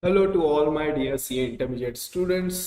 Hello to all my dear CA intermediate students.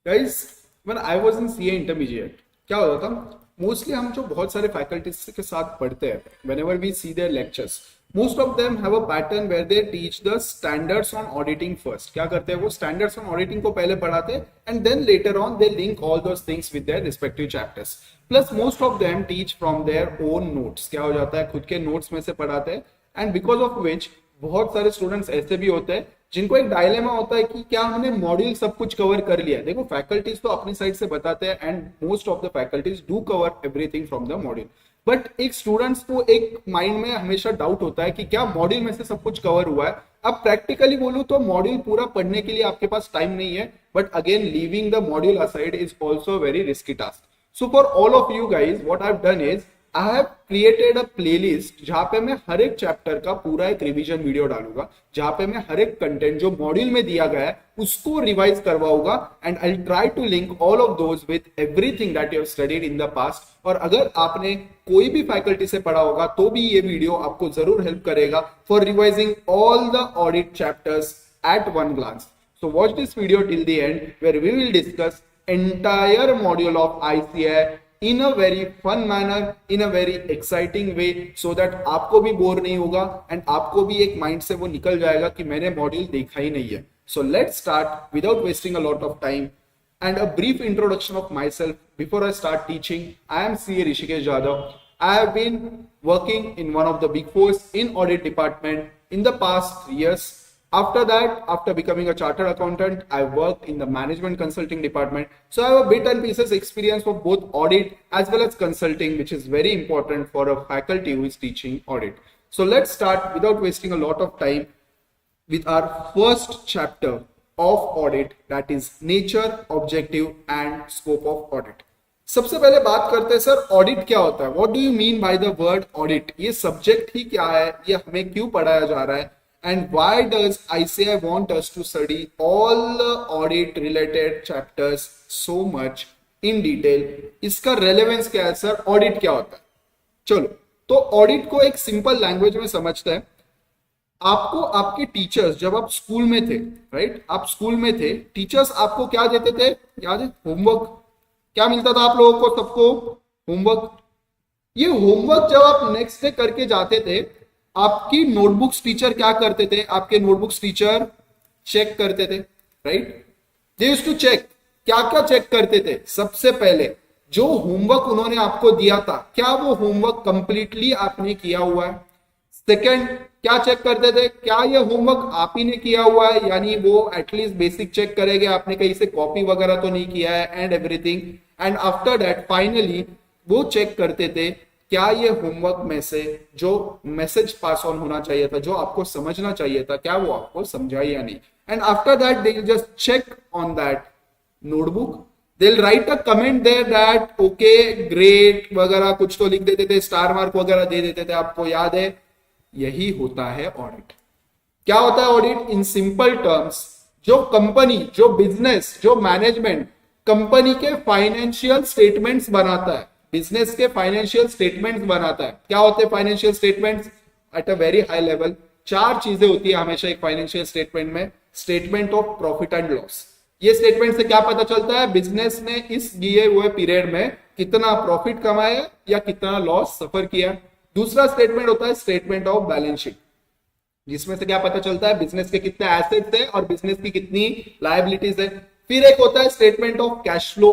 Guys, when I was in CA intermediate, क्या होता था? Mostly हम जो बहुत सारे faculties के साथ पढ़ते हैं, whenever we see their lectures, most of them have a pattern where they teach the standards on auditing first. क्या करते हैं वो standards on auditing को पहले पढ़ाते हैं and then later on they link all those things with their respective chapters. Plus most of them teach from their own notes. क्या हो जाता है खुद के notes में से पढ़ाते हैं and because of which बहुत सारे स्टूडेंट्स ऐसे भी होते हैं जिनको एक डायलेमा होता है कि क्या हमने मॉड्यूल सब कुछ कवर कर लिया। देखो फैकल्टीज तो अपनी साइड से बताते हैं and most of the faculties do cover everything from the module, but एक स्टूडेंट्स को एक माइंड में हमेशा डाउट होता है कि क्या मॉड्यूल में से सब कुछ कवर हुआ है। अब प्रैक्टिकली बोलूं तो मॉड्यूल पूरा पढ़ने के लिए आपके पास टाइम नहीं है, but again leaving the module aside is also very risky task. So for all of you guys what I have done is I have created a playlist जहां पे मैं हर एक चैप्टर का पूरा एक रिवीजन वीडियो डालूंगा, जहां पे मैं हर एक कंटेंट जो मॉड्यूल में दिया गया है उसको रिवाइज करवाऊंगा and I try to link all of those with everything that you have studied in the past. और अगर आपने कोई भी फैकल्टी से पढ़ा होगा तो भी ये वीडियो आपको जरूर हेल्प करेगा for revising all the audit chapters at one glance. So watch this video till the end where we will discuss entire module of ICAI in a very fun manner, in a very exciting way so that आपको भी bore नहीं होगा and आपको भी एक mind से वो निकल जाएगा कि मैंने मॉड्यूल देखा ही नहीं है. So let's start without wasting a lot of time and a brief introduction of myself before I start teaching. I am CA Rishikesh Jadhav. I have been working in one of the big fours in audit department in the past 3 years. After that, after becoming a chartered accountant, I worked in the management consulting department. So I have a bit and pieces experience for both audit as well as consulting, which is very important for a faculty who is teaching audit. So let's start without wasting a lot of time with our first chapter of audit, that is nature, objective and scope of audit. सबसे पहले बात करते हैं sir audit क्या होता है. What do you mean by the word audit? ये subject ही क्या है, ये हमें क्यों पढ़ाया जा रहा है, and why does ICAI want us to study all the audit related chapters so much in detail? इसका रेलेवेंस क्या है सर, ऑडिट क्या होता है? चलो तो ऑडिट को एक सिंपल लैंग्वेज में समझते हैं. आपको आपके टीचर्स जब आप स्कूल में थे, राइट, आप स्कूल में थे, टीचर्स आपको क्या देते थे, याद है? होमवर्क. क्या मिलता था आप लोगों को? सबको होमवर्क. ये होमवर्क जब आप नेक्स्ट डे करके जाते थे, आपकी नोटबुक्स टीचर क्या करते थे? आपके नोटबुक्स टीचर चेक करते थे, right? They used to check. क्या क्या चेक करते थे? सबसे पहले जो होमवर्क उन्होंने आपको दिया था, क्या वो होमवर्क कंप्लीटली आपने किया हुआ है? सेकंड, क्या चेक करते थे? क्या ये होमवर्क आप ही ने किया हुआ है, यानी वो एटलीस्ट बेसिक चेक करेंगे आपने कहीं से कॉपी वगैरह तो नहीं किया है and everything. And after that finally वो चेक करते थे क्या ये होमवर्क में से जो मैसेज पास ऑन होना चाहिए था, जो आपको समझना चाहिए था, क्या वो आपको समझा या नहीं. And after that they just check on that notebook. They will write a comment there that okay great वगैरह कुछ तो लिख देते थे, स्टार मार्क वगैरह दे देते थे. आपको याद है? यही होता है ऑडिट. क्या होता है ऑडिट? इन सिंपल टर्म्स, जो कंपनी, जो बिजनेस, जो मैनेजमेंट कंपनी के फाइनेंशियल स्टेटमेंट्स बनाता है, बिजनेस के फाइनेंशियल स्टेटमेंट्स बनाता है. क्या होते हैं financial statements? Eight a very high level 4 चीजें होती है हमेशा एक फाइनेंशियल स्टेटमेंट में. Statement of profit and loss. ये स्टेटमेंट से क्या पता चलता है बिजनेस ने इस दिए हुए पीरियड में कितना प्रॉफिट कमाया या कितना लॉस सफर किया. दूसरा स्टेटमेंट होता है स्टेटमेंट ऑफ बैलेंस शीट, जिसमें से क्या पता चलता है बिजनेस के कितने एसेट्स है और बिजनेस की कितनी लायबिलिटीज है. फिर एक होता है statement of cash flow.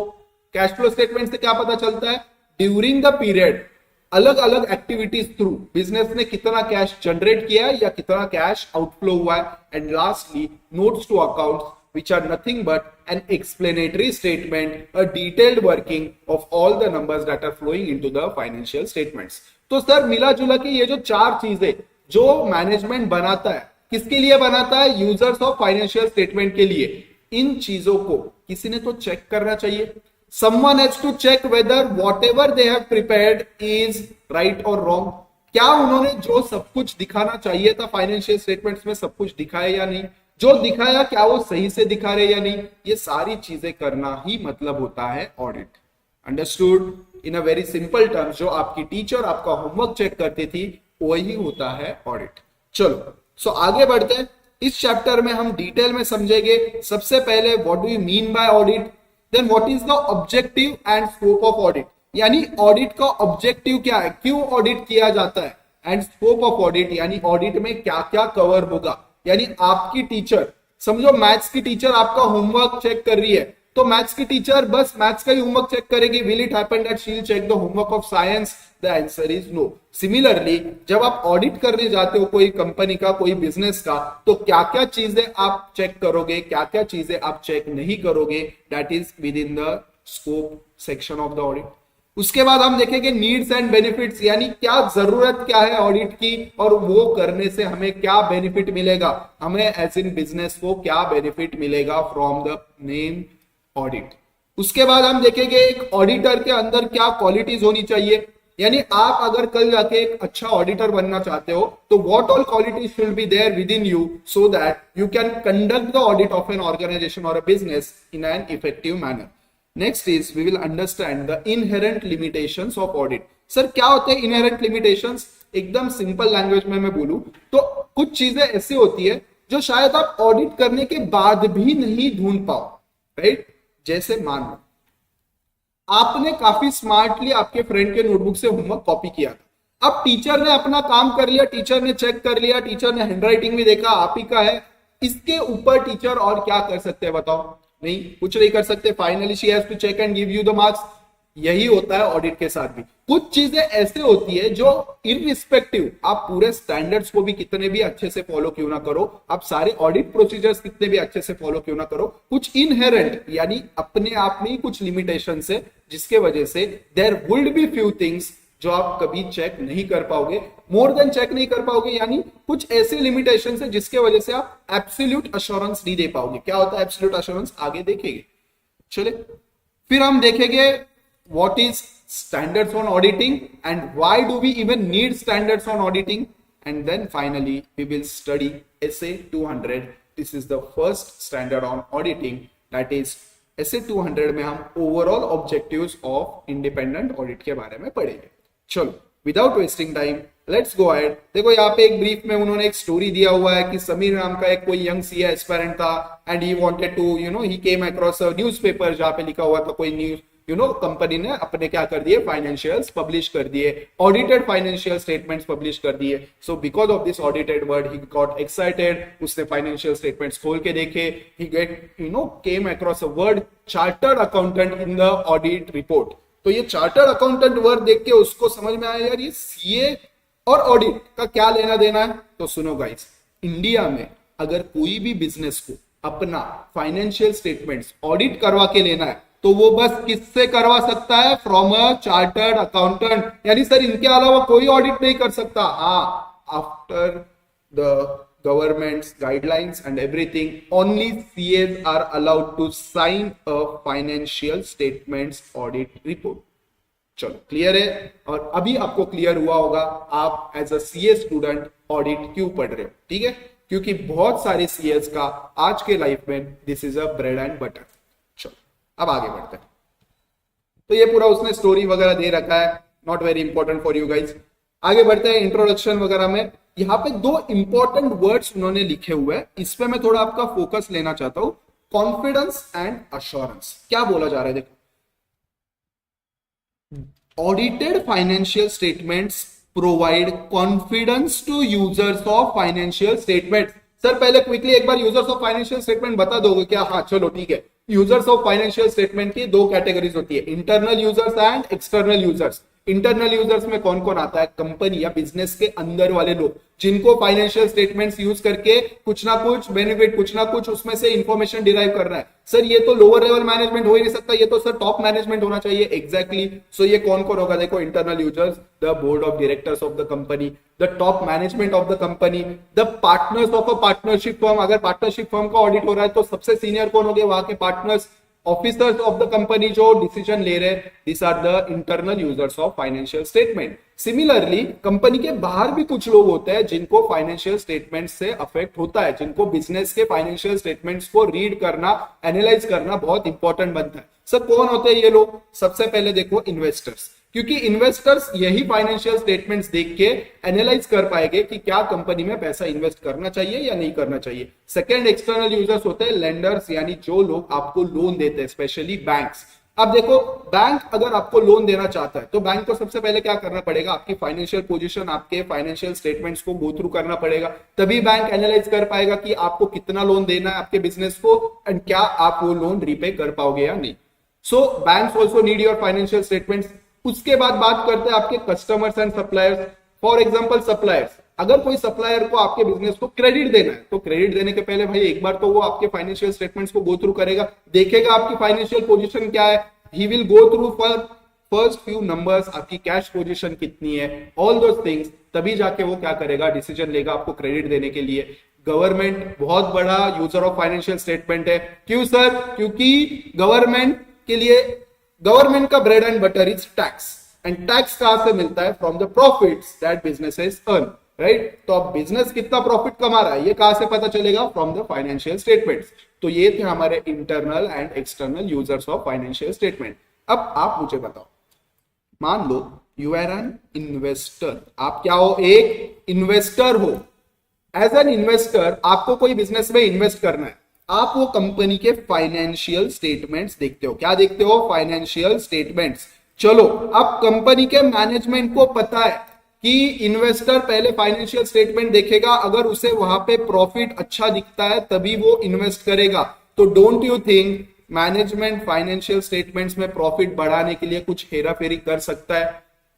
Cash flow statement से क्या पता चलता है ड्यूरिंग द पीरियड अलग अलग एक्टिविटीज थ्रू बिजनेस ने कितना कैश जनरेट किया है या कितना कैश आउटफ्लो हुआ है. And lastly notes to accounts which are nothing but an explanatory statement, a detailed working of all the numbers that are flowing into the financial statements. तो sir मिला जुला के ये जो 4 चीजें जो मैनेजमेंट बनाता है, किसके लिए बनाता है? यूजर्स ऑफ फाइनेंशियल स्टेटमेंट के लिए. इन चीजों को किसी ने तो चेक करना चाहिए. Someone has to check whether whatever they have prepared is right or wrong. क्या उन्होंने जो सब कुछ दिखाना चाहिए था फाइनेंशियल स्टेटमेंट्स में सब कुछ दिखाया या नहीं? जो दिखाया क्या वो सही से दिखा रहे या नहीं? ये सारी चीजें करना ही मतलब होता है audit. Understood? In a very simple terms जो आपकी टीचर आपका होमवर्क चेक करती थी वही होता है ऑडिट. चलो सो आगे बढ़ते हैं. इस चैप्टर में हम डिटेल में समझेंगे सबसे पहले what do you mean by audit, then what is the objective and scope of audit, यानी ऑडिट का ऑब्जेक्टिव क्या है, क्यों ऑडिट किया जाता है, एंड स्कोप ऑफ ऑडिट यानी ऑडिट में क्या क्या कवर होगा। यानी आपकी टीचर, समझो मैथ्स की टीचर आपका होमवर्क चेक कर रही है, तो मैथ्स की टीचर बस मैथ्स का ही होमवर्क चेक करेगी, will it happen that she will check the homework of science, the answer is no. Similarly जब आप ऑडिट करने जाते हो कोई कंपनी का, कोई बिजनेस का, तो क्या क्या चीजें आप चेक करोगे, क्या क्या चीजें आप चेक नहीं करोगे, that is with in the scope section of the audit. उसके बाद हम देखेंगे नीड्स एंड बेनिफिट्स, यानी क्या जरूरत क्या है ऑडिट की और वो करने से हमें क्या बेनिफिट मिलेगा, हमें एज इन बिजनेस को क्या बेनिफिट मिलेगा फ्रॉम द मेन ऑडिट। उसके बाद हम देखेंगे एक ऑडिटर के अंदर क्या क्वालिटीज होनी चाहिए, यानी आप अगर कल जाके एक अच्छा ऑडिटर बनना चाहते हो तो what all qualities should be there within you so that you can conduct the audit of an organisation or a business in an effective manner. Next is we will understand the inherent limitations of audit. Sir क्या होते हैं inherent limitations? एकदम simple language में मैं बोलूं तो कुछ चीजें ऐसी होती है जो शायद आप ऑडिट करने के बाद भी नहीं ढूंढ पाओ, राइट? जैसे मान लो आपने काफी स्मार्टली आपके फ्रेंड के नोटबुक से होमवर्क कॉपी किया था, अब टीचर ने अपना काम कर लिया, टीचर ने चेक कर लिया, टीचर ने हैंडराइटिंग भी देखा आप ही का है, इसके ऊपर टीचर और क्या कर सकते हैं बताओ? नहीं, कुछ नहीं कर सकते। Finally she has to check and give you the marks. यही होता है ऑडिट के साथ भी। कुछ चीजें ऐसे होती है जो इररिस्पेक्टिव आप पूरे स्टैंडर्ड्स को भी कितने भी अच्छे से फॉलो क्यों ना करो, आप सारे ऑडिट प्रोसीजर्स कितने भी अच्छे से फॉलो क्यों ना करो, कुछ इनहेरेंट यानी अपने आप में ही कुछ लिमिटेशन है जिसके वजह से there would be few things जो आप कभी चेक नहीं कर पाओगे, मोर देन चेक नहीं कर पाओगे, यानी कुछ ऐसे लिमिटेशन है जिसके वजह से आप एब्सोल्यूट अश्योरेंस नहीं दे पाओगे। क्या होता है एब्सोल्यूट अश्योरेंस, आगे देखेंगे। चले फिर हम देखेंगे what is standards on auditing and why do we even need standards on auditing, and then finally we will study SA 200। This is the first standard on auditing, that is SA 200 में हम overall objectives of independent audit के बारे में पढ़ेंगे। चलो without wasting time let's go ahead. देखो यहाँ पे एक ब्रीफ में उन्होंने एक स्टोरी दिया हुआ है कि समीर नाम का एक कोई यंग सीए एस्पायरेंट था and he wanted to he came across a newspaper जहाँ पे लिखा हुआ था कोई न्यूज कंपनी ने अपने क्या कर दिए, फाइनेंशियल्स पब्लिश कर दिए, ऑडिटेड फाइनेंशियल स्टेटमेंट्स पब्लिश कर दिए। So because of this audited word he got excited, उसने फाइनेंशियल स्टेटमेंट्स खोल के देखे, he get came across a word chartered accountant in the audit report. तो ये चार्टर्ड अकाउंटेंट वर्ड देख के उसको समझ में आया यार ये सीए और ऑडिट का क्या लेना देना है। तो सुनो गाइस, इंडिया में अगर कोई भी बिजनेस को अपना फाइनेंशियल स्टेटमेंट्स ऑडिट करवा के लेना है तो वो बस किससे करवा सकता है, फ्रॉम अ चार्टर्ड अकाउंटेंट। यानी सर इनके अलावा कोई ऑडिट नहीं कर सकता। हाँ, after the government's guidelines and everything, only CAs are allowed to sign a financial statements audit report. चलो क्लियर है। और अभी आपको क्लियर हुआ होगा आप as a CA student audit क्यों पढ़ रहे हो, ठीक है? क्योंकि बहुत सारे सीएस का आज के लाइफ में this is a bread and butter. चलो अब आगे बढ़ते हैं। तो ये पूरा उसने स्टोरी वगैरह दे रखा है, not very important for you guys. आगे बढ़ते हैं इंट्रोडक्शन वगैरह में। यहाँ पे दो इंपॉर्टेंट वर्ड्स उन्होंने लिखे हुए हैं, इस पे मैं थोड़ा आपका फोकस लेना चाहता हूं, कॉन्फिडेंस एंड अश्योरेंस। क्या बोला जा रहा है देखो, audited financial statements provide confidence to users of financial statement. Sir पहले क्विकली एक बार यूजर्स ऑफ फाइनेंशियल स्टेटमेंट बता दोगे क्या? हाँ चलो ठीक है। यूजर्स ऑफ फाइनेंशियल स्टेटमेंट की दो कैटेगरीज होती है, internal users and external users. Internal users में कौन कौन आता है? कंपनी या बिजनेस के अंदर वाले लोग जिनको फाइनेंशियल स्टेटमेंट्स यूज करके कुछ ना कुछ बेनिफिट, कुछ ना कुछ उसमें से इंफॉर्मेशन डिराइव कर रहा है। सर ये तो लोअर लेवल मैनेजमेंट हो ही नहीं सकता, ये तो सर टॉप मैनेजमेंट होना चाहिए। एग्जैक्टली। सो ये कौन कौन होगा? देखो, internal users, the board of directors of the company, the top management of the company, the partners of a partnership firm. अगर पार्टनरशिप फर्म का ऑडिट हो रहा है तो सबसे सीनियर कौन हो गए? वहां के partners, officers of the company जो डिसीजन ले रहे हैं। This are the internal users of financial statement. Similarly company के बाहर भी कुछ लोग होते हैं जिनको फाइनेंशियल स्टेटमेंट से अफेक्ट होता है, जिनको बिजनेस के फाइनेंशियल स्टेटमेंट्स को रीड करना, एनालाइज करना बहुत इंपॉर्टेंट बनता है। सर कौन होते हैं ये लोग? सबसे पहले देखो इन्वेस्टर्स। क्योंकि इन्वेस्टर्स यही फाइनेंशियल स्टेटमेंट्स देख के एनालाइज कर पाएंगे कि क्या कंपनी में पैसा इन्वेस्ट करना चाहिए या नहीं करना चाहिए। सेकेंड एक्सटर्नल यूजर्स होते हैं लेंडर्स, यानी जो लोग आपको लोन देते हैं, स्पेशली बैंक्स। अब देखो, बैंक अगर आपको लोन देना चाहता है तो बैंक को सबसे पहले क्या करना पड़ेगा, आपकी फाइनेंशियल पोजीशन, आपके फाइनेंशियल स्टेटमेंट्स को गो थ्रू करना पड़ेगा, तभी बैंक एनालाइज कर पाएगा कि आपको कितना लोन देना है आपके बिजनेस को एंड क्या आप वो लोन रीपे कर पाओगे या नहीं। So banks also need your financial statements. उसके बाद बात करते हैं आपके customers and suppliers. For example suppliers, अगर कोई सप्लायर को आपके बिजनेस को क्रेडिट देना है तो क्रेडिट देने के पहले भाई एक बार तो वो आपके फाइनेंशियल स्टेटमेंट्स को गो थ्रू करेगा, देखेगा आपकी फाइनेंशियल पोजीशन क्या है। He will go through for first few numbers, आपकी कैश पोजीशन कितनी है, ऑल दोस थिंग्स, तभी जाके वो क्या करेगा, डिसीजन लेगा आपको क्रेडिट देने के लिए। गवर्नमेंट बहुत बड़ा यूजर ऑफ फाइनेंशियल स्टेटमेंट है। क्यों सर? क्योंकि गवर्नमेंट के लिए, गवर्नमेंट का bread and butter is tax, and tax कहां से मिलता है? From the profits that businesses earn, right. तो अब बिजनेस कितना प्रॉफिट कमा रहा है ये कहां से पता चलेगा? From the financial statements. तो ये थे हमारे internal and external users of financial statement. अब आप मुझे बताओ, मान लो यू आर एन इन्वेस्टर, आप क्या हो? एक इन्वेस्टर हो। एज एन इन्वेस्टर आपको कोई बिजनेस में इन्वेस्ट करना है, आप वो कंपनी के फाइनेंशियल स्टेटमेंट्स देखते हो। क्या देखते हो? Financial statements. चलो, अब कंपनी के मैनेजमेंट को पता है कि इन्वेस्टर पहले फाइनेंशियल स्टेटमेंट देखेगा, अगर उसे वहां पे प्रॉफिट अच्छा दिखता है तभी वो इन्वेस्ट करेगा। तो don't you think management financial statements में प्रॉफिट बढ़ाने के लिए कुछ हेरा फेरी कर सकता है,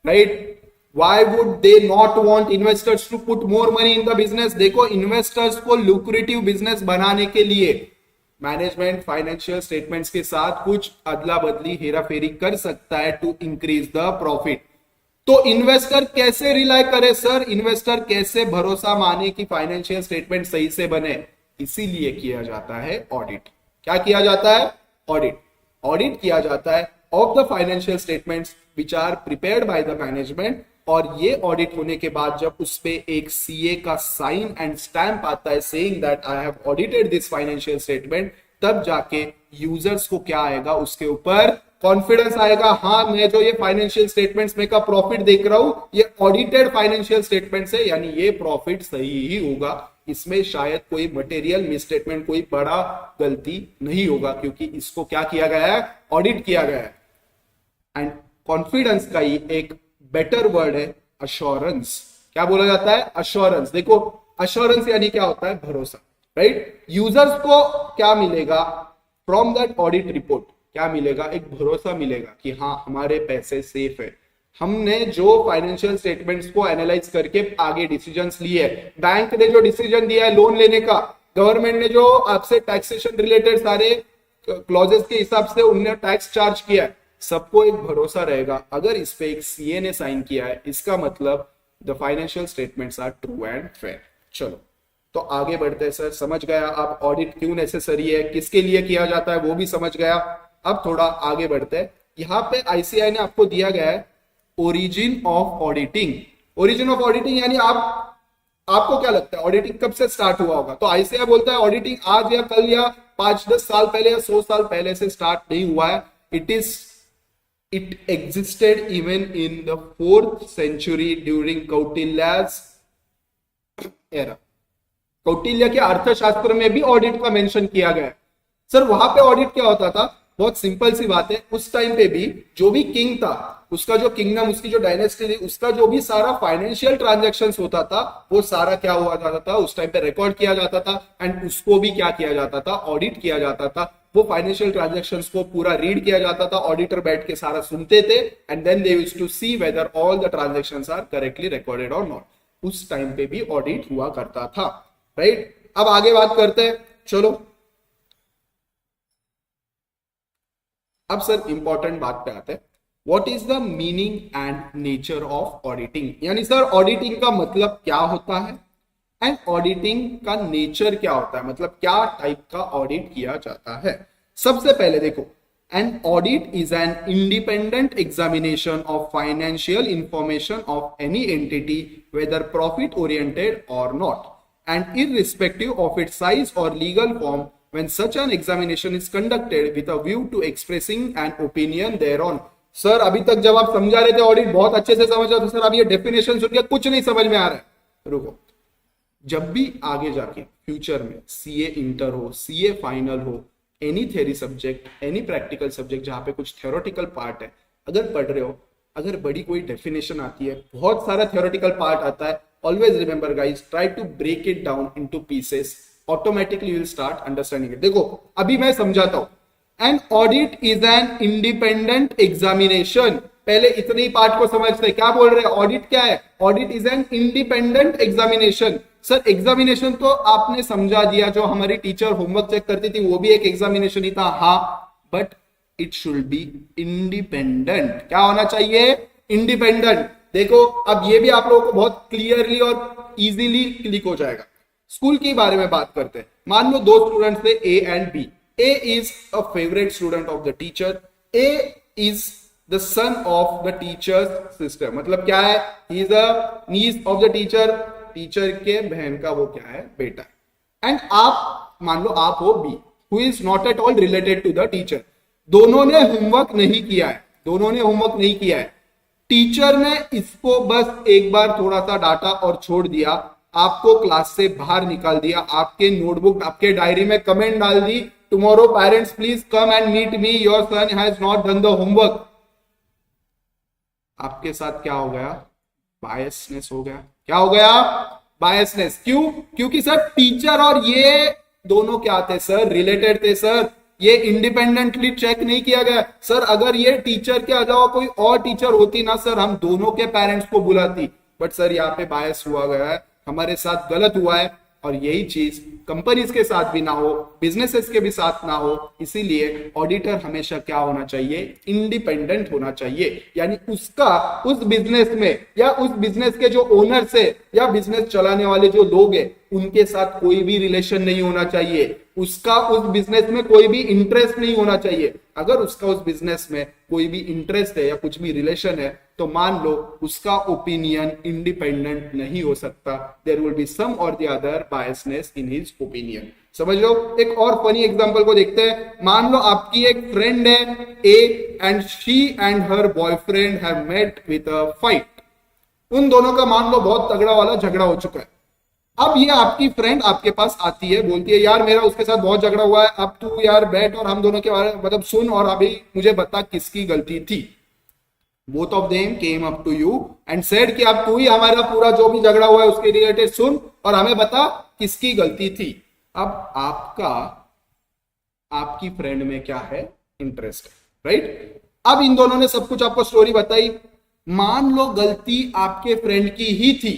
right? Why would they not want investors to put more money in the business? देखो, इन्वेस्टर्स को लुक्रेटिव बिजनेस बनाने के लिए मैनेजमेंट फाइनेंशियल स्टेटमेंट्स के साथ कुछ अदला बदली हेरा फेरी कर सकता है टू इंक्रीज द प्रॉफिट। तो इन्वेस्टर कैसे रिलाई करे सर? इन्वेस्टर कैसे भरोसा माने कि फाइनेंशियल स्टेटमेंट सही से बने? इसीलिए किया जाता है ऑडिट। क्या किया जाता है? ऑडिट। ऑडिट किया जाता है of the financial statements which are prepared by the management, और ये ऑडिट होने के बाद जब उस पे एक सीए का साइन एंड स्टैंप आता है saying that I have audited this financial statement, तब जाके यूजर्स को क्या आएगा? उसके ऊपर कॉन्फिडेंस आएगा। हाँ, मैं जो ये फाइनेंशियल स्टेटमेंट्स में का प्रॉफिट देख रहा हूं ये ऑडिटेड फाइनेंशियल स्टेटमेंट है, यानी ये प्रॉफिट सही ही होगा, इसमें शायद कोई मटेरियल मिसस्टेटमेंट, कोई बड़ा गलती नहीं होगा, क्योंकि इसको क्या किया गया है? ऑडिट किया गया है। एंड कॉन्फिडेंस का ही एक बेटर वर्ड है अश्योरेंस। क्या बोला जाता है? अश्योरेंस। देखो, अश्योरेंस यानी क्या होता है? भरोसा, राइट? यूजर्स को क्या मिलेगा फ्रॉम दैट ऑडिट रिपोर्ट? क्या मिलेगा? एक भरोसा मिलेगा कि हाँ, हमारे पैसे सेफ है। हमने जो फाइनेंशियल स्टेटमेंट्स को एनालाइज करके आगे डिसीजंस लिए है, बैंक ने जो डिसीजन दिया है लोन लेने का, गवर्नमेंट ने जो आपसे टैक्सेशन रिलेटेड सारे क्लॉजेस के हिसाब से उन्होंने टैक्स चार्ज किया है, सबको एक भरोसा रहेगा अगर इस पे एक सीए ने साइन किया है, इसका मतलब the financial statements are true and fair. चलो, तो आगे बढ़ते हैं सर। समझ गया आप ऑडिट क्यों नेसेसरी है, किसके लिए किया जाता है, वो भी समझ गया। अब थोड़ा आगे बढ़ते हैं। यहां पे आईसीआई ने आपको दिया गया है origin of auditing. Origin of auditing यानी आपको क्या लगता है ऑडिटिंग कब से स्टार्ट हुआ होगा? तो आईसीआई बोलता है ऑडिटिंग आज या कल या 5-10 साल पहले या 100 साल पहले से स्टार्ट नहीं हुआ है। It existed even in the 4th century during Kautilya's era. Kautilya के अर्थशास्त्र में भी ऑडिट का मेंशन किया गया है। सर, वहां पे ऑडिट क्या होता था? बहुत सिंपल सी बात है, उस टाइम पे भी जो भी किंग था, उसका जो किंगडम, उसकी जो डायनेस्टी थी, उसका जो भी सारा फाइनेंशियल ट्रांजैक्शंस होता था वो सारा क्या हुआ जाता था? उस टाइम पे रिकॉर्ड किया जाता था एंड उसको भी क्या किया जाता था? ऑडिट किया जाता था। वो फाइनेंशियल ट्रांजैक्शंस को पूरा रीड किया जाता था, ऑडिटर बैठ के सारा सुनते थे and then they used to see whether all the transactions are correctly recorded और नॉट। उस टाइम पे भी ऑडिट हुआ करता था, राइट? अब आगे बात करते हैं। चलो, अब सर इंपॉर्टेंट बात पे आते हैं। What is the meaning and nature of auditing? यानी सर ऑडिटिंग का मतलब क्या होता है एंड ऑडिटिंग का नेचर क्या होता है, मतलब क्या टाइप का ऑडिट किया जाता है? सबसे पहले देखो, an audit is an independent examination of financial information of any entity whether profit oriented और not and irrespective of its size or legal form when such an examination is conducted with a view to expressing an opinion thereon. Sir अभी तक जब आप समझा रहे थे audit बहुत अच्छे से समझ रहे थे सर, अब ये डेफिनेशन सुन के कुछ नहीं समझ में आ रहा है। रुको, जब भी आगे जाके फ्यूचर में सीए इंटर हो, सीए फाइनल हो, any theory subject, any practical subject जहां पे कुछ थ्योरेटिकल पार्ट है, अगर पढ़ रहे हो, अगर बड़ी कोई डेफिनेशन आती है, बहुत सारा थ्योरेटिकल पार्ट आता है, always remember guys, try to break it down into pieces, automatically you will start understanding it. देखो अभी मैं समझाता हूं, an audit is an independent examination. पहले इतने ही पार्ट को समझते, क्या बोल रहे हैं, ऑडिट क्या है, audit is an independent examination. Sir examination तो आपने समझा दिया, जो हमारी टीचर होमवर्क चेक करती थी वो भी एक एग्जामिनेशन ही था, हाँ, but it should be independent. क्या होना चाहिए, इंडिपेंडेंट। देखो अब ये भी आप लोगों को बहुत क्लियरली और इजीली क्लिक हो जाएगा। स्कूल के बारे में बात करते हैं। मान लो दो स्टूडेंट्स थे, A and B. A is a favourite student of the teacher, A is the son of the teacher's sister, मतलब क्या है, he is a niece of the teacher, teacher के बहन का वो क्या है, बेटा है। एंड आप मान लो आप हो B, who is not at all related to the teacher. दोनों ने होमवर्क नहीं किया है, दोनों ने होमवर्क नहीं किया है, टीचर ने इसको बस एक बार थोड़ा सा डांटा और छोड़ दिया, आपको क्लास से बाहर निकाल दिया, आपके नोटबुक, आपके डायरी में कमेंट डाल दी, tomorrow parents please come and meet me, your son has not done the homework. आपके साथ क्या हो गया, बायसनेस हो गया। क्या हो गया, बायसनेस। क्यों, क्योंकि सर टीचर और ये दोनों क्या थे सर, रिलेटेड थे सर, ये इंडिपेंडेंटली चेक नहीं किया गया। सर अगर ये टीचर के अलावा कोई और टीचर होती ना सर, हम दोनों के पेरेंट्स को बुलाती, बट सर यहाँ पे बायस हुआ गया है, हमारे साथ गलत हुआ है। और यही चीज कंपनीज के साथ भी ना हो, बिजनेसेस के भी साथ ना हो, इसीलिए ऑडिटर हमेशा क्या होना चाहिए, इंडिपेंडेंट होना चाहिए। यानी उसका उस बिजनेस में या उस बिजनेस के जो ओनर से या बिजनेस चलाने वाले जो लोग हैं उनके साथ कोई भी रिलेशन नहीं होना चाहिए, उसका उस बिजनेस में कोई भी इंटरेस्ट नहीं होना चाहिए। अगर उसका उस बिजनेस में कोई भी इंटरेस्ट है या कुछ भी रिलेशन है तो मान लो उसका ओपिनियन इंडिपेंडेंट नहीं हो सकता, देयर विल बी सम और the other biasness in his opinion. समझ लो। एक और फनी एग्जांपल को देखते हैं। मान लो आपकी एक फ्रेंड है A and she and her boyfriend have met with a fight. उन दोनों का मान लो बहुत तगड़ा वाला झगड़ा हो चुका है। अब ये आपकी फ्रेंड आपके पास आती है, बोलती है यार मेरा उसके साथ बहुत झगड़ा हुआ है, अब तू यार बैठ और हम दोनों के बारे में मतलब सुन और अभी मुझे बता किसकी गलती थी। Both of them came up to you and said कि अब तू ही हमारा पूरा जो भी झगड़ा हुआ है उसके रिलेटेड सुन और हमें बता किसकी गलती थी। अब आपका आपकी फ्रेंड में क्या है, इंटरेस्ट है, राइट। अब इन दोनों ने सब कुछ आपको स्टोरी बताई, मान लो गलती आपके फ्रेंड की ही थी,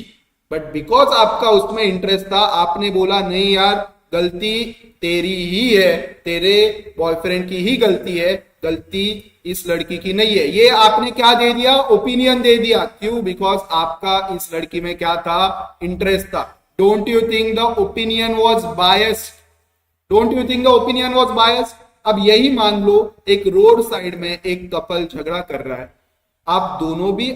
बट बिकॉज आपका उसमें इंटरेस्ट था आपने बोला नहीं यार गलती तेरी ही है, तेरे बॉयफ्रेंड की ही गलती है, गलती इस लड़की की नहीं है। ये आपने क्या दे दिया, ओपिनियन दे दिया। क्यों, बिकॉज आपका इस लड़की में क्या था, इंटरेस्ट था। Don't you think the opinion was biased, don't you think the opinion was biased. अब यही मान लो एक रोड साइड में एक कपल झगड़ा कर रहा है, आप दोनों भी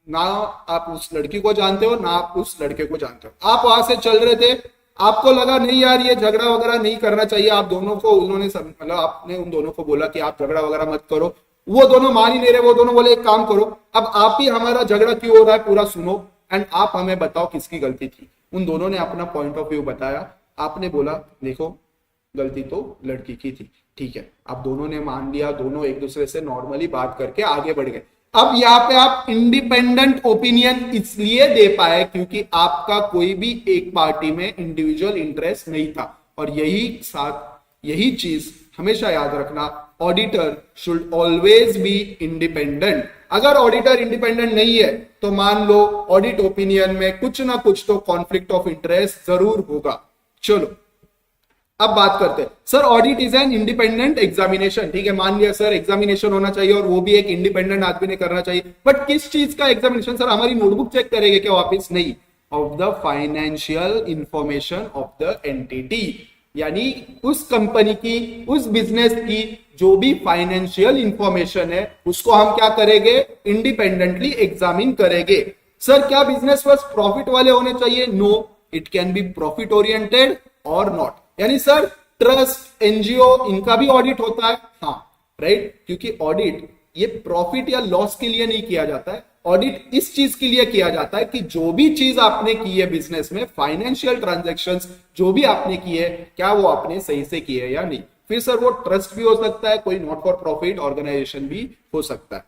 ना आप उस लड़की को जानते हो ना आप उस लड़के को जानते हो, आप वहां से चल रहे थे, आपको लगा नहीं यार ये झगड़ा वगैरह नहीं करना चाहिए, आप दोनों को उन्होंने मतलब आपने उन दोनों को बोला कि आप झगड़ा वगैरह मत करो, वो दोनों मान ही नहीं रहे, वो दोनों बोले एक काम करो अब आप ही हमारा झगड़ा क्यों हो रहा है पूरा सुनो एंड आप हमें बताओ किसकी गलती थी। उन दोनों ने अपना पॉइंट ऑफ व्यू बताया, आपने बोला देखो गलती तो लड़की की थी, ठीक है, आप दोनों ने मान लिया, दोनों एक दूसरे से नॉर्मली बात करके आगे बढ़ गए। अब यहाँ पे आप इंडिपेंडेंट ओपिनियन इसलिए दे पाए क्योंकि आपका कोई भी एक पार्टी में इंडिविजुअल इंटरेस्ट नहीं था। और यही चीज हमेशा याद रखना, auditor should always be independent. अगर ऑडिटर इंडिपेंडेंट नहीं है तो मान लो ऑडिट ओपिनियन में कुछ ना कुछ तो कॉन्फ्लिक्ट ऑफ इंटरेस्ट जरूर होगा। चलो अब बात करते हैं, sir audit is an independent examination, ठीक है, मान लिया सर एग्जामिनेशन होना चाहिए और वो भी एक इंडिपेंडेंट आदमी ने करना चाहिए, बट किस चीज का एग्जामिनेशन, सर हमारी नोटबुक चेक करेंगे क्या वापिस, नहीं, of the financial information of the entity, यानी उस कंपनी की, उस बिजनेस की जो भी फाइनेंशियल इंफॉर्मेशन है उसको हम क्या करेंगे, इंडिपेंडेंटली एग्जामिन करेंगे। सर क्या बिजनेस बस प्रॉफिट वाले होने चाहिए, no, it can be profit oriented और नॉट। यानी सर ट्रस्ट, एनजीओ, इनका भी ऑडिट होता है, हाँ, राइट, क्योंकि ऑडिट ये प्रॉफिट या लॉस के लिए नहीं किया जाता है। ऑडिट इस चीज के लिए किया जाता है कि जो भी चीज आपने की है बिजनेस में, फाइनेंशियल ट्रांजैक्शंस जो भी आपने की है, क्या वो आपने सही से की है या नहीं। फिर सर वो ट्रस्ट भी हो सकता है, कोई नॉट फॉर प्रॉफिट ऑर्गेनाइजेशन भी हो सकता है,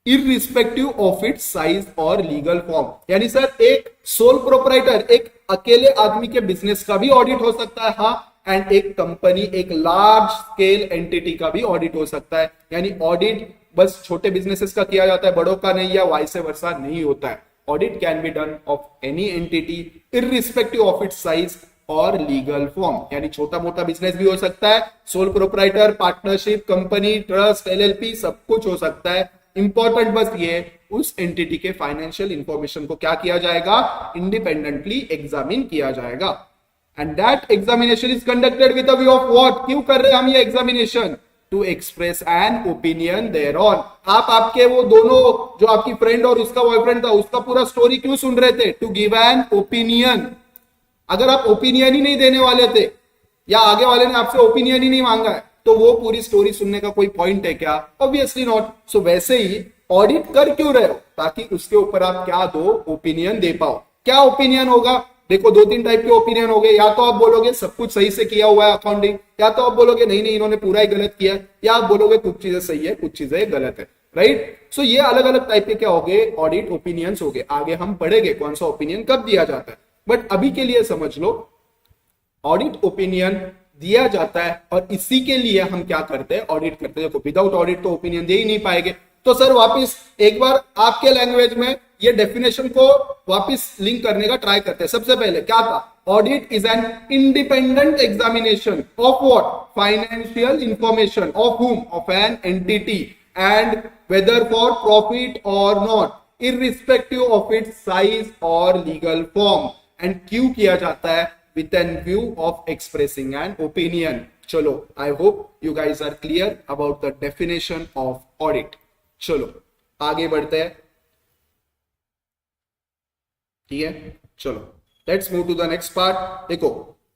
irrespective of its size or legal form. यानी सर एक सोल प्रोपराइटर, एक अकेले आदमी के बिजनेस का भी ऑडिट हो सकता है, हाँ, एंड एक कंपनी, एक लार्ज स्केल एंटिटी का भी ऑडिट हो सकता है। यानी ऑडिट बस छोटे बिजनेसेस का किया जाता है, बड़ों का नहीं, या वाइस वर्सा नहीं होता है। Audit can be done of any entity irrespective of its size or legal form. यानी छोटा मोटा बिजनेस भी हो सकता है, sole proprietor, partnership, company, trust, LLP, सब कुछ हो सकता है। इंपॉर्टेंट बस ये, उस एंटिटी के फाइनेंशियल इंफॉर्मेशन को क्या किया जाएगा, इंडिपेंडेंटली एग्जामिन किया जाएगा। And that examination is conducted with a view of what, क्यों कर रहे हैं हम ये examination, to express an opinion thereon. आप आपके वो दोनों, जो आपकी फ्रेंड और उसका बॉयफ्रेंड था, उसका पूरा स्टोरी क्यों सुन रहे थे, टू गिव एन ओपिनियन। अगर आप ओपिनियन ही नहीं देने वाले थे, या आगे वाले ने आपसे ओपिनियन ही नहीं मांगा है, तो वो पूरी स्टोरी सुनने का कोई पॉइंट है क्या, ऑब्वियसली नॉट। सो वैसे ही ऑडिट कर क्यों रहे हो, ताकि उसके ऊपर आप क्या दो, ओपिनियन दे पाओ। क्या ओपिनियन होगा, देखो दो तीन टाइप के ओपिनियन हो गए, या तो आप बोलोगे सब कुछ सही से किया हुआ है अकाउंटिंग, या तो आप बोलोगे नहीं नहीं इन्होंने पूरा ही गलत किया, या आप बोलोगे कुछ चीजें सही है कुछ चीजें गलत है, राइट। सो ये अलग अलग टाइप के क्या हो गए, ऑडिट ओपिनियंस हो गए। आगे हम पढ़ेंगे कौन सा ओपिनियन कब दिया जाता है, बट अभी के लिए समझ लो ऑडिट ओपिनियन दिया जाता है, और इसी के लिए हम क्या करते हैं, ऑडिट करते हैं। देखो विदाउट ऑडिट तो ओपिनियन दे ही नहीं पाएंगे। तो सर वापस एक बार आपके लैंग्वेज में ये डेफिनेशन को वापस लिंक करने का ट्राई करते हैं। सबसे पहले क्या था, audit is an independent examination of what, financial information of whom, of an entity, and whether for profit or not, irrespective of its size or legal form. And क्यों किया जाता है, with an view of expressing an opinion. चलो, I hope you guys are clear about the definition of audit. चलो आगे बढ़ते हैं, ठीक है। चलो let's move to the next part. देखो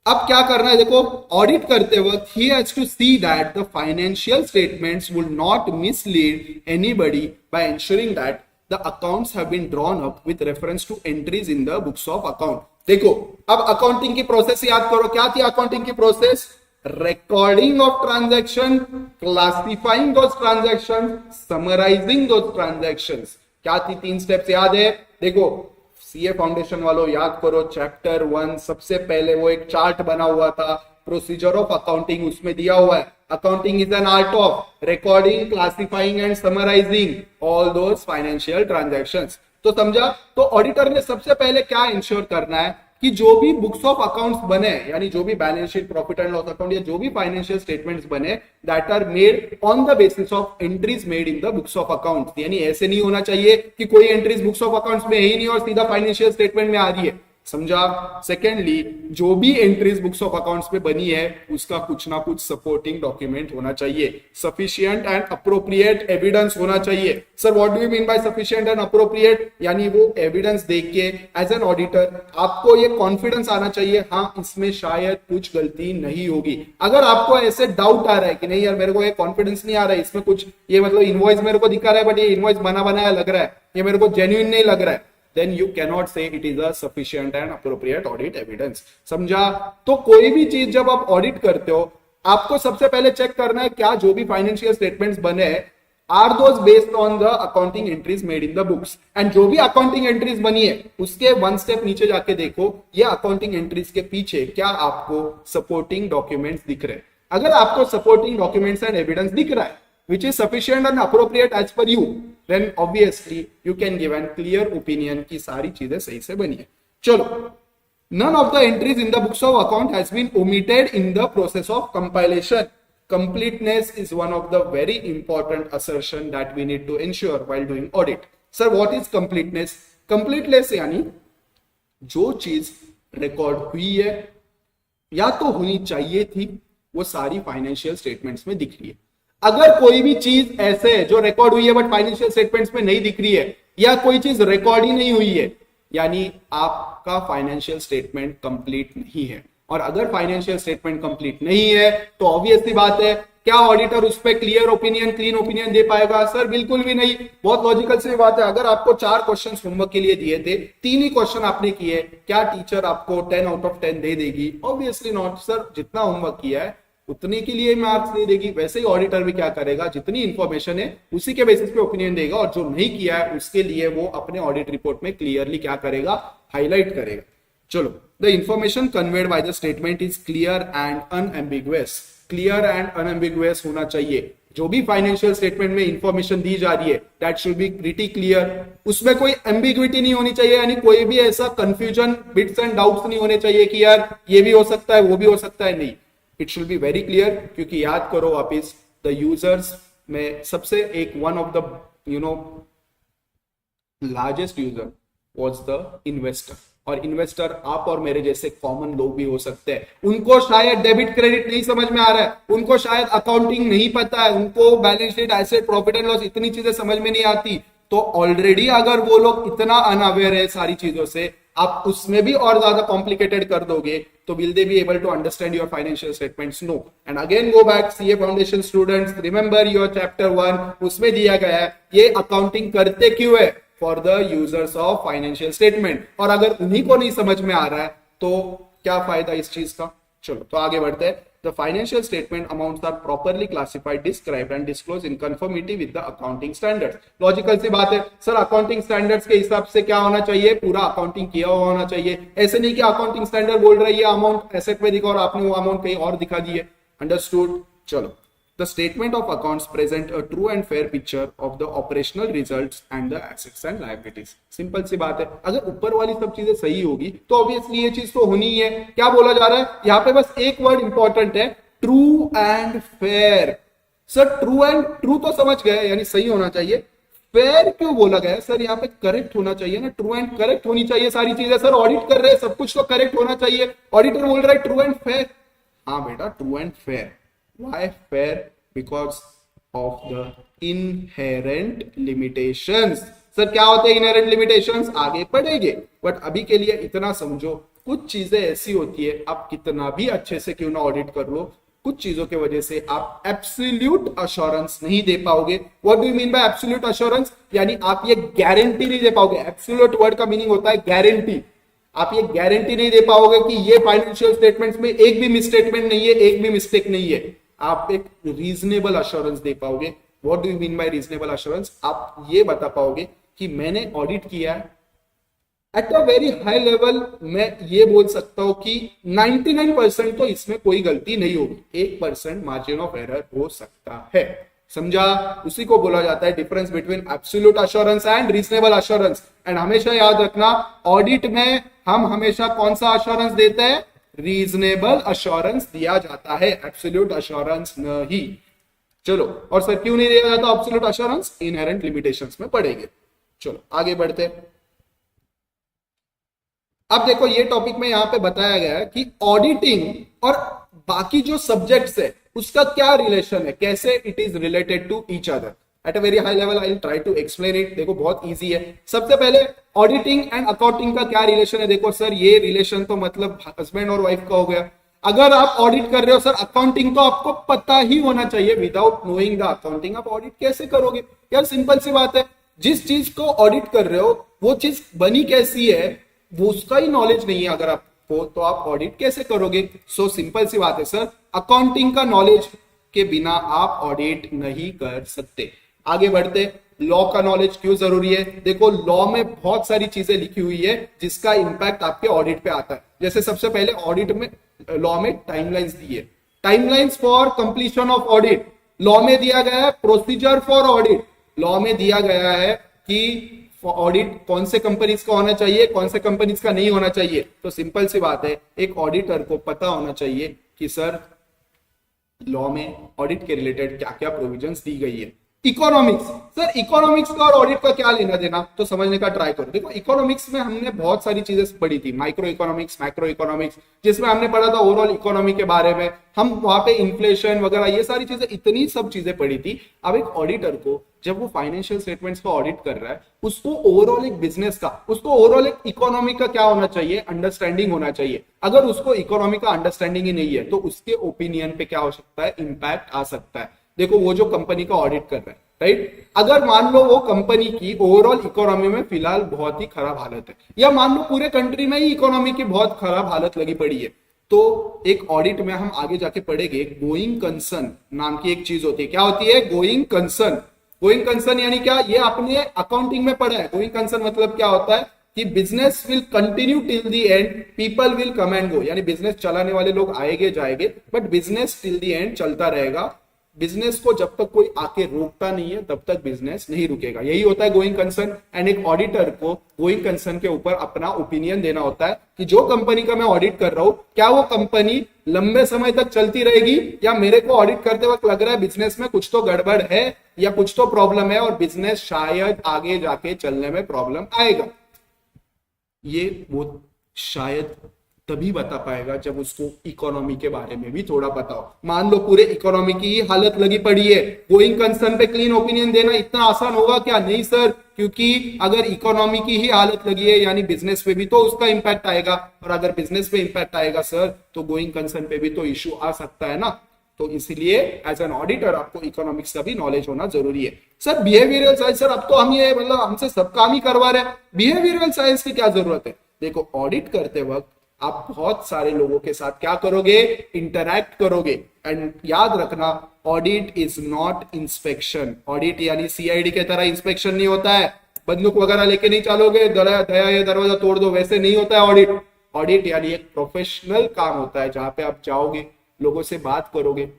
अब क्या करना है, देखो ऑडिट करते वक्त he has to see that the financial statements will not mislead anybody by ensuring that the accounts have been drawn up with reference to entries in the books of account. देखो अब accounting की process याद करो, क्या थी accounting की process, recording of transaction, classifying those transaction, summarising those transactions. क्या थी, तीन स्टेप्स याद है। देखो सीए फाउंडेशन वालों याद करो, चैप्टर 1 सबसे पहले वो एक चार्ट बना हुआ था, प्रोसीजर ऑफ अकाउंटिंग, उसमें दिया हुआ है accounting is an art of recording, classifying and summarising all those financial transactions. तो समझा, तो ऑडिटर ने सबसे पहले क्या इंश्योर करना है कि जो भी बुक्स ऑफ अकाउंट्स बने, यानी जो भी balance sheet, profit and loss account, या जो भी फाइनेंशियल स्टेटमेंट्स बने, that are made on the basis of entries made in the books of accounts. यानी ऐसे नहीं होना चाहिए कि कोई एंट्रीज बुक्स ऑफ अकाउंट्स में है ही नहीं और सीधा फाइनेंशियल स्टेटमेंट में आ रही है, समझा। सेकेंडली, जो भी एंट्रीज बुक्स ऑफ अकाउंट्स में बनी है उसका कुछ ना कुछ सपोर्टिंग डॉक्यूमेंट होना चाहिए, सफिशिएंट एंड अप्रोप्रिएट एविडेंस होना चाहिए। Sir what do you mean bye sufficient and appropriate, यानी वो एविडेंस देख के एज एन ऑडिटर आपको ये कॉन्फिडेंस आना चाहिए, हाँ इसमें शायद कुछ गलती नहीं होगी। अगर आपको ऐसे डाउट आ रहा है कि नहीं यार मेरे को ये कॉन्फिडेंस नहीं आ रहा है, इसमें कुछ ये मतलब इनवॉइस मेरे को दिखा रहा है बट ये इनवॉइस बना बनाया लग रहा है, ये मेरे को जेन्युइन नहीं लग रहा है, then you cannot say it is a sufficient and appropriate audit evidence. समझा। तो कोई भी चीज जब आप ऑडिट करते हो, आपको सबसे पहले चेक करना है क्या जो भी फाइनेंशियल स्टेटमेंट्स बने are those based on the accounting entries made in the books. And जो भी अकाउंटिंग एंट्रीज बनी है उसके वन स्टेप नीचे जाके देखो ये अकाउंटिंग एंट्रीज के पीछे क्या आपको सपोर्टिंग डॉक्यूमेंट्स दिख रहे हैं। अगर आपको सपोर्टिंग डॉक्यूमेंट्स एंड एविडेंस दिख रहा है which is sufficient and appropriate as per you, then obviously you can give an clear opinion कि सारी चीजें सही से बनी है। चलो, none of the entries in the books of account has been omitted in the process of compilation. Completeness is one of the very important assertion that we need to ensure while doing audit. Sir, what is completeness? Completeness यानी जो चीज record हुई है या तो होनी चाहिए थी वो सारी फाइनेंशियल स्टेटमेंट्स में दिख रही है। अगर कोई भी चीज ऐसे है जो रिकॉर्ड हुई है बट फाइनेंशियल स्टेटमेंट्स में नहीं दिख रही है, या कोई चीज रिकॉर्ड ही नहीं हुई है, यानी आपका फाइनेंशियल स्टेटमेंट कंप्लीट नहीं है। और अगर फाइनेंशियल स्टेटमेंट कंप्लीट नहीं है तो ऑब्वियसली बात है क्या ऑडिटर उस पर क्लियर ओपिनियन, क्लीन ओपिनियन दे पाएगा? सर बिल्कुल भी नहीं। बहुत लॉजिकल सी बात है, अगर आपको 4 क्वेश्चन होमवर्क के लिए दिए थे, 3 ही क्वेश्चन आपने किए, क्या टीचर आपको 10 आउट ऑफ 10 दे देगी? Obviously not sir. जितना होमवर्क किया है उतने के लिए मार्क्स नहीं देगी। वैसे ही ऑडिटर भी क्या करेगा, जितनी इंफॉर्मेशन है उसी के बेसिस पे ओपिनियन देगा, और जो नहीं किया है उसके लिए वो अपने ऑडिट रिपोर्ट में क्लियरली क्या करेगा, हाईलाइट करेगा। चलो, the information conveyed by the statement is clear and unambiguous. Clear and unambiguous होना चाहिए। जो भी फाइनेंशियल स्टेटमेंट में इंफॉर्मेशन दी जा रही है that should be pretty clear. उसमें कोई एम्बिग्विटी नहीं होनी चाहिए, यानी कोई भी ऐसा कंफ्यूजन, बिट्स एंड डाउट्स नहीं होने चाहिए कि यार ये भी हो सकता है वो भी हो सकता है। नहीं, it should be very clear. क्योंकि याद करो वापिस, द यूजर्स में सबसे एक one of the largest user was the investor. और इन्वेस्टर आप और मेरे जैसे कॉमन लोग भी हो सकते हैं। उनको शायद डेबिट क्रेडिट नहीं समझ में आ रहा है, उनको शायद अकाउंटिंग नहीं पता है, उनको balance sheet, asset, profit and loss इतनी चीजें समझ में नहीं आती। तो ऑलरेडी अगर वो लोग इतना अनअवेयर है सारी चीजों से, आप उसमें भी और ज्यादा कॉम्प्लिकेटेड कर दोगे, तो will they be able to understand your financial statements? No. And again go back, CA foundation students, remember your chapter 1, उसमें दिया गया है ये अकाउंटिंग करते क्यों है, for the users of financial statement. और अगर उन्हीं को नहीं समझ में आ रहा है तो क्या फायदा इस चीज का? चलो तो आगे बढ़ते हैं। The financial statement amounts are properly classified, described and disclose in conformity with the accounting standards. Logical सी बात है सर, अकाउंटिंग स्टैंडर्ड्स के हिसाब से क्या होना चाहिए, पूरा अकाउंटिंग किया हुआ होना चाहिए। ऐसे नहीं कि अकाउंटिंग स्टैंडर्ड बोल रही है अमाउंट एसेट में दिखा और आपने वो अमाउंट कहीं और दिखा दी है। अंडरस्टूड? चलो, the statement of accounts present a true and fair picture of the operational results and the assets and liabilities। Simple सी बात है, अगर ऊपर वाली सब चीजें सही होगी तो ऑब्वियसली ये चीज तो होनी ही है। क्या बोला जा रहा है यहाँ पे? बस एक वर्ड इंपॉर्टेंट है, true and fair. Sir true तो समझ गए, यानी सही होना चाहिए। फेयर क्यों बोला गया सर? यहाँ पे करेक्ट होना चाहिए ना, ट्रू एंड करेक्ट होनी चाहिए सारी चीजें। सर ऑडिट कर रहे हैं, सब कुछ तो करेक्ट होना चाहिए। ऑडिटर बोल रहा है ट्रू एंड फेयर। हाँ बेटा, true and fair. Why fair? Because of the inherent limitations। Sir क्या होते हैं inherent limitations? आगे पढ़ेंगे, बट अभी के लिए इतना समझो, कुछ चीजें ऐसी होती है आप कितना भी अच्छे से क्यों ना ऑडिट कर लो, कुछ चीजों की वजह से आप एब्सोल्यूट अश्योरेंस नहीं दे पाओगे। What do you mean bye absolute assurance? यानी आप ये गारंटी नहीं दे पाओगे। एब्सोल्यूट वर्ड का मीनिंग होता है गारंटी। आप ये गारंटी नहीं दे पाओगे कि ये फाइनेंशियल स्टेटमेंट्स में एक भी मिसस्टेटमेंट नहीं है, एक भी मिस्टेक नहीं है। आप एक रीजनेबल अश्योरेंस दे पाओगे। What do you mean bye reasonable assurance? आप ये बता पाओगे कि मैंने ऑडिट किया है eight a very high level, मैं ये बोल सकता हूं कि 99% तो इसमें कोई गलती नहीं होगी, 1% मार्जिन ऑफ एरर हो सकता है। समझा? उसी को बोला जाता है difference between absolute assurance and reasonable assurance. And हमेशा याद रखना, ऑडिट में हम हमेशा कौन सा अश्योरेंस देते हैं? रीजनेबल अश्योरेंस दिया जाता है, एब्सोल्यूट अश्योरेंस नहीं। चलो, और सर क्यों नहीं दिया जाता एब्सोल्यूट अश्योरेंस? इनहेरेंट लिमिटेशंस में पढ़ेंगे। चलो आगे बढ़ते हैं। अब देखो, ये टॉपिक में यहां पे बताया गया है कि ऑडिटिंग और बाकी जो सब्जेक्ट्स है उसका क्या रिलेशन है, कैसे it is related to each other at a very high level. I will try to explain it. देखो बहुत इजी है। सबसे पहले ऑडिटिंग एंड अकाउंटिंग का क्या रिलेशन है? देखो सर, ये रिलेशन तो मतलब हस्बैंड और वाइफ का हो गया। अगर आप ऑडिट कर रहे हो सर, अकाउंटिंग तो आपको पता ही होना चाहिए। विदाउट नोइंग द अकाउंटिंग आप ऑडिट कैसे करोगे? यार सिंपल सी बात है, जिस चीज को ऑडिट कर रहे हो वो चीज बनी कैसी है वो उसका ही नॉलेज नहीं है अगर आपको, तो आप ऑडिट कैसे करोगे? सो सिंपल सी बात है सर, अकाउंटिंग का नॉलेज के बिना आप ऑडिट नहीं कर सकते। आगे बढ़ते, लॉ का नॉलेज क्यों जरूरी है? देखो लॉ में बहुत सारी चीजें लिखी हुई है जिसका इंपैक्ट आपके ऑडिट पे आता है। जैसे सबसे पहले ऑडिट में लॉ में टाइमलाइंस दी है, timelines for completion of audit. Law में दिया गया है प्रोसीजर फॉर ऑडिट। लॉ में दिया गया है कि ऑडिट कौन से कंपनीज का होना चाहिए, कौन से कंपनीज का नहीं होना चाहिए। तो सिंपल सी बात है, एक ऑडिटर को पता होना चाहिए कि सर लॉ में ऑडिट के रिलेटेड क्या क्या प्रोविजंस दी गई है। इकोनॉमिक्स, सर इकोनॉमिक्स का और ऑडिट का क्या लेना देना, तो समझने का ट्राई करो। देखो इकोनॉमिक्स में हमने बहुत सारी चीजें पढ़ी थी, माइक्रो इकोनॉमिक्स, मैक्रो इकोनॉमिक्स, जिसमें हमने पढ़ा था ओवरऑल इकोनॉमी के बारे में, हम वहां पे इन्फ्लेशन वगैरह ये सारी चीजें, इतनी सब चीजें पढ़ी थी। अब एक ऑडिटर को जब वो फाइनेंशियल स्टेटमेंट्स का ऑडिट कर रहा है, उसको ओवरऑल एक बिजनेस का, उसको ओवरऑल एक इकोनॉमी का क्या होना चाहिए, अंडरस्टैंडिंग होना चाहिए। अगर उसको इकोनॉमी का अंडरस्टैंडिंग ही नहीं है तो उसके ओपिनियन पे क्या हो सकता है, इंपैक्ट आ सकता है। देखो वो जो कंपनी का ऑडिट कर रहा है, राइट, अगर मान लो वो कंपनी की ओवरऑल इकोनॉमी में फिलहाल बहुत ही खराब हालत है, या मान लो पूरे कंट्री में ही इकोनॉमी की बहुत खराब हालत लगी पड़ी है, तो एक ऑडिट में हम आगे जाके पढ़ेंगे गोइंग कंसर्न नाम की एक चीज होती है। क्या होती है, गोइंग कंसर्न। गोइंग कंसर्न यानी क्या, ये आपने अकाउंटिंग में पढ़ा है। गोइंग कंसर्न मतलब क्या होता है कि business will continue till the end, people will come and go, यानी बिजनेस चलाने वाले लोग आएंगे जाएंगे, but business till the end चलता रहेगा। बिजनेस को जब तक कोई आके रोकता नहीं है तब तक बिजनेस नहीं रुकेगा, यही होता है गोइंग कंसर्न। एंड एक ऑडिटर को गोइंग कंसर्न के ऊपर अपना ओपिनियन देना होता है कि जो कंपनी का मैं ऑडिट कर रहा हूं, क्या वो कंपनी लंबे समय तक चलती रहेगी, या मेरे को ऑडिट करते वक्त लग रहा है बिजनेस में कुछ तो गड़बड़ है या कुछ तो प्रॉब्लम है और बिजनेस शायद आगे जाके चलने में प्रॉब्लम आएगा। ये वो शायद तभी बता पाएगा जब उसको इकोनॉमी के बारे में भी थोड़ा पता हो। मान लो पूरे इकोनॉमी की हालत लगी पड़ी है, गोइंग कंसर्न पे क्लीन ओपिनियन देना इतना आसान होगा क्या, नहीं सर, क्योंकि अगर इकोनॉमी की ही हालत लगी है यानी बिजनेस पे भी तो उसका इंपैक्ट आएगा, और अगर बिजनेस पे इंपैक्ट आएगा सर तो गोइंग कंसर्न पे भी तो इश्यू आ सकता है ना। तो इसीलिए एज एन ऑडिटर आपको इकोनॉमिक्स का भी नॉलेज होना जरूरी है। सर बिहेवियरल साइंस, सर अब तो हम ये मतलब हमसे सब काम ही करवा रहे हैं, बिहेवियरल साइंस की क्या जरूरत है। देखो ऑडिट करते वक्त आप बहुत सारे लोगों के साथ क्या करोगे, इंटरैक्ट करोगे। एंड याद रखना, audit is not inspection. Audit यानी सीआईडी के तरह इंस्पेक्शन नहीं होता है, बंदूक वगैरह लेके नहीं चलोगे, दया ये दरवाजा तोड़ दो, वैसे नहीं होता है ऑडिट। ऑडिट यानी एक प्रोफेशनल काम होता है जहां पे आप जाओगे, लोगों से बात करोगे,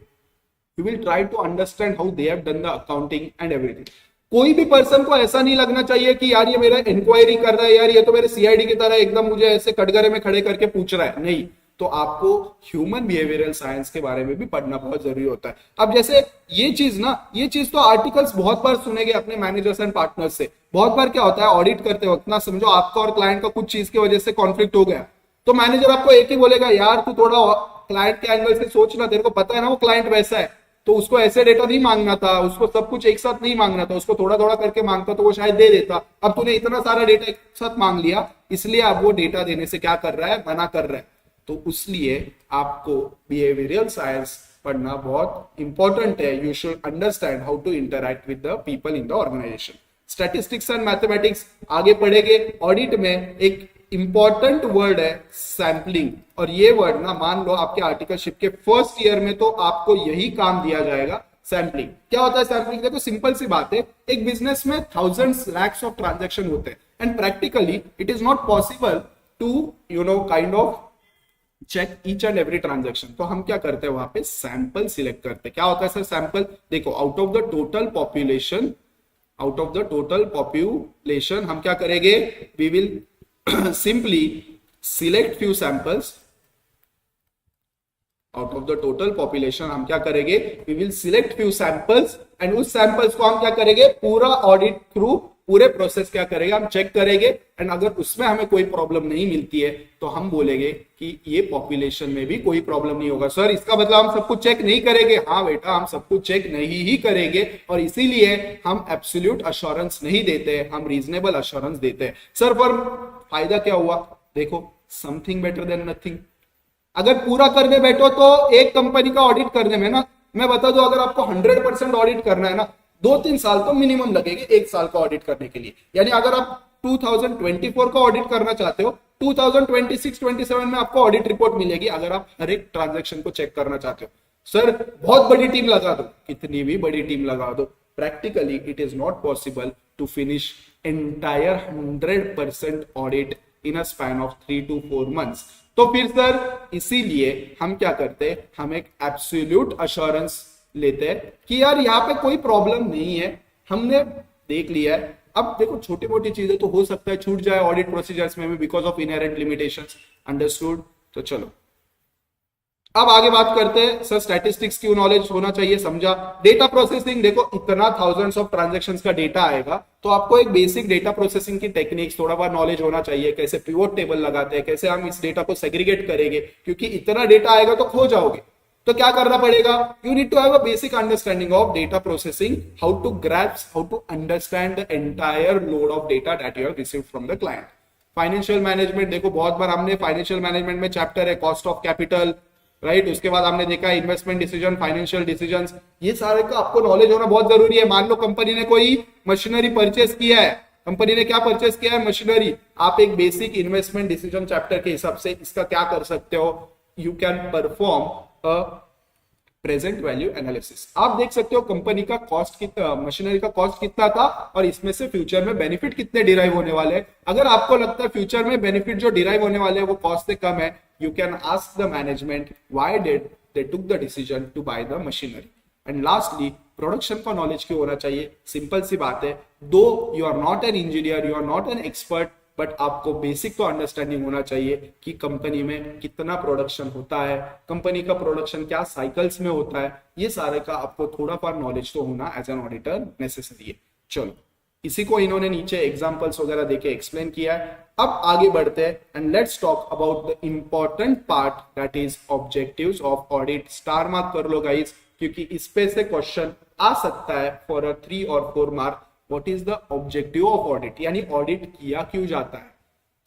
you will try to understand how they have done the accounting and everything. कोई भी पर्सन को ऐसा नहीं लगना चाहिए कि यार ये मेरा इंक्वायरी कर रहा है, यार ये तो मेरे सीआईडी की तरह एकदम मुझे ऐसे कटघरे में खड़े करके पूछ रहा है, नहीं। तो आपको ह्यूमन बिहेवियरल साइंस के बारे में भी पढ़ना बहुत जरूरी होता है। अब जैसे ये चीज ना, ये चीज तो आर्टिकल्स बहुत बार सुनेंगे अपने मैनेजर्स एंड पार्टनर्स से। बहुत बार क्या होता है ऑडिट करते वक्त ना, समझो आपका और क्लाइंट का कुछ चीज की वजह से कॉन्फ्लिक्ट हो गया, तो मैनेजर आपको एक ही बोलेगा, यार तू थोड़ा क्लाइंट के एंगल से सोचना, तेरे को पता है ना वो क्लाइंट वैसा है, तो उसको ऐसे डेटा नहीं मांगना था, उसको सब कुछ एक साथ नहीं मांगना था, उसको थोड़ा थोड़ा करके मांगता तो वो शायद दे देता। अब तूने इतना सारा डेटा एक साथ मांग लिया, इसलिए अब वो डेटा देने से क्या कर रहा है, मना कर रहा है। तो इसलिए आपको बिहेवियरल साइंस पढ़ना बहुत इंपॉर्टेंट है। You should understand how to interact with the people in the organisation. Statistics and mathematics आगे पढ़ेंगे। ऑडिट में एक इंपॉर्टेंट वर्ड है सैंपलिंग, और ये वर्ड ना मान लो आपके आर्टिकलशिप के फर्स्ट ईयर में तो आपको यही काम दिया जाएगा, सैंपलिंग। क्या होता है सैंपलिंग, देखो सिंपल सी बात है, एक बिजनेस में थाउजेंड्स लैक्स ऑफ ट्रांजैक्शन होते हैं, and practically it is not possible to kind of check each and every transaction. तो हम क्या करते हैं, वहां पे सैंपल सिलेक्ट करते हैं। क्या होता है सर सैंपल, देखो out of the total population, हम क्या करेंगे, we will simply select few samples out of the total population। हम क्या करेंगे, we will select few samples, and उस samples को हम क्या करेंगे, पूरा ऑडिट थ्रू पूरे प्रोसेस क्या करेगा, हम चेक करेंगे। एंड अगर उसमें हमें कोई प्रॉब्लम नहीं मिलती है तो हम बोलेंगे कि ये पॉपुलेशन में भी कोई प्रॉब्लम नहीं होगा। सर इसका मतलब हम सब कुछ चेक नहीं करेंगे, हाँ बेटा हम सब कुछ चेक नहीं ही करेंगे, और इसीलिए हम एब्सोल्यूट अश्योरेंस नहीं देते, हम रीजनेबल अश्योरेंस देते हैं। सर पर फायदा क्या हुआ, देखो समथिंग बेटर देन नथिंग। अगर पूरा करने बैठो तो एक कंपनी का ऑडिट करने में ना, मैं बता दूं, अगर आपको 100% ऑडिट करना है ना, 2-3 साल तो मिनिमम लगेंगे एक साल का ऑडिट करने के लिए। यानी अगर आप 2024 का ऑडिट करना चाहते हो, 2026-27 में आपको ऑडिट रिपोर्ट मिलेगी, अगर आप हर एक ट्रांजैक्शन को चेक करना चाहते हो। सर बहुत बड़ी टीम लगा दो, कितनी भी बड़ी टीम लगा दो, practically it is not possible to finish entire 100% audit in a span of 3 to 4 months। तो फिर सर इसीलिए हम क्या करते हैं, हम एक एब्सोल्यूट अश्योरेंस लेते हैं कि यार यहाँ पे कोई प्रॉब्लम नहीं है, हमने देख लिया है। अब देखो छोटी मोटी चीजें तो हो सकता है छूट जाए ऑडिट प्रोसीजर्स में भी because of inherent limitations, understood. तो चलो अब आगे बात करते हैं सर स्टैटिस्टिक्स क्यों नॉलेज होना चाहिए, समझा। डेटा प्रोसेसिंग, देखो इतना थाउजेंड्स ऑफ ट्रांजैक्शंस का डेटा आएगा तो आपको एक बेसिक डेटा प्रोसेसिंग की टेक्निक्स थोड़ा बहुत नॉलेज होना चाहिए, कैसे पिवोट टेबल लगाते हैं, कैसे हम इस डेटा को सेग्रीगेट करेंगे, क्योंकि इतना डेटा आएगा तो खो जाओगे। तो क्या करना पड़ेगा, you need to have a basic understanding of data processing, how to grasp, how to understand the entire load of data that you have received from the client. Financial management, देखो बहुत बार हमने फाइनेंशियल मैनेजमेंट में chapter है cost of capital, right. उसके बाद हमने देखा इन्वेस्टमेंट डिसीजन, फाइनेंशियल डिसीजंस, ये सारे का आपको नॉलेज होना बहुत जरूरी है। मान लो कंपनी ने कोई मशीनरी परचेस किया है, कंपनी ने क्या परचेस किया है, मशीनरी। आप एक बेसिक इन्वेस्टमेंट डिसीजन चैप्टर के हिसाब से इसका क्या कर सकते हो, you can perform a present value analysis. आप देख सकते हो कंपनी का कॉस्ट कितना, मशीनरी का कॉस्ट कितना था और इसमें से फ्यूचर में बेनिफिट कितने डिराइव होने वाले हैं। अगर आपको लगता है फ्यूचर में बेनिफिट जो डिराइव होने वाले हैं वो कॉस्ट से कम है, you can ask the management why did they took the decision to buy the machinery. And lastly, production का नॉलेज क्यों होना चाहिए, सिंपल सी बात है, though you are not an engineer, you are not an expert, but आपको basic तो understanding होना चाहिए कि कंपनी में कितना प्रोडक्शन होता है, कंपनी का प्रोडक्शन क्या साइकिल्स में होता है, ये सारे का आपको थोड़ा पर नॉलेज तो होना एज एन ऑडिटर नेसेसरी है। चलो इसी को इन्होंने नीचे एग्जांपल्स वगैरह देके एक्सप्लेन किया है। अब आगे बढ़ते हैं and let's talk about the important part that is objectives of audit. Star mark कर लो गाइस, क्योंकि इस पे से क्वेश्चन आ सकता है फॉर अ 3 और 4 mark. What is the objective of audit, यानी ऑडिट किया क्यों जाता है।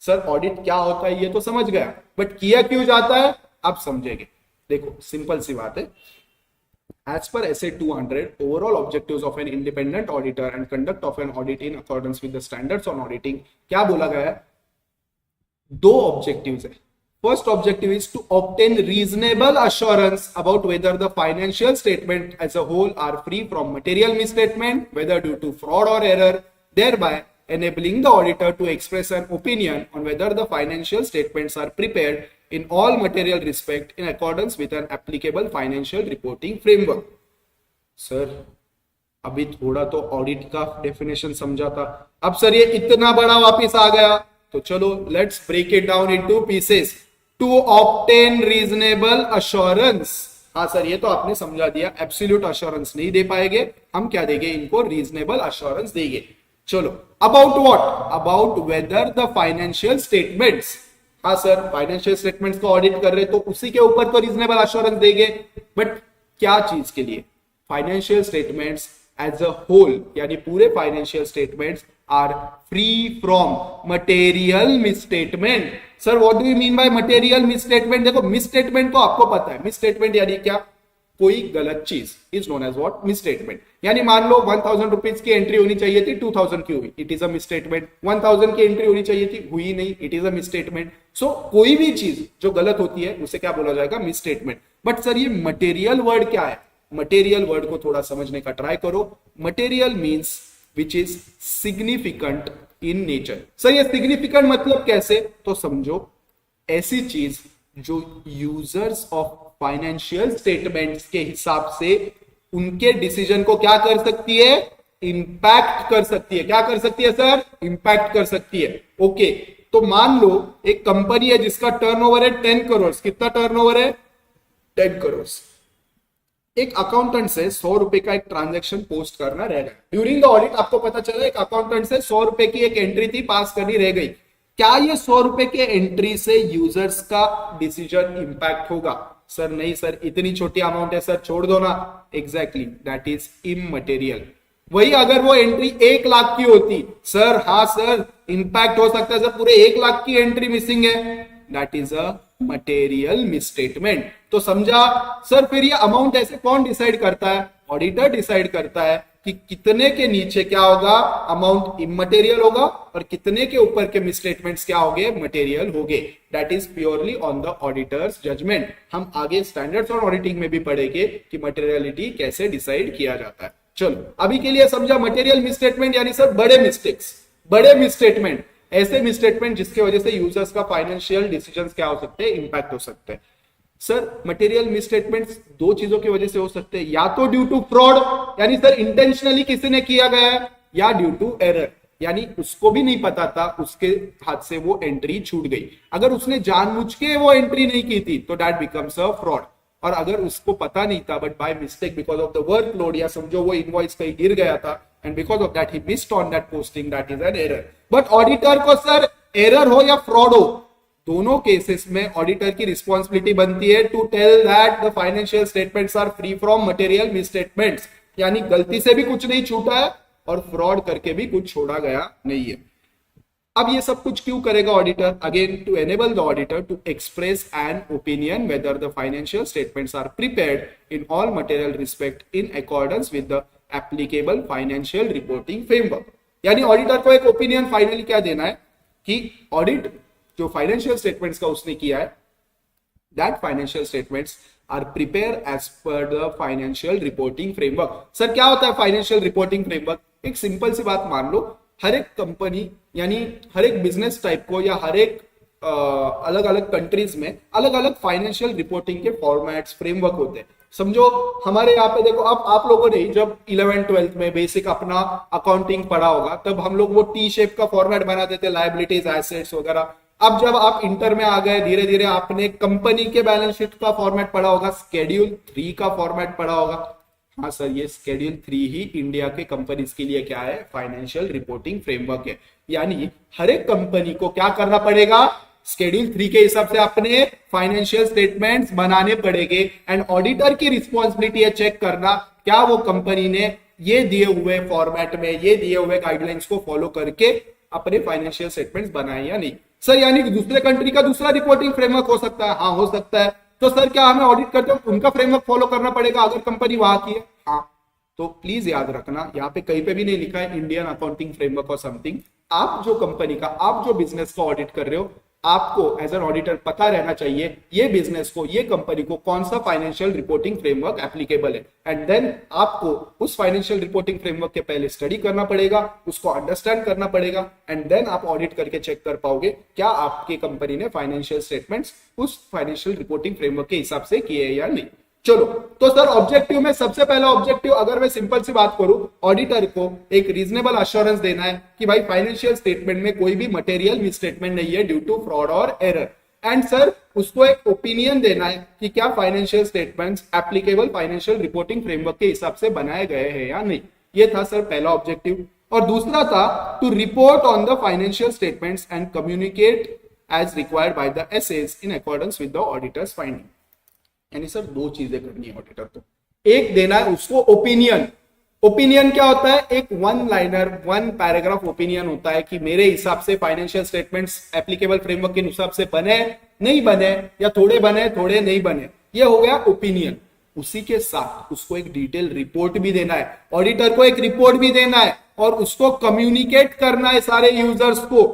सर ऑडिट क्या होता है ये तो समझ गया, बट किया क्यों जाता है आप समझेंगे। देखो सिंपल सी बात है, as per SA 200, overall objectives of an independent auditor and conduct of an audit in accordance with the standards on auditing, क्या बोला गया है, दो ऑब्जेक्टिव्स है। First objective is to obtain reasonable assurance about whether the financial statement as a whole are free from material misstatement whether due to fraud और error, thereby enabling the auditor to express an opinion on whether the financial statements are prepared in all material respect in accordance with an applicable financial reporting framework. Sir अभी थोड़ा तो audit का definition समझा था, अब sir ये इतना बड़ा वापस आ गया, तो चलो let's break it down into pieces. To obtain reasonable assurance, हाँ सर ये तो आपने समझा दिया, एब्सोल्यूट अश्योरेंस नहीं दे पाएंगे हम, क्या देंगे इनको, रीजनेबल अश्योरेंस देंगे। चलो about what, about whether the financial statements, हाँ सर फाइनेंशियल स्टेटमेंट्स को ऑडिट कर रहे तो उसी के ऊपर तो रीजनेबल अश्योरेंस देंगे, बट क्या चीज के लिए, financial statements as a whole, यानी पूरे financial statements are free from material misstatement. Sir what do you mean by material misstatement, देखो मिसस्टेटमेंट तो आपको पता है, मिसस्टेटमेंट यानी क्या, कोई गलत चीज is known as what, misstatement. यानी मान लो 1000 रुपीज की एंट्री होनी चाहिए थी, 2000 की हुई, इट इज अ मिसस्टेटमेंट। 1000 की एंट्री होनी चाहिए थी, हुई नहीं, इट इज अ मिसस्टेटमेंट। सो कोई भी चीज जो गलत होती है उसे क्या बोला जाएगा, मिसस्टेटमेंट। बट सर ये मटेरियल वर्ड क्या है, मटेरियल वर्ड को थोड़ा समझने का ट्राई करो। Material means which is significant in nature. Sir ये सिग्निफिकेंट मतलब कैसे, तो समझो ऐसी चीज जो यूजर्स ऑफ फाइनेंशियल स्टेटमेंट्स के हिसाब से उनके डिसीजन को क्या कर सकती है, इंपैक्ट कर सकती है। क्या कर सकती है सर, इंपैक्ट कर सकती है। ओके तो मान लो एक कंपनी है जिसका टर्नओवर है 10 करोड़, कितना टर्नओवर है, 10 करोड़। एक अकाउंटेंट से 100 रुपए का एक ट्रांजैक्शन पोस्ट करना रह गया ड्यूरिंग द ऑडिट, आपको पता चला एक अकाउंटेंट से 100 रुपए की एक एंट्री थी, पास करनी रह गई। क्या ये 100 रुपए के एंट्री से यूजर्स का डिसीजन इंपैक्ट होगा, सर नहीं सर इतनी छोटी अमाउंट है सर छोड़ दो ना, एग्जैक्टली दैट इज इममटेरियल। वही अगर वो एंट्री 1 लाख की होती, सर हाँ सर इंपैक्ट हो सकता है सर, पूरे 1 लाख की एंट्री मिसिंग है, that is a material misstatement. तो समझा सर, फिर ये अमाउंट ऐसे कौन डिसाइड करता है, ऑडिटर डिसाइड करता है कि कितने के नीचे क्या होगा, अमाउंट इमटेरियल होगा और कितने के ऊपर के मिसस्टेटमेंट्स क्या होंगे, मटेरियल होंगे। That is purely on the auditor's judgement. हम आगे स्टैंडर्ड्स ऑन ऑडिटिंग में भी पढ़ेंगे कि मटेरियलिटी कैसे डिसाइड किया जाता है। चलो अभी के लिए समझा मटेरियल मिसस्टेटमेंट यानी सर बड़े मिस्टेक्स, बड़े मिसस्टेटमेंट, ऐसे मिसस्टेटमेंट जिसकी वजह से यूजर्स का फाइनेंशियल डिसीजंस क्या हो सकते हैं, इंपैक्ट हो सकते हैं। सर मटेरियल मिसस्टेटमेंट्स दो चीजों की वजह से हो सकते हैं, या तो ड्यू टू फ्रॉड यानी सर इंटेंशनली किसी ने किया गया है, या ड्यू टू एरर यानी उसको भी नहीं पता था, उसके हाथ से वो एंट्री छूट गई। अगर उसने जानबूझ के वो एंट्री नहीं की थी तो दैट बिकम्स अ फ्रॉड। और अगर उसको पता नहीं था but by mistake because of the workload या समझो वो इनवॉइस कहीं गिर गया था and because of that he missed on that posting, that is an error. But auditor को सर एरर हो या फ्रॉड हो, दोनों केसेस में ऑडिटर की रिस्पॉन्सिबिलिटी बनती है to tell that the financial statements are free from material misstatements, यानी गलती से भी कुछ नहीं छूटा है और फ्रॉड करके भी कुछ छोड़ा गया नहीं है। अब ये सब कुछ क्यों करेगा auditor? Again to enable the auditor to express an opinion whether the financial statements are prepared in all material respect in accordance with the applicable financial reporting framework. यानी ऑडिटर को एक ओपिनियन फाइनली क्या देना है कि audit जो financial statements का उसने किया है, that financial statements are prepare as per the financial reporting framework. Sir क्या होता है फाइनेंशियल रिपोर्टिंग फ्रेमवर्क? एक सिंपल सी बात मान लो, हर एक कंपनी यानी हर एक बिजनेस टाइप को या हर एक अलग अलग कंट्रीज में अलग अलग फाइनेंशियल रिपोर्टिंग के फॉर्मेट्स फ्रेमवर्क होते हैं। समझो हमारे यहाँ पे देखो, आप लोगों ने जब 11th-12th में बेसिक अपना अकाउंटिंग पढ़ा होगा तब हम लोग वो टी शेप का फॉर्मेट बना देते, लायबिलिटीज एसेट्स वगैरह। अब जब आप इंटर में आ गए धीरे धीरे आपने कंपनी के बैलेंस शीट का फॉर्मेट पढ़ा होगा, शेड्यूल 3 का फॉर्मेट पढ़ा होगा। हाँ सर, ये शेड्यूल 3 ही इंडिया के कंपनीज के लिए क्या है? फाइनेंशियल रिपोर्टिंग फ्रेमवर्क है। यानी हर एक कंपनी को क्या करना पड़ेगा? शेड्यूल 3 के हिसाब से अपने फाइनेंशियल स्टेटमेंट्स बनाने पड़ेंगे एंड ऑडिटर की रिस्पॉन्सिबिलिटी है चेक करना क्या वो कंपनी ने ये दिए हुए फॉर्मेट में ये दिए हुए गाइडलाइंस को फॉलो करके अपने फाइनेंशियल स्टेटमेंट्स बनाए या नहीं। सर यानी दूसरे कंट्री का दूसरा रिपोर्टिंग फ्रेमवर्क हो सकता है? हाँ हो सकता है। तो सर क्या हमें ऑडिट करते हो उनका फ्रेमवर्क फॉलो करना पड़ेगा अगर कंपनी वहां की है? हाँ। तो प्लीज याद रखना, यहाँ पे कहीं पे भी नहीं लिखा है इंडियन अकाउंटिंग फ्रेमवर्क और समथिंग। आप जो कंपनी का, आप जो बिजनेस का ऑडिट कर रहे हो, आपको एज एन ऑडिटर पता रहना चाहिए ये बिजनेस को, ये कंपनी को कौन सा फाइनेंशियल रिपोर्टिंग फ्रेमवर्क एप्लीकेबल है। एंड देन आपको उस फाइनेंशियल रिपोर्टिंग फ्रेमवर्क के पहले स्टडी करना पड़ेगा, उसको अंडरस्टैंड करना पड़ेगा एंड देन आप ऑडिट करके चेक कर पाओगे क्या आपकी कंपनी ने फाइनेंशियल स्टेटमेंट्स उस फाइनेंशियल रिपोर्टिंग फ्रेमवर्क के हिसाब से किए या नहीं। चलो, तो सर ऑब्जेक्टिव में सबसे पहला ऑब्जेक्टिव अगर मैं सिंपल सी बात करूं, ऑडिटर को एक रीजनेबल अश्योरेंस देना है कि भाई फाइनेंशियल स्टेटमेंट में कोई भी मटेरियल मिसस्टेटमेंट नहीं है ड्यू टू फ्रॉड और एरर। एंड सर उसको एक ओपिनियन देना है कि क्या financial statements applicable financial reporting framework के हिसाब से बनाए गए हैं या नहीं। ये था सर पहला ऑब्जेक्टिव। और दूसरा था to report on the financial statements and communicate as required by the SAs in accordance with the auditor's finding. यानी सर दो चीजें करनी है ऑडिटर को, एक देना है उसको ओपिनियन। ओपिनियन क्या होता है? एक one liner, one paragraph opinion होता है कि मेरे हिसाब से फाइनेंशियल स्टेटमेंट्स एप्लीकेबल फ्रेमवर्क के हिसाब से बने, नहीं बने, या थोड़े बने थोड़े नहीं बने, ये हो गया ओपिनियन। उसी के साथ उसको एक डिटेल रिपोर्ट भी देना है, ऑडिटर को एक रिपोर्ट भी देना है और उसको कम्युनिकेट करना है सारे यूजर्स को।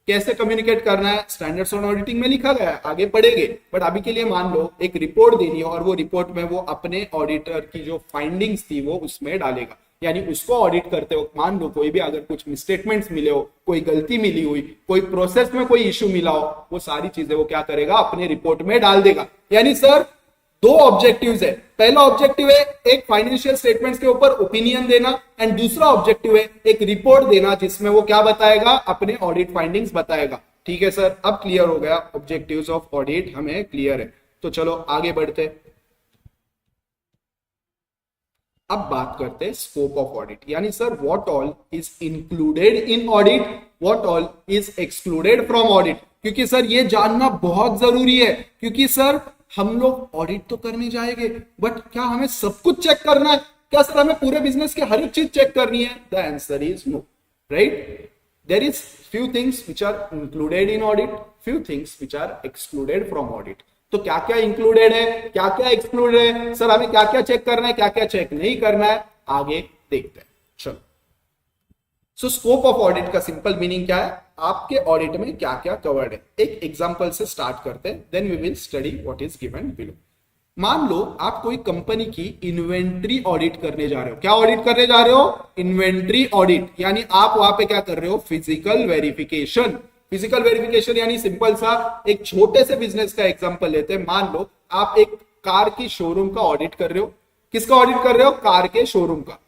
कैसे कम्युनिकेट करना है? स्टैंडर्ड्स ऑन ऑडिटिंग में लिखा गया है, आगे पढ़ेंगे। बट अभी के लिए मान लो एक रिपोर्ट देनी है और वो रिपोर्ट में वो अपने ऑडिटर की जो फाइंडिंग्स थी वो उसमें डालेगा। यानी उसको ऑडिट करते हो मान लो कोई भी अगर कुछ मिसस्टेटमेंट्स मिले हो, कोई गलती मिली हुई, कोई प्रोसेस में कोई इश्यू मिला हो, वो सारी चीजें वो क्या करेगा? अपने रिपोर्ट में डाल देगा। यानी सर दो ऑब्जेक्टिव्स है, पहला ऑब्जेक्टिव है एक फाइनेंशियल स्टेटमेंट्स के ऊपर ओपिनियन देना एंड दूसरा ऑब्जेक्टिव है एक रिपोर्ट देना जिसमें वो क्या बताएगा? अपने ऑडिट फाइंडिंग्स बताएगा। ठीक है सर, अब क्लियर हो गया, ऑब्जेक्टिव्स ऑफ ऑडिट हमें क्लियर है। तो चलो आगे बढ़ते, अब बात करते हैं स्कोप ऑफ ऑडिट। यानी sir what all is included in audit, what all is excluded from audit. क्योंकि सर ये जानना बहुत जरूरी है, क्योंकि सर हम लोग ऑडिट तो करने जाएंगे बट क्या हमें सब कुछ चेक करना है? क्या सर हमें पूरे बिजनेस की हर एक चीज चेक करनी है? The answer is no, right. There is few things which are included in audit, few things which are excluded from audit. तो क्या क्या इंक्लूडेड है, क्या क्या एक्सक्लूडेड है, सर हमें क्या क्या चेक करना है, क्या क्या चेक नहीं करना है, आगे देखते हैं। चलो, सो स्कोप ऑफ ऑडिट का सिंपल मीनिंग क्या है? आपके ऑडिट में क्या क्या कवर्ड है। एक एग्जांपल से स्टार्ट करते हैं, then we will study what is given below. मान लो आप कोई कंपनी की इन्वेंट्री ऑडिट करने जा रहे हो। क्या ऑडिट करने जा रहे हो? Inventory audit. यानी आप वहां पे क्या कर रहे हो? Physical verification. फिजिकल वेरिफिकेशन यानी सिंपल सा एक छोटे से बिजनेस का एग्जांपल लेते हैं। मान लो आप एक कार की शोरूम का ऑडिट कर रहे हो। किसका ऑडिट कर रहे हो? कार के शोरूम का।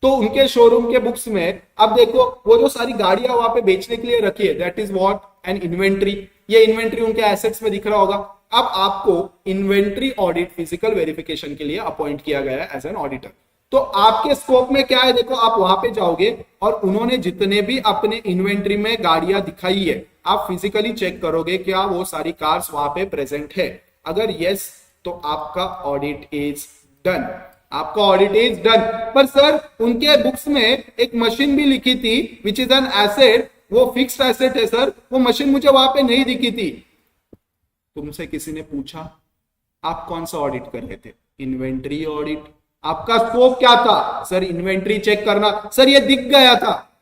तो उनके शोरूम के बुक्स में अब देखो वो जो सारी गाड़ियां वहां पे बेचने के लिए रखी है, that is what? N inventory. ये इन्वेंट्री उनके एसेट्स में दिख रहा होगा। अब आपको इन्वेंट्री ऑडिट फिजिकल वेरिफिकेशन के लिए अपॉइंट किया गया है एज एन ऑडिटर। तो आपके स्कोप में क्या है, देखो आप वहां पे जाओगे और उन्होंने जितने भी अपने इन्वेंट्री में गाड़ियां दिखाई है आप फिजिकली चेक करोगे क्या वो सारी कार्स वहां पे प्रेजेंट है। अगर यस तो आपका ऑडिट इज डन, आपका ऑडिट इज डन। पर सर उनके बुक्स में एक मशीन भी लिखी थी विच इज एन एसेट, वो फिक्स्ड एसेट है सर, वो मशीन मुझे वहां पे नहीं दिखी थी। तुमसे किसी ने पूछा आप कौन सा ऑडिट कर रहे थे? Inventory audit. आपका स्कोप क्या था? सर इन्वेंट्री चेक करना। सर ये दिख गया था,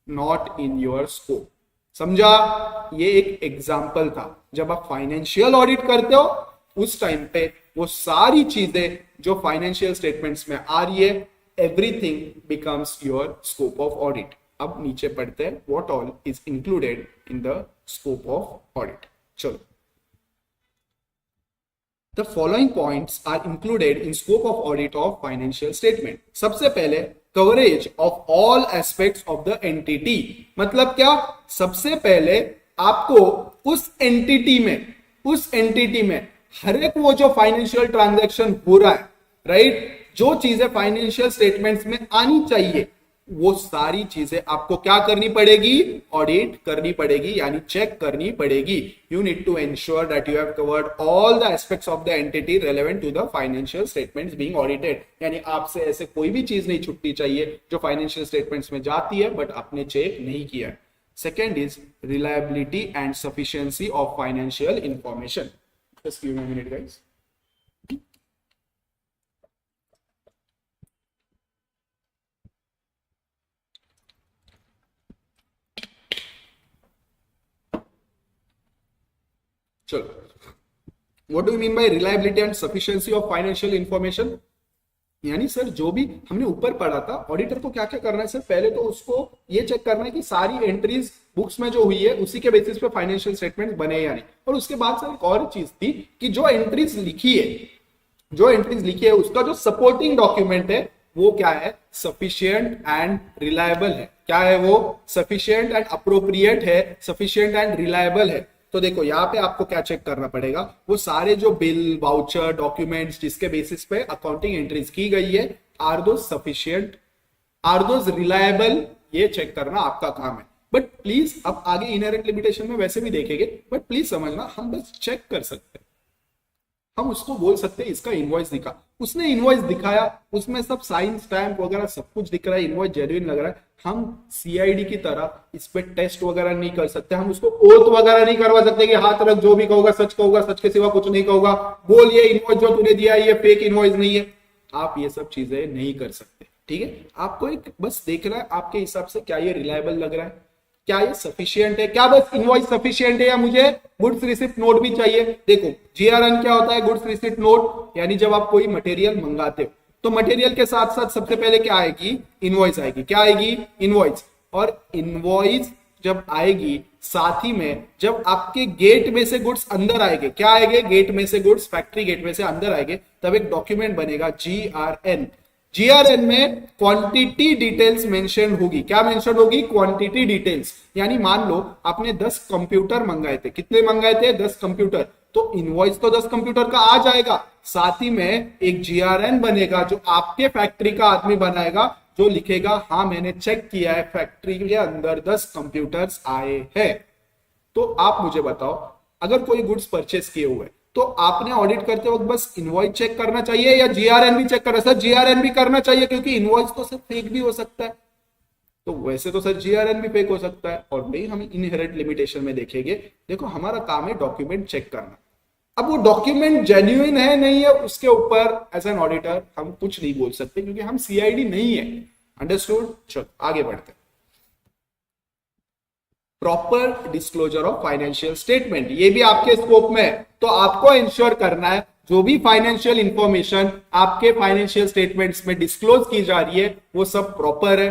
नॉट इन योर स्कोप। समझा? ये एक एग्जाम्पल था। जब आप फाइनेंशियल ऑडिट करते हो उस टाइम पे वो सारी चीजें जो फाइनेंशियल स्टेटमेंट्स में आ रही है, everything becomes your scope of audit. अब नीचे पढ़ते हैं what all is included in the scope of audit. चलो, The following points are included in scope of audit of financial statement. सबसे पहले coverage of all aspects of the entity। मतलब क्या? सबसे पहले आपको उस एंटिटी में हर एक वो जो फाइनेंशियल ट्रांजैक्शन हो रहा है, राइट, जो चीजें फाइनेंशियल स्टेटमेंट्स में आनी चाहिए वो सारी चीजें आपको क्या करनी पड़ेगी? ऑडिट करनी पड़ेगी, यानी चेक करनी पड़ेगी। You need to ensure that you have covered all the aspects of the entity relevant to the financial statements being audited. यानी आपसे ऐसे कोई भी चीज नहीं छूटनी चाहिए जो फाइनेंशियल स्टेटमेंट्स में जाती है बट आपने चेक नहीं किया है। Second is reliability and sufficiency of financial information. Just give me a minute guys. चलो, what do you mean by reliability and sufficiency of financial information? यानी सर जो भी हमने ऊपर पढ़ा था, ऑडिटर को क्या क्या करना है सर? पहले तो उसको ये चेक करना है कि सारी एंट्रीज बुक्स में जो हुई है उसी के बेसिस पे फाइनेंशियल स्टेटमेंट बने या नहीं। और उसके बाद सर एक और चीज थी कि जो एंट्रीज लिखी है उसका जो सपोर्टिंग डॉक्यूमेंट है वो क्या है? सफिशिएंट एंड रिलायबल है। क्या है वो? सफिशिएंट एंड अप्रोप्रिएट है, सफिशिएंट एंड रिलायबल है। तो देखो यहाँ पे आपको क्या चेक करना पड़ेगा? वो सारे जो बिल, वाउचर, डॉक्यूमेंट्स जिसके बेसिस पे अकाउंटिंग एंट्रीज की गई है, are those sufficient, are those reliable, ये चेक करना आपका काम है। बट प्लीज अब आगे इनहेरेंट लिमिटेशन में वैसे भी देखेंगे, बट प्लीज समझना हम बस चेक कर सकते हैं। हम उसको बोल सकते हैं इसका इनवॉइस दिखा, उसने इनवॉइस दिखाया, उसमें सब साइन स्टैम्प वगैरह सब कुछ दिख रहा है, इनवॉइस जेन्युइन लग रहा है। हम सीआईडी की तरह इस पे टेस्ट वगैरह नहीं कर सकते, हम उसको ओथ वगैरह नहीं करवा सकते कि हाथ रख, जो भी कहूंगा सच के सिवा कुछ नहीं कहूंगा, बोल ये इनवॉइस जो तूने दिया है ये फेक इनवॉइस नहीं है। आप ये सब चीजें नहीं कर सकते, ठीक है? आपको एक बस देखना है आपके हिसाब से क्या ये रिलायबल लग रहा है, क्या ये सफिशिएंट है, क्या बस इनवॉइस सफिशिएंट है या मुझे गुड्स रिसिप्ट नोट भी चाहिए। देखो जीआरएन क्या होता है? Goods receipt note. यानी जब आप कोई मटेरियल मंगाते हो तो मटेरियल के साथ साथ सबसे पहले क्या आएगी? इनवॉइस आएगी। क्या आएगी? इनवॉइस। और इनवॉइस जब आएगी साथ ही में जब आपके गेट में से गुड्स अंदर आएंगे, क्या आएंगे? गेट में से गुड्स, फैक्ट्री गेट में से अंदर आएंगे, तब एक डॉक्यूमेंट बनेगा जीआरएन। जीआरएन में क्वांटिटी डिटेल्स मेंशन होगी। क्या मेंशन होगी? Quantity details. यानी मान लो आपने 10 कंप्यूटर मंगाए थे। कितने मंगाए थे? 10 कंप्यूटर। तो इनवॉइस तो 10 कंप्यूटर का आ जाएगा, साथ ही में एक जीआरएन बनेगा जो आपके फैक्ट्री का आदमी बनाएगा, जो लिखेगा हाँ मैंने चेक किया है, फैक्ट्री के अंदर 10 कंप्यूटर्स आए हैं। तो आप मुझे बताओ, अगर कोई गुड्स परचेस किए हुए तो आपने ऑडिट करते वक्त बस इनवॉइस चेक करना चाहिए या जीआरएन भी चेक करना? सर जीआरएन भी करना चाहिए क्योंकि इनवॉइस तो सर फेक भी हो सकता है। तो वैसे तो सर जीआरएन भी फेक हो सकता है, और वही हम इनहेरेंट लिमिटेशन में देखेंगे। देखो हमारा काम है डॉक्यूमेंट चेक करना। अब वो डॉक्यूमेंट जेन्युइन है नहीं है उसके ऊपर एज एन ऑडिटर हम कुछ नहीं बोल सकते क्योंकि हम सीआईडी नहीं है। अंडरस्टूड? चलो आगे बढ़ते हैं। Proper disclosure of financial statement, ये भी आपके स्कोप में है। तो आपको इंश्योर करना है जो भी फाइनेंशियल इंफॉर्मेशन आपके फाइनेंशियल स्टेटमेंट्स में डिस्क्लोज की जा रही है वो सब प्रॉपर है,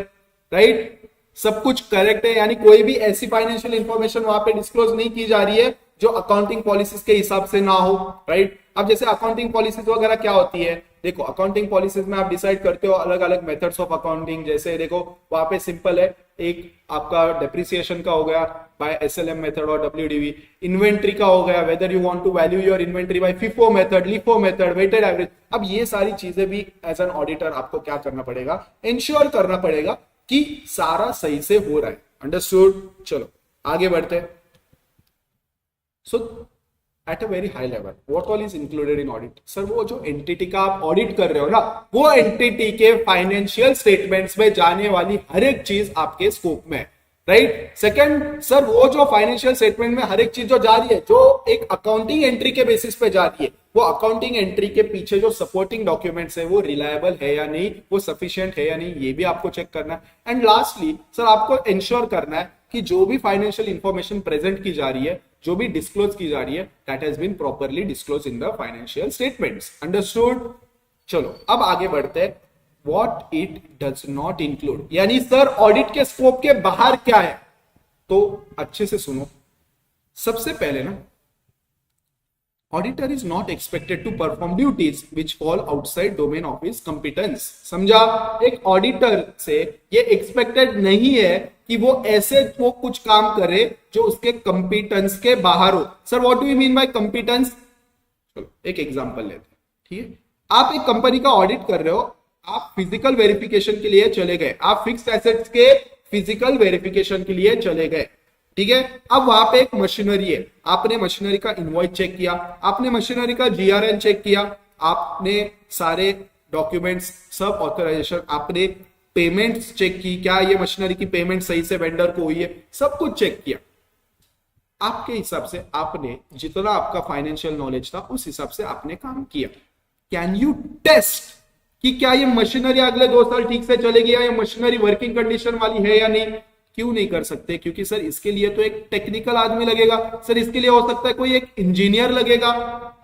राइट? सब कुछ करेक्ट है, यानी कोई भी ऐसी फाइनेंशियल इंफॉर्मेशन वहां पे डिस्क्लोज नहीं की जा रही है जो अकाउंटिंग पॉलिसीज के हिसाब से ना हो, राइट। अब जैसे अकाउंटिंग पॉलिसीज वगैरह क्या होती है, देखो अकाउंटिंग पॉलिसीज में आप डिसाइड करते हो अलग अलग मेथड्स ऑफ अकाउंटिंग। जैसे देखो वहां पे सिंपल है, एक आपका डेप्रिसिएशन का हो गया बाय एसएलएम मेथड और डब्ल्यूडीवी, इन्वेंट्री का हो गया whether you want to value your inventory by FIFO method, LIFO method, weighted average. अब ये सारी चीजें भी एज एन ऑडिटर आपको क्या करना पड़ेगा, इंश्योर करना पड़ेगा कि सारा सही से हो रहा है। अंडरस्टूड। चलो आगे बढ़ते हैं। So at a very high level what all is included in audit. Sir वो जो एंटिटी का आप ऑडिट कर रहे हो ना, वो एंटिटी के फाइनेंशियल स्टेटमेंट्स में जाने वाली हर एक चीज आपके स्कोप में है, राइट। सेकंड, सर वो जो फाइनेंशियल स्टेटमेंट में हर एक चीज जो जा रही है, जो एक अकाउंटिंग एंट्री के बेसिस पे जा रही है, वो अकाउंटिंग एंट्री के पीछे जो सपोर्टिंग डॉक्यूमेंट्स है वो रिलायबल है या नहीं, वो सफिशिएंट है या नहीं, ये भी आपको चेक करना है। एंड लास्टली सर आपको इंश्योर करना है कि जो भी फाइनेंशियल इंफॉर्मेशन प्रेजेंट की जा रही है, जो भी डिस्क्लोज की जा रही है, that has been properly disclose in the financial statements. Understood. चलो अब आगे बढ़ते हैं। What it does not include, यानी सर ऑडिट के स्कोप के बाहर क्या है, तो अच्छे से सुनो। सबसे पहले ना, auditor is not expected to perform duties which fall outside domain of his competence. समझा, एक ऑडिटर से ये एक्सपेक्टेड नहीं है कि वो ऐसे वो कुछ काम करे जो उसके कंपिटेंस के बाहर हो। Sir what do you mean bye competence. चलो एक एग्जांपल लेते हैं, ठीक है। आप एक कंपनी का ऑडिट कर रहे हो, आप फिजिकल वेरिफिकेशन के लिए चले गए, आप फिक्स्ड एसेट्स के फिजिकल वेरिफिकेशन के लिए चले गए, ठीक है। अब वहां पे एक मशीनरी है, आपने मशीनरी का इनवॉइस चेक किया, आपने मशीनरी का जीआरएन चेक किया, आपने सारे डॉक्यूमेंट्स सब ऑथराइजेशन, आपने पेमेंट्स चेक की, क्या ये मशीनरी की पेमेंट सही से वेंडर को हुई है, सब कुछ चेक किया। आपके हिसाब से आपने जितना आपका फाइनेंशियल नॉलेज था उस हिसाब से आपने काम किया। कैन यू टेस्ट कि क्या ये मशीनरी अगले 2 साल ठीक से चलेगी, या ये मशीनरी वर्किंग कंडीशन वाली है या नहीं। क्यों नहीं कर सकते, क्योंकि सर इसके लिए तो एक टेक्निकल आदमी लगेगा, सर इसके लिए हो सकता है कोई एक इंजीनियर लगेगा।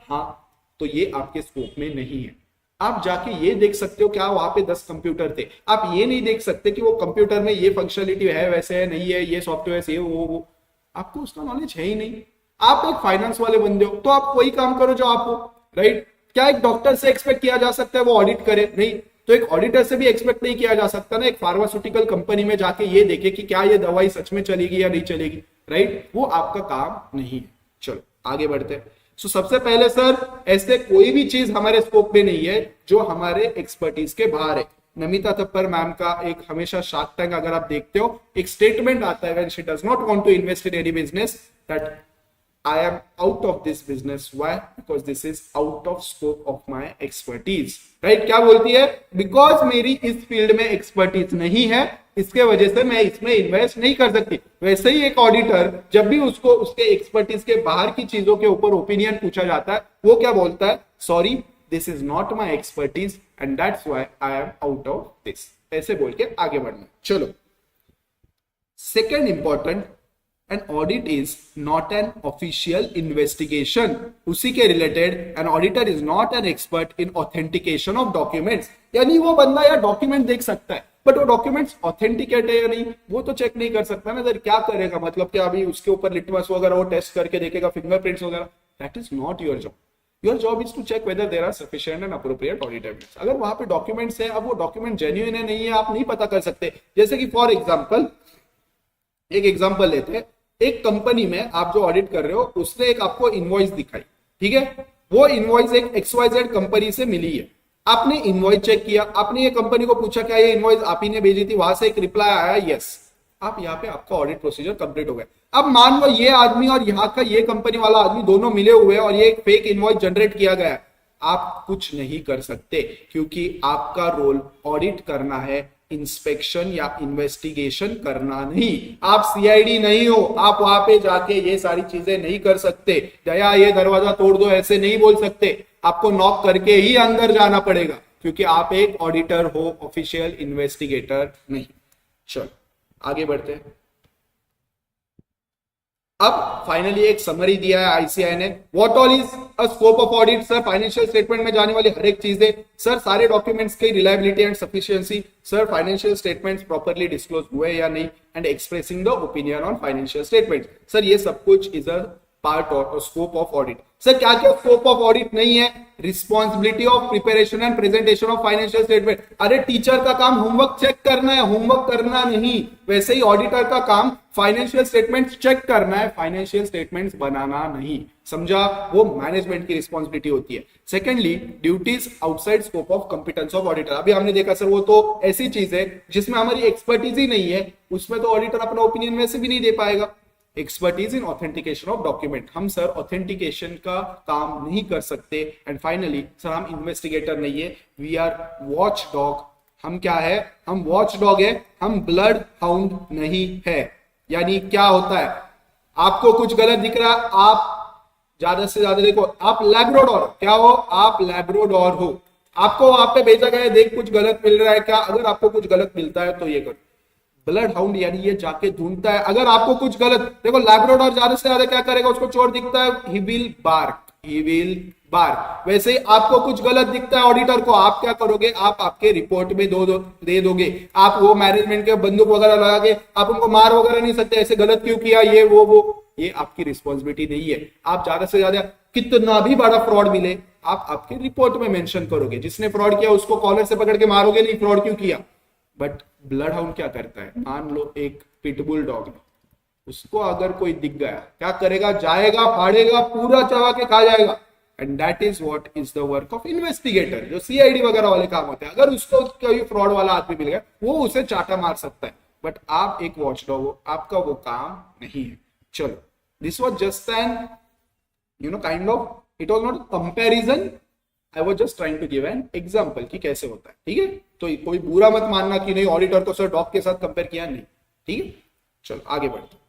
हाँ, तो ये आपके स्कोप में नहीं है। आप जाके ये देख सकते हो क्या वहां पे 10 कंप्यूटर थे, आप ये नहीं देख सकते कि वो कंप्यूटर में ये फंक्शनलिटी है वैसे है नहीं है, ये सॉफ्टवेयर ये वो आपको उसका नॉलेज है ही नहीं। आप एक फाइनेंस वाले बंदे हो तो आप वही काम करो जो आप हो, राइट। क्या एक डॉक्टर से एक्सपेक्ट किया जा सकता है वो ऑडिट करे, नहीं। तो एक ऑडिटर से भी एक्सपेक्ट नहीं किया जा सकता ना एक फार्मास्यूटिकल कंपनी में जाके ये देखे कि क्या ये दवाई सच में चलेगी या नहीं चलेगी, राइट। वो आपका काम नहीं है। चलो आगे बढ़ते हैं। सो सबसे पहले सर ऐसे कोई भी चीज हमारे स्कोप में नहीं है जो हमारे एक्सपर्टीज के बाहर है। नमिता थप्पर मैम का एक हमेशा शार्क टैंक अगर आप देखते हो, एक स्टेटमेंट आता है, when she does not want to invest in any business, that I am out of this business. Why? Because this is out of scope of my expertise. Right? क्या बोलती है? Because मेरी इस फील्ड में expertise नहीं है, इसके वजह से मैं इसमें इन्वेस्ट नहीं कर सकती। वैसे ही एक ऑडिटर जब भी उसको उसके एक्सपर्टीज के बाहर की चीजों के ऊपर ओपिनियन पूछा जाता है, वो क्या बोलता है, sorry this is not my expertise and that's why I am out of this, ऐसे बोल के आगे बढ़ना। चलो second important, an audit is not an official investigation. उसी के related an auditor is not an expert in authentication of documents. यानी वो बंदा या डॉक्यूमेंट देख सकता है बट वो डॉक्यूमेंट्स ऑथेंटिकेट है या नहीं वो तो चेक नहीं कर सकता ना। क्या करेगा, मतलब क्या अभी उसके ऊपर लिटमस वगैरह वो टेस्ट करके देखेगा, फिंगरप्रिंट्स वगैरह, that is not your job. Your job is to check whether there are sufficient and appropriate audit evidence. अगर वहां पे डॉक्यूमेंट्स है, अब वो डॉक्यूमेंट जेन्युइन है नहीं है आप नहीं पता कर सकते। जैसे कि फॉर एग्जांपल एक एग्जांपल लेते हैं, एक कंपनी में आप जो ऑडिट कर रहे हो उसने एक आपको इनवॉइस दिखाई, ठीक है। वो इनवॉइस एक XYZ कंपनी से मिली है, आपने इनवॉइस चेक किया, आपने ये कंपनी को पूछा क्या ये इनवॉइस आप ही ने भेजी थी, वहां से एक रिप्लाई आया यस, आप यहाँ पे आपका ऑडिट प्रोसीजर कंप्लीट हो गया। अब मान लो ये आदमी और यहाँ का ये कंपनी वाला आदमी दोनों मिले हुए हैं और ये एक फेक इनवॉइस जनरेट किया गया है, आप कुछ नहीं कर सकते क्योंकि आपका रोल ऑडिट करना है, इंस्पेक्शन या इन्वेस्टिगेशन करना नहीं। आप सीआईडी नहीं हो, आप वहां पे जाके ये सारी चीजें नहीं कर सकते। दया ये दरवाजा तोड़ दो ऐसे नहीं बोल सकते, आपको नॉक करके ही अंदर जाना पड़ेगा क्योंकि आप एक ऑडिटर हो, ऑफिशियल इन्वेस्टिगेटर नहीं। चलो आगे बढ़ते हैं। अब फाइनली एक समरी दिया है आईसीआई ने, what all is a scope of audit. Sir financial statement में जाने वाली हर एक चीजें, सर सारे डॉक्यूमेंट्स की reliability and sufficiency, sir financial statements properly disclose हुए या नहीं, and expressing the opinion on financial statements. Sir ये सब कुछ इज अ पार्ट और स्कोप ऑफ ऑडिट। सर क्या क्या स्कोप ऑफ ऑडिट नहीं है? Responsibility of preparation and presentation of financial statement. अरे टीचर का काम होमवर्क चेक करना है, होमवर्क करना नहीं। वैसे ही ऑडिटर का काम फाइनेंशियल स्टेटमेंट्स चेक करना है, फाइनेंशियल स्टेटमेंट्स बनाना नहीं। समझा? वो मैनेजमेंट की रिस्पॉन्सिबिलिटी होती है। Secondly, duties outside scope of competence of auditor. अभी हमने देखा सर वो तो ऐसी चीज है जिसमें हमारी एक्सपर्टीज ही नहीं है, उसमें तो ऑडिटर अपना ओपिनियन वैसे भी नहीं दे पाएगा। Expertise in authentication of document, हम सर ऑथेंटिकेशन का काम नहीं कर सकते। एंड फाइनली सर हम इन्वेस्टिगेटर नहीं है, वी आर वॉच डॉग। हम क्या है? हम वॉच डॉग है, हम ब्लड हाउंड नहीं है। यानी क्या होता है, आपको कुछ गलत दिख रहा है, आप ज्यादा से ज्यादा देखो, आप लैब्राडोर क्या हो? आप लैब्राडोर हो, आपको वहां पे भेजा गया है, देख कुछ गलत मिल रहा है क्या? अगर आपको कुछ गलत मिलता है तो ये करो। ब्लड हाउंड यानी ये जाके ढूंढता है, अगर आपको कुछ गलत, देखो लैब्राडोर ज्यादा से ज्यादा क्या करेगा? उसको चोर दिखता है, he will bark, he will bark. वैसे ही आपको कुछ गलत दिखता है ऑडिटर को, आप क्या करोगे? आप आपके रिपोर्ट में दे दोगे। आप वो मैनेजमेंट के बंदूक वगैरह लगा के आप उनको मार वगैरह नहीं सकते, ऐसे गलत क्यों किया, ये वो ये आपकी रिस्पॉन्सिबिलिटी नहीं है। आप ज्यादा से ज्यादा कितना भी बड़ा फ्रॉड मिले, आप आपके रिपोर्ट में मेंशन करोगे। जिसने फ्रॉड किया उसको कॉलर से पकड़ के मारोगे नहीं, फ्रॉड क्यों किया। बट ब्लड हाउंड क्या करता है? मान लो एक पिटबुल डॉग है, उसको अगर कोई दिख गया, क्या करेगा? जाएगा, फाड़ेगा, पूरा चबा के खा जाएगा। And that is what is the work of investigator, जो सीआईडी वगैरह वाले काम होते हैं। अगर उसको कोई फ्रॉड वाला आदमी मिल गया, वो उसे चाटा मार सकता है, बट आप एक वॉच डॉग हो, आपका वो काम नहीं है। चलो, this was just an kind of, it was not comparison, I was just trying to give an example कि कैसे होता है। ठीक है, तो कोई बुरा मत मानना कि नहीं ऑडिटर को सर डॉग के साथ कंपेयर किया, नहीं। ठीक है, चलो आगे बढ़ते।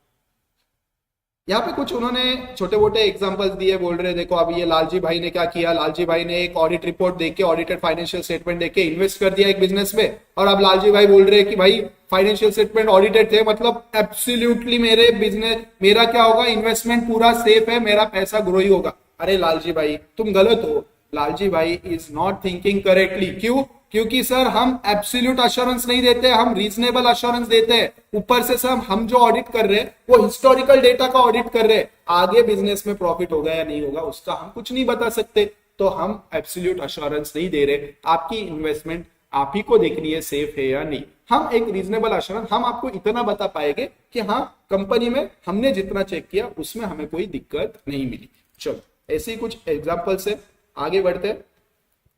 यहाँ पे कुछ उन्होंने छोटे मोटे एग्जांपल्स दिए, बोल रहे देखो अभी ये लालजी भाई ने क्या किया। लालजी भाई ने एक ऑडिट रिपोर्ट देख के, ऑडिटेड फाइनेंशियल स्टेटमेंट देख के इन्वेस्ट कर दिया एक बिजनेस में, और अब लालजी भाई बोल रहे हैं कि भाई फाइनेंशियल स्टेटमेंट ऑडिटेड थे, मतलब एब्सोल्युटली मेरे बिजनेस, मेरा क्या होगा, इन्वेस्टमेंट पूरा सेफ है, मेरा पैसा ग्रो ही होगा। अरे लालजी भाई तुम गलत हो। लालजी भाई इज नॉट थिंकिंग करेक्टली। क्यों? क्योंकि सर हम एब्सोल्यूट अश्योरेंस नहीं देते, हम रीजनेबल अश्योरेंस देते हैं। ऊपर से सर हम जो ऑडिट कर रहे हैं वो हिस्टोरिकल डेटा का ऑडिट कर रहे हैं। आगे बिजनेस में प्रॉफिट होगा या नहीं होगा उसका हम कुछ नहीं बता सकते, तो हम एब्सोल्यूट अश्योरेंस नहीं दे रहे। आपकी इन्वेस्टमेंट आप ही को देखनी है सेफ है या नहीं। हम एक रीजनेबल अश्योरेंस, हम आपको इतना बता पाएंगे कि हाँ कंपनी में हमने जितना चेक किया उसमें हमें कोई दिक्कत नहीं मिली। चलो ऐसे ही कुछ एग्जाम्पल से आगे बढ़ते हैं।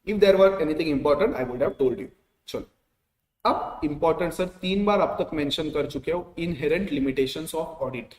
If there were anything important I would have told you. चलो अब इंपॉर्टेंट सर 3 बार अब तक मेंशन कर चुके हो, इनहेरेंट लिमिटेशंस ऑफ ऑडिट।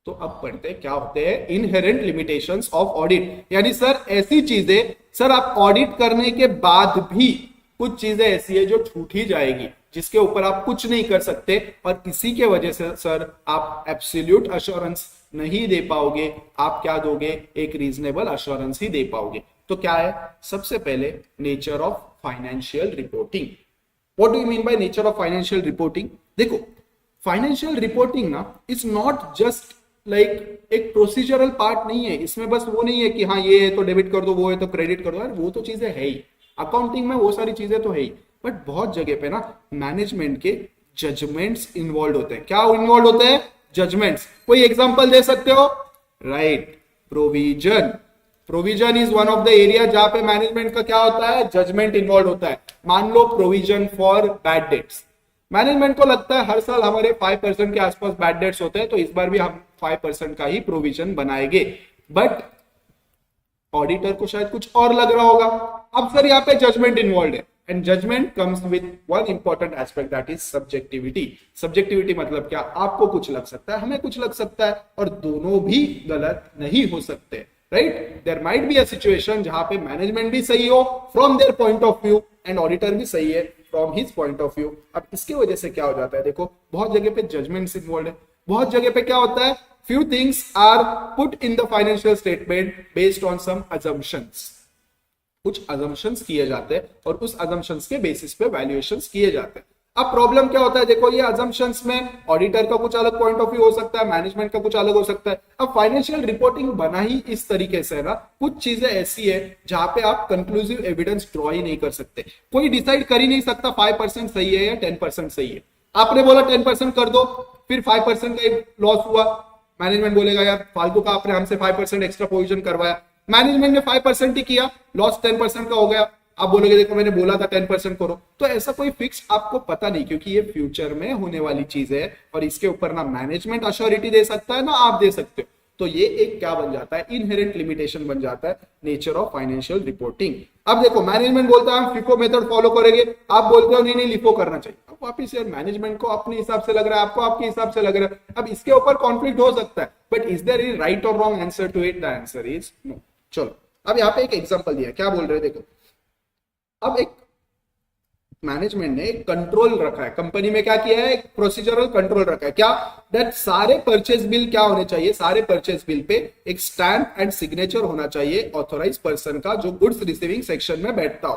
तो अब पढ़ते हैं क्या होते हैं इनहेरेंट लिमिटेशंस ऑफ ऑडिट। यानी सर ऐसी चीजें, सर आप ऑडिट करने के बाद भी कुछ चीजें ऐसी है जो छूट ही जाएगी, जिसके ऊपर आप कुछ नहीं कर सकते, और इसी के वजह से सर आप एब्सोल्यूट अश्योरेंस नहीं दे पाओगे। आप क्या दोगे? एक रीजनेबल अश्योरेंस ही दे पाओगे। तो क्या है? सबसे पहले nature of financial reporting. What do you mean by nature of financial reporting? देखो फाइनेंशियल रिपोर्टिंग ना इज नॉट जस्ट लाइक एक प्रोसीजरल पार्ट नहीं है। इसमें बस वो नहीं है कि हाँ ये है तो डेबिट कर दो, वो है तो क्रेडिट कर दो, यार वो तो चीजें है ही, अकाउंटिंग में वो सारी चीजें तो है ही। बट बहुत जगह पे ना मैनेजमेंट के जजमेंट्स इन्वॉल्व होते हैं। क्या इन्वॉल्व होते हैं? जजमेंट्स। कोई एग्जांपल दे सकते हो? Right, provision. Provision is one of the area जहां पे मैनेजमेंट का क्या होता है? जजमेंट इन्वॉल्व होता है। मान लो provision for bad debts, management को लगता है हर साल हमारे 5% के आसपास बैड डेट्स होते हैं, तो इस बार भी हम 5% का ही प्रोविजन बनाएंगे। बट ऑडिटर को शायद कुछ और लग रहा होगा। अब सर यहाँ पे जजमेंट इन्वॉल्व है, and judgement comes with one important aspect, that is subjectivity. Subjectivity मतलब क्या? आपको कुछ लग सकता है, हमें कुछ लग सकता है, और दोनों भी गलत नहीं हो सकते। Right, there might be a situation जहां पे मैनेजमेंट भी सही हो from their point of view, and auditor भी सही है from his point of view. अब इसके वजह से क्या हो जाता है? देखो बहुत जगह पे जजमेंट्स इन्वॉल्व है, बहुत जगह पे क्या होता है, few things are put in the financial statement based on some assumptions। कुछ assumptions किए जाते हैं और उस assumptions के बेसिस पे वैल्यूएशंस किए जाते हैं। अब प्रॉब्लम क्या होता है? देखो ये assumptions में ऑडिटर का कुछ अलग पॉइंट ऑफ व्यू हो सकता है, मैनेजमेंट का कुछ अलग हो सकता है। अब फाइनेंशियल रिपोर्टिंग बना ही इस तरीके से है ना, कुछ चीजें ऐसी है जहां पे आप कंक्लूसिव एविडेंस ड्रॉ ही नहीं कर सकते। कोई डिसाइड कर ही नहीं सकता 5% सही है या 10% सही है। आपने बोला 10% कर दो, फिर 5% का लॉस हुआ, मैनेजमेंट बोलेगा यार फालतू का आपने हमसे 5% एक्स्ट्रा प्रोविजन करवाया, मैनेजमेंट ने 5% ही किया, लॉस 10% का हो गया, आप बोलोगे देखो मैंने बोला था 10% करो। तो ऐसा कोई फिक्स आपको पता नहीं, क्योंकि ये फ्यूचर में होने वाली चीज है और इसके ऊपर ना मैनेजमेंट अश्योरिटी दे सकता है ना आप दे सकते हो। तो ये एक क्या बन जाता है, इनहेरेंट लिमिटेशन बन जाता है नेचर ऑफ फाइनेंशियल रिपोर्टिंग। अब देखो मैनेजमेंट बोलता है हम फिफो मेथड फॉलो करेंगे, आप बोलते हो नहीं नहीं लिफो करना चाहिए। अब वापिस यार मैनेजमेंट को अपने हिसाब से लग रहा है, आपको आपके हिसाब से लग रहा है, अब इसके ऊपर कॉन्फ्लिक्ट हो सकता है, but is there any right or wrong answer to it? The answer is no. चलो अब यहाँ पे एक एग्जांपल दिया, क्या बोल रहे हैं देखो, अब एक मैनेजमेंट ने एक कंट्रोल रखा है कंपनी में, क्या किया है, एक प्रोसीजरल कंट्रोल रखा है, क्या, दैट सारे परचेज बिल क्या होने चाहिए, सारे परचेज बिल पे एक स्टैम्प एंड सिग्नेचर होना चाहिए ऑथोराइज पर्सन का जो गुड्स रिसीविंग सेक्शन में बैठता हो।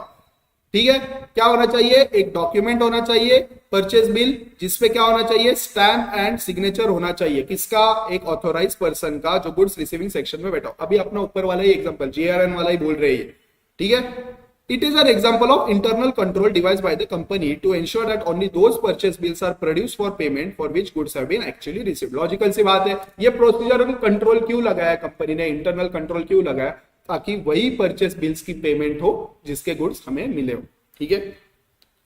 ठीक है, क्या होना चाहिए, एक डॉक्यूमेंट होना चाहिए परचेज बिल जिसपे क्या होना चाहिए, स्टैम्प एंड सिग्नेचर होना चाहिए, किसका, एक ऑथोराइज पर्सन का जो गुड्स रिसीविंग सेक्शन में बैठा हो। अभी अपना ऊपर वाला ही एग्जांपल जीआरएन वाला ही बोल रहे हैं, ठीक है। It is an example of internal control devised by the company to ensure that only those purchase bills are produced for payment for which goods have been actually received. Logical सी बात है, ये procedural control क्यों लगाया company ने, internal control क्यों लगाया, ताकि वही परचेस बिल्स की पेमेंट हो जिसके गुड्स हमें मिले हो। ठीक है,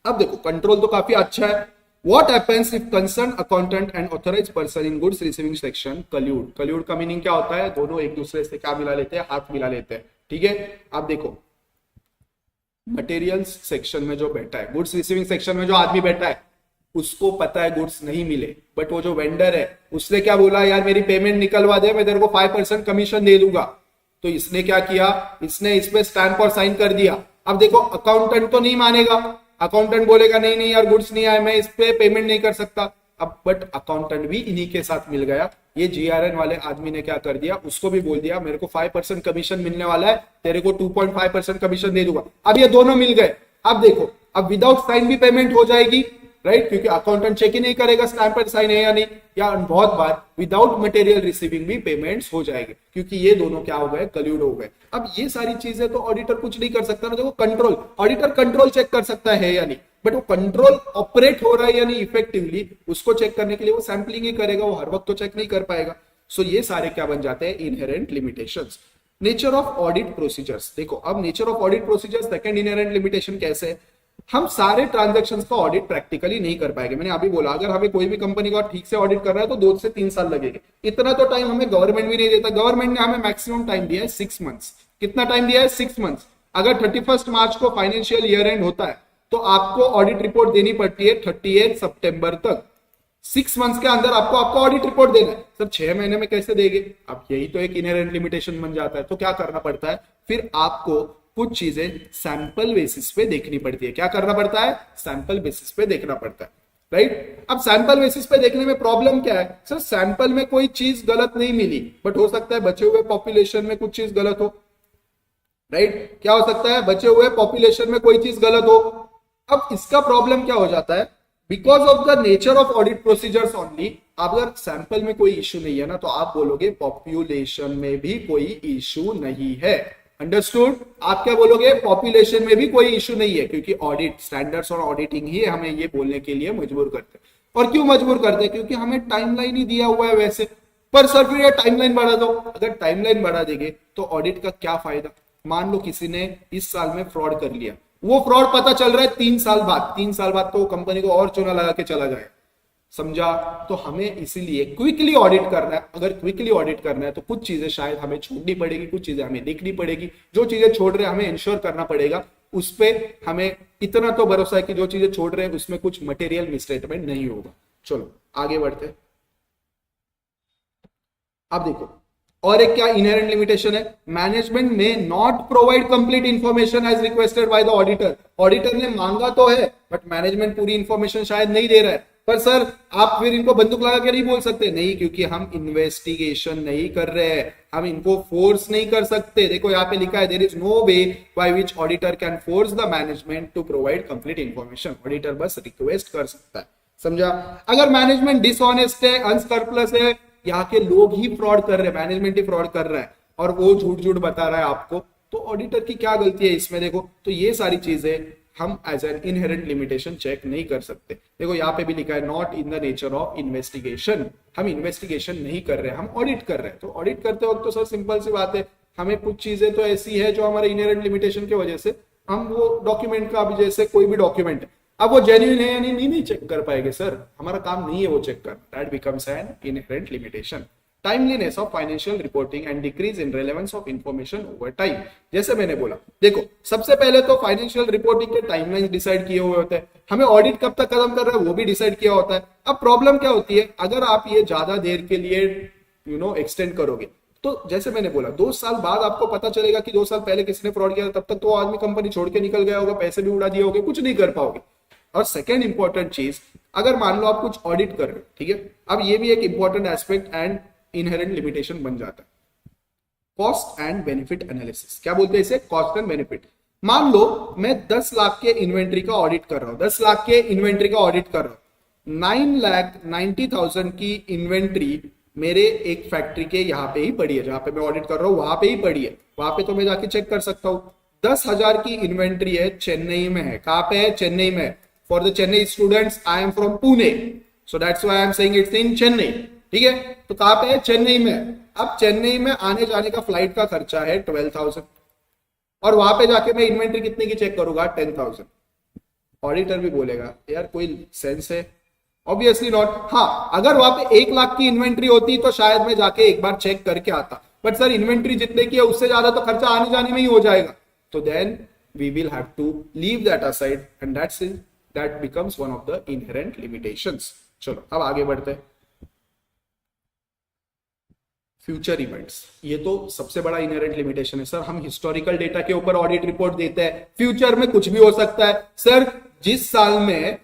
अब देखो कंट्रोल तो काफी अच्छा है। What happens if concerned accountant and authorized person in goods receiving section collude? Collude का मीनिंग क्या होता है, दोनों एक दूसरे से क्या मिला लेते हैं, हाथ मिला लेते हैं। ठीक है, अब देखो मटेरियल्स सेक्शन में जो बैठा है, गुड्स रिसीविंग सेक्शन में जो आदमी बैठा है, उसको पता है गुड्स नहीं मिले, बट वो जो वेंडर है उसने क्या बोला, यार मेरी पेमेंट निकलवा दे, मैं तेरे को 5% कमीशन दे दूंगा। तो इसने क्या किया, इसने इस पे स्टैंप और साइन कर दिया। अब देखो अकाउंटेंट तो नहीं मानेगा, अकाउंटेंट बोलेगा नहीं नहीं यार गुड्स नहीं आए, मैं इस पे पेमेंट नहीं कर सकता। अब बट अकाउंटेंट भी इन्हीं के साथ मिल गया, ये जीआरएन वाले आदमी ने क्या कर दिया, उसको भी बोल दिया मेरे को 5% कमीशन मिलने वाला है, तेरे को 2.5% कमीशन दे दूंगा। अब ये दोनों मिल गए। अब देखो अब विदाउट साइन भी पेमेंट हो जाएगी, राइट, क्योंकि अकाउंटेंट चेक ही नहीं करेगा स्टैंप पर साइन है या नहीं, या बहुत बार विदाउट मटेरियल रिसीविंग भी पेमेंट्स हो जाएंगे, क्योंकि ये दोनों क्या हो गए, कल्यूड हो गए। अब ये सारी चीजें तो ऑडिटर कुछ नहीं कर सकता ना, देखो कंट्रोल, ऑडिटर कंट्रोल चेक कर सकता है या नहीं, बट वो कंट्रोल ऑपरेट हो रहा है या नहीं इफेक्टिवली, उसको चेक करने के लिए वो सैंपलिंग ही करेगा, वो हर वक्त तो चेक नहीं कर पाएगा। सो ये सारे क्या बन जाते हैं, inherent limitations. Nature of audit procedures, देखो अब nature of audit procedures second inherent limitation कैसे है, हम सारे ट्रांजैक्शंस का ऑडिट प्रैक्टिकली नहीं कर पाएंगे। मैंने अभी बोला अगर हमें कोई भी कंपनी का ठीक से ऑडिट करना है तो 2 से 3 साल लगेंगे, इतना तो टाइम हमें गवर्नमेंट भी नहीं देता। गवर्नमेंट ने हमें मैक्सिमम टाइम दिया है 6 मंथ्स। कितना टाइम दिया है, 6 मंथ्स। अगर 31 मार्च को फाइनेंशियल ईयर एंड होता है तो आपको ऑडिट रिपोर्ट देनी पड़ती है 38 सितंबर तक। 6 मंथ्स के अंदर आपको ऑडिट रिपोर्ट देना है। सर 6 महीने में कैसे देंगे, अब यही तो एक इनहेरेंट लिमिटेशन बन जाता है। तो क्या करना पड़ता है, फिर आपको कुछ चीजें सैंपल बेसिस पे देखनी पड़ती है। क्या करना पड़ता है, सैंपल बेसिस पे देखना पड़ता है, राइट। अब सैंपल बेसिस पे देखने में प्रॉब्लम क्या है, सर सैंपल में कोई चीज गलत नहीं मिली, बट हो सकता है बचे हुए पॉपुलेशन में कुछ चीज गलत हो, राइट। क्या हो सकता है, बचे हुए पॉपुलेशन में कोई चीज गलत हो। अब इसका प्रॉब्लम क्या हो जाता है, because of the nature of audit procedures only, अगर सैंपल में कोई इश्यू नहीं है ना तो आप बोलोगे पॉपुलेशन में भी कोई इश्यू नहीं है। अंडरस्टूड, आप क्या बोलोगे, पॉपुलेशन में भी कोई इश्यू नहीं है, क्योंकि ऑडिट स्टैंडर्ड्स और ऑडिटिंग ही हमें ये बोलने के लिए मजबूर करते हैं। और क्यों मजबूर करते हैं, क्योंकि हमें टाइमलाइन ही दिया हुआ है वैसे। पर सर फिर ये टाइमलाइन बढ़ा दो, अगर टाइमलाइन बढ़ा देंगे तो ऑडिट का क्या फायदा। मान लो किसी ने इस साल में फ्रॉड कर लिया, वो फ्रॉड पता चल रहा है 3 साल बाद, 3 साल बाद तो कंपनी को और चूना लगा के चला जाए, समझा। तो हमें इसीलिए क्विकली ऑडिट करना है। अगर क्विकली ऑडिट करना है तो कुछ चीजें शायद हमें छोड़नी पड़ेगी, कुछ चीजें हमें देखनी पड़ेगी। जो चीजें छोड़ रहे हैं हमें इंश्योर करना पड़ेगा, उस पर हमें इतना तो भरोसा है कि जो चीजें छोड़ रहे हैं उसमें कुछ मटेरियल मिसस्टेटमेंट नहीं होगा। चलो आगे बढ़ते। अब देखो और एक क्या इनहेरेंट लिमिटेशन है, management may not provide complete information as requested by the auditor. Auditor ने मांगा तो है बट मैनेजमेंट पूरी इंफॉर्मेशन शायद नहीं दे रहा है। पर सर आप फिर इनको बंदूक लगा के नहीं बोल सकते, नहीं, क्योंकि हम इन्वेस्टिगेशन नहीं कर रहे हैं, हम इनको फोर्स नहीं कर सकते। देखो यहाँ पे लिखा है there is no way by which auditor can force the management to provide complete information. Auditor बस रिक्वेस्ट कर सकता है, समझा। अगर मैनेजमेंट डिसऑनेस्ट है, अनस्क्रपलस है, यहाँ के लोग ही फ्रॉड कर रहे हैं, मैनेजमेंट ही फ्रॉड कर रहा है और वो झूठ झूठ बता रहा है आपको, तो ऑडिटर की क्या गलती है इसमें? देखो, तो ये सारी चीजें हम as an inherent limitation check नहीं कर सकते। देखो यहाँ पे भी लिखा है not in the nature of investigation, हम इन्वेस्टिगेशन नहीं कर रहे हैं, हम ऑडिट कर रहे हैं। तो ऑडिट करते वक्त तो सर सिंपल सी बात है, हमें कुछ चीजें तो ऐसी है जो हमारे इनहेरेंट लिमिटेशन की वजह से हम वो डॉक्यूमेंट का, अभी जैसे कोई भी डॉक्यूमेंट है, अब वो जेन्युइन है या नहीं चेक कर पाएंगे सर, हमारा काम नहीं है वो चेक करना। That becomes N inherent limitation. Timeliness of financial reporting and decrease in relevance of information over time. जैसे मैंने बोला, देखो सबसे पहले तो फाइनेंशियल रिपोर्टिंग के टाइमलाइन डिसाइड किए हुए होते हैं, हमें ऑडिट कब तक खत्म कर रहा है वो भी डिसाइड किया होता है। अब प्रॉब्लम क्या होती है, अगर आप ये ज्यादा देर के लिए एक्सटेंड करोगे, तो जैसे मैंने बोला 2 साल बाद आपको पता चलेगा कि 2 साल पहले किसने फ्रॉड किया, तब तक तो आदमी कंपनी छोड़ के निकल गया होगा, पैसे भी उड़ा दिए होंगे, कुछ नहीं कर पाओगे। और सेकेंड इंपॉर्टेंट चीज, अगर मान लो आप कुछ ऑडिट कर रहे हो, ठीक है, अब ये भी एक important aspect and inherent limitation बन जाता है, कॉस्ट एंड बेनिफिट एनालिसिस। क्या बोलते हैं इसे? Cost and benefit. मान लो मैं 10 लाख के इन्वेंट्री का ऑडिट कर रहा हूं, 10 लाख के इन्वेंट्री का ऑडिट कर रहा हूं, 9,90,000 की इन्वेंट्री मेरे एक फैक्ट्री के यहाँ पे ही पड़ी है, जहां पे मैं ऑडिट कर रहा हूँ वहां पे ही पड़ी है, वहां पे तो मैं जाके चेक कर सकता हूँ। 10,000 की इन्वेंट्री है, चेन्नई में है। कहां पे है? चेन्नई में। For the Chennai students, I am from Pune, so that's why I am saying it's in Chennai. ठीक है, तो कहां पे है? चेन्नई में। अब चेन्नई में आने जाने का फ्लाइट का खर्चा है 12,000, और वहां पे जाके मैं इन्वेंट्री कितने की चेक करूंगा? 10,000। ऑडिटर भी बोलेगा यार कोई सेंस है? Obviously not. हाँ, अगर वहां पे 1 लाख की इन्वेंट्री होती तो शायद मैं जाके एक बार चेक करके आता, बट सर इन्वेंट्री जितने की है उससे ज्यादा तो खर्चा आने जाने में ही हो जाएगा, तो then we will have to leave that aside and that becomes one of the inherent limitations. चलो अब आगे बढ़ते हैं। फ्यूचर इवेंट्स, ये तो सबसे बड़ा इनहेरेंट लिमिटेशन है सर। हम हिस्टोरिकल डेटा के ऊपर ऑडिट रिपोर्ट देते हैं, फ्यूचर में कुछ भी हो सकता है। सर जिस साल में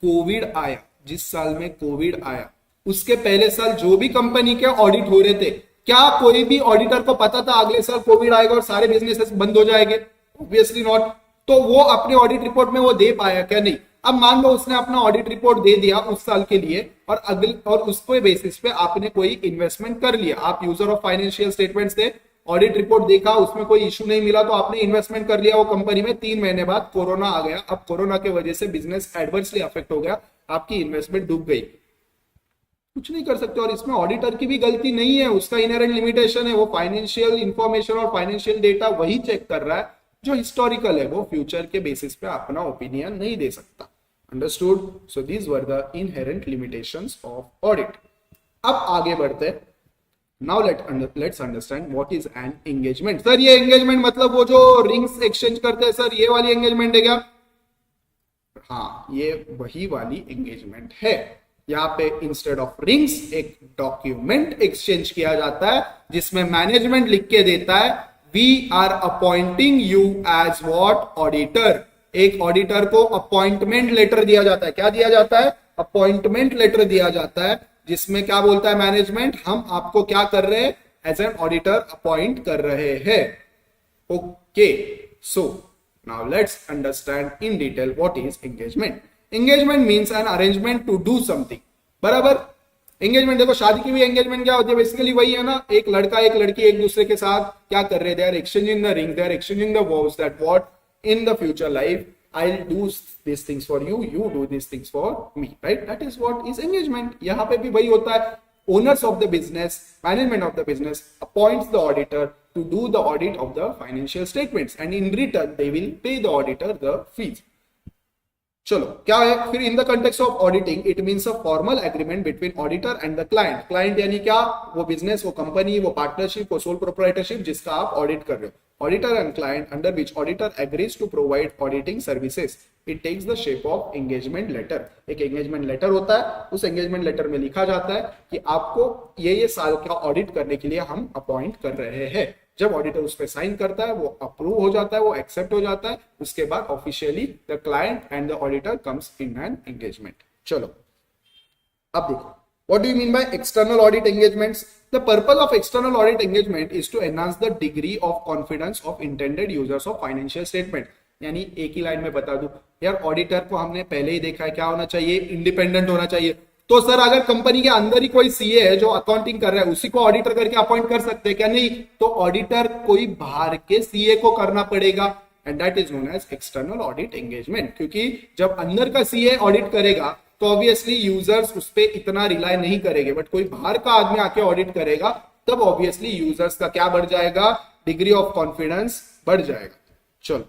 कोविड आया, उसके पहले साल जो भी कंपनी के ऑडिट हो रहे थे, क्या कोई भी ऑडिटर को पता था अगले साल कोविड आएगा और सारे बिजनेसेस बंद हो जाएंगे? Obviously not. तो वो अपने ऑडिट रिपोर्ट में वो दे पाया क्या? नहीं। अब मान लो उसने अपना ऑडिट रिपोर्ट दे दिया उस साल के लिए, और उसके बेसिस पे आपने कोई इन्वेस्टमेंट कर लिया, आप यूजर ऑफ फाइनेंशियल स्टेटमेंट्स थे, ऑडिट रिपोर्ट देखा, उसमें कोई इशू नहीं मिला, तो आपने इन्वेस्टमेंट कर लिया वो कंपनी में। 3 महीने बाद कोरोना आ गया, अब कोरोना के वजह से बिजनेस एडवर्सली अफेक्ट हो गया, आपकी इन्वेस्टमेंट डूब गई, कुछ नहीं कर सकते। और इसमें ऑडिटर की भी गलती नहीं है, उसका इनहेरेंट लिमिटेशन है, वो फाइनेंशियल इंफॉर्मेशन और फाइनेंशियल डेटा वही चेक कर रहा है जो हिस्टोरिकल है, वो फ्यूचर के बेसिस पे अपना ओपिनियन नहीं दे सकता। Understood? So these were the inherent limitations of audit. अब आगे बढ़ते हैं। Now let's understand what is an engagement. Sir ये एंगेजमेंट मतलब वो जो रिंग्स एक्सचेंज करते हैं सर, ये वाली एंगेजमेंट है क्या? हाँ, ये वही वाली एंगेजमेंट है। यहाँ पे इंस्टेड ऑफ रिंग्स एक डॉक्यूमेंट एक्सचेंज किया जाता है जिसमें मैनेजमेंट लिख के देता है we are appointing you as what? Auditor. एक ऑडिटर को अपॉइंटमेंट लेटर दिया जाता है। क्या दिया जाता है? अपॉइंटमेंट लेटर दिया जाता है, जिसमें क्या बोलता है मैनेजमेंट? हम आपको क्या कर रहे हैं? एज एन ऑडिटर अपॉइंट कर रहे हैं। Okay, so now let's understand in detail what is engagement. Engagement means an arrangement to do something. बराबर? एंगेजमेंट, देखो शादी की भी एंगेजमेंट क्या होती है? बेसिकली वही है ना, एक लड़का एक लड़की एक दूसरे के साथ क्या कर रहे हैं? They are exchanging the ring, they are exchanging the vows that what in the future life I'll do these things for you, you do these things for me, right? That is what is engagement. यहाँ पे भी वही होता है, owners of the business, management of the business appoints the auditor to do the audit of the financial statements and in return they will pay the auditor the fees. चलो क्या है फिर? In the context of auditing it means a formal agreement between auditor and the client. Client यानी क्या? वो business, वो company, वो partnership, वो सोल प्रोप्राइटरशिप जिसका आप ऑडिट कर रहे हो। Auditor and client under which auditor agrees to provide auditing services. It takes the shape of engagement letter. एक एंगेजमेंट लेटर होता है, उस एंगेजमेंट लेटर में लिखा जाता है कि आपको ये साल का ऑडिट करने के लिए हम अपॉइंट कर रहे हैं। जब ऑडिटर उस पर साइन करता है, वो अप्रूव हो जाता है, वो एक्सेप्ट हो जाता है, उसके बाद officially the client and the auditor comes in an engagement. चलो अब देखो, what do you mean by external audit engagements? The purpose of external audit engagement is to enhance the degree of confidence of intended users of financial statement. यानी एक ही line में बता दूं यार, auditor को हमने पहले ही देखा है क्या होना चाहिए? इंडिपेंडेंट होना चाहिए। तो सर अगर कंपनी के अंदर ही कोई सीए है जो अकाउंटिंग कर रहा है, उसी को ऑडिटर करके अपॉइंट कर सकते हैं क्या? नहीं, तो ऑडिटर कोई बाहर के सीए को करना पड़ेगा, and that is known as external audit engagement. क्योंकि जब अंदर का सीए ऑडिट करेगा तो ऑब्वियसली यूजर्स उस पर इतना रिलाय नहीं करेंगे, बट कोई बाहर का आदमी आके ऑडिट करेगा तब ऑब्वियसली यूजर्स का क्या बढ़ जाएगा? डिग्री ऑफ कॉन्फिडेंस बढ़ जाएगा। चलो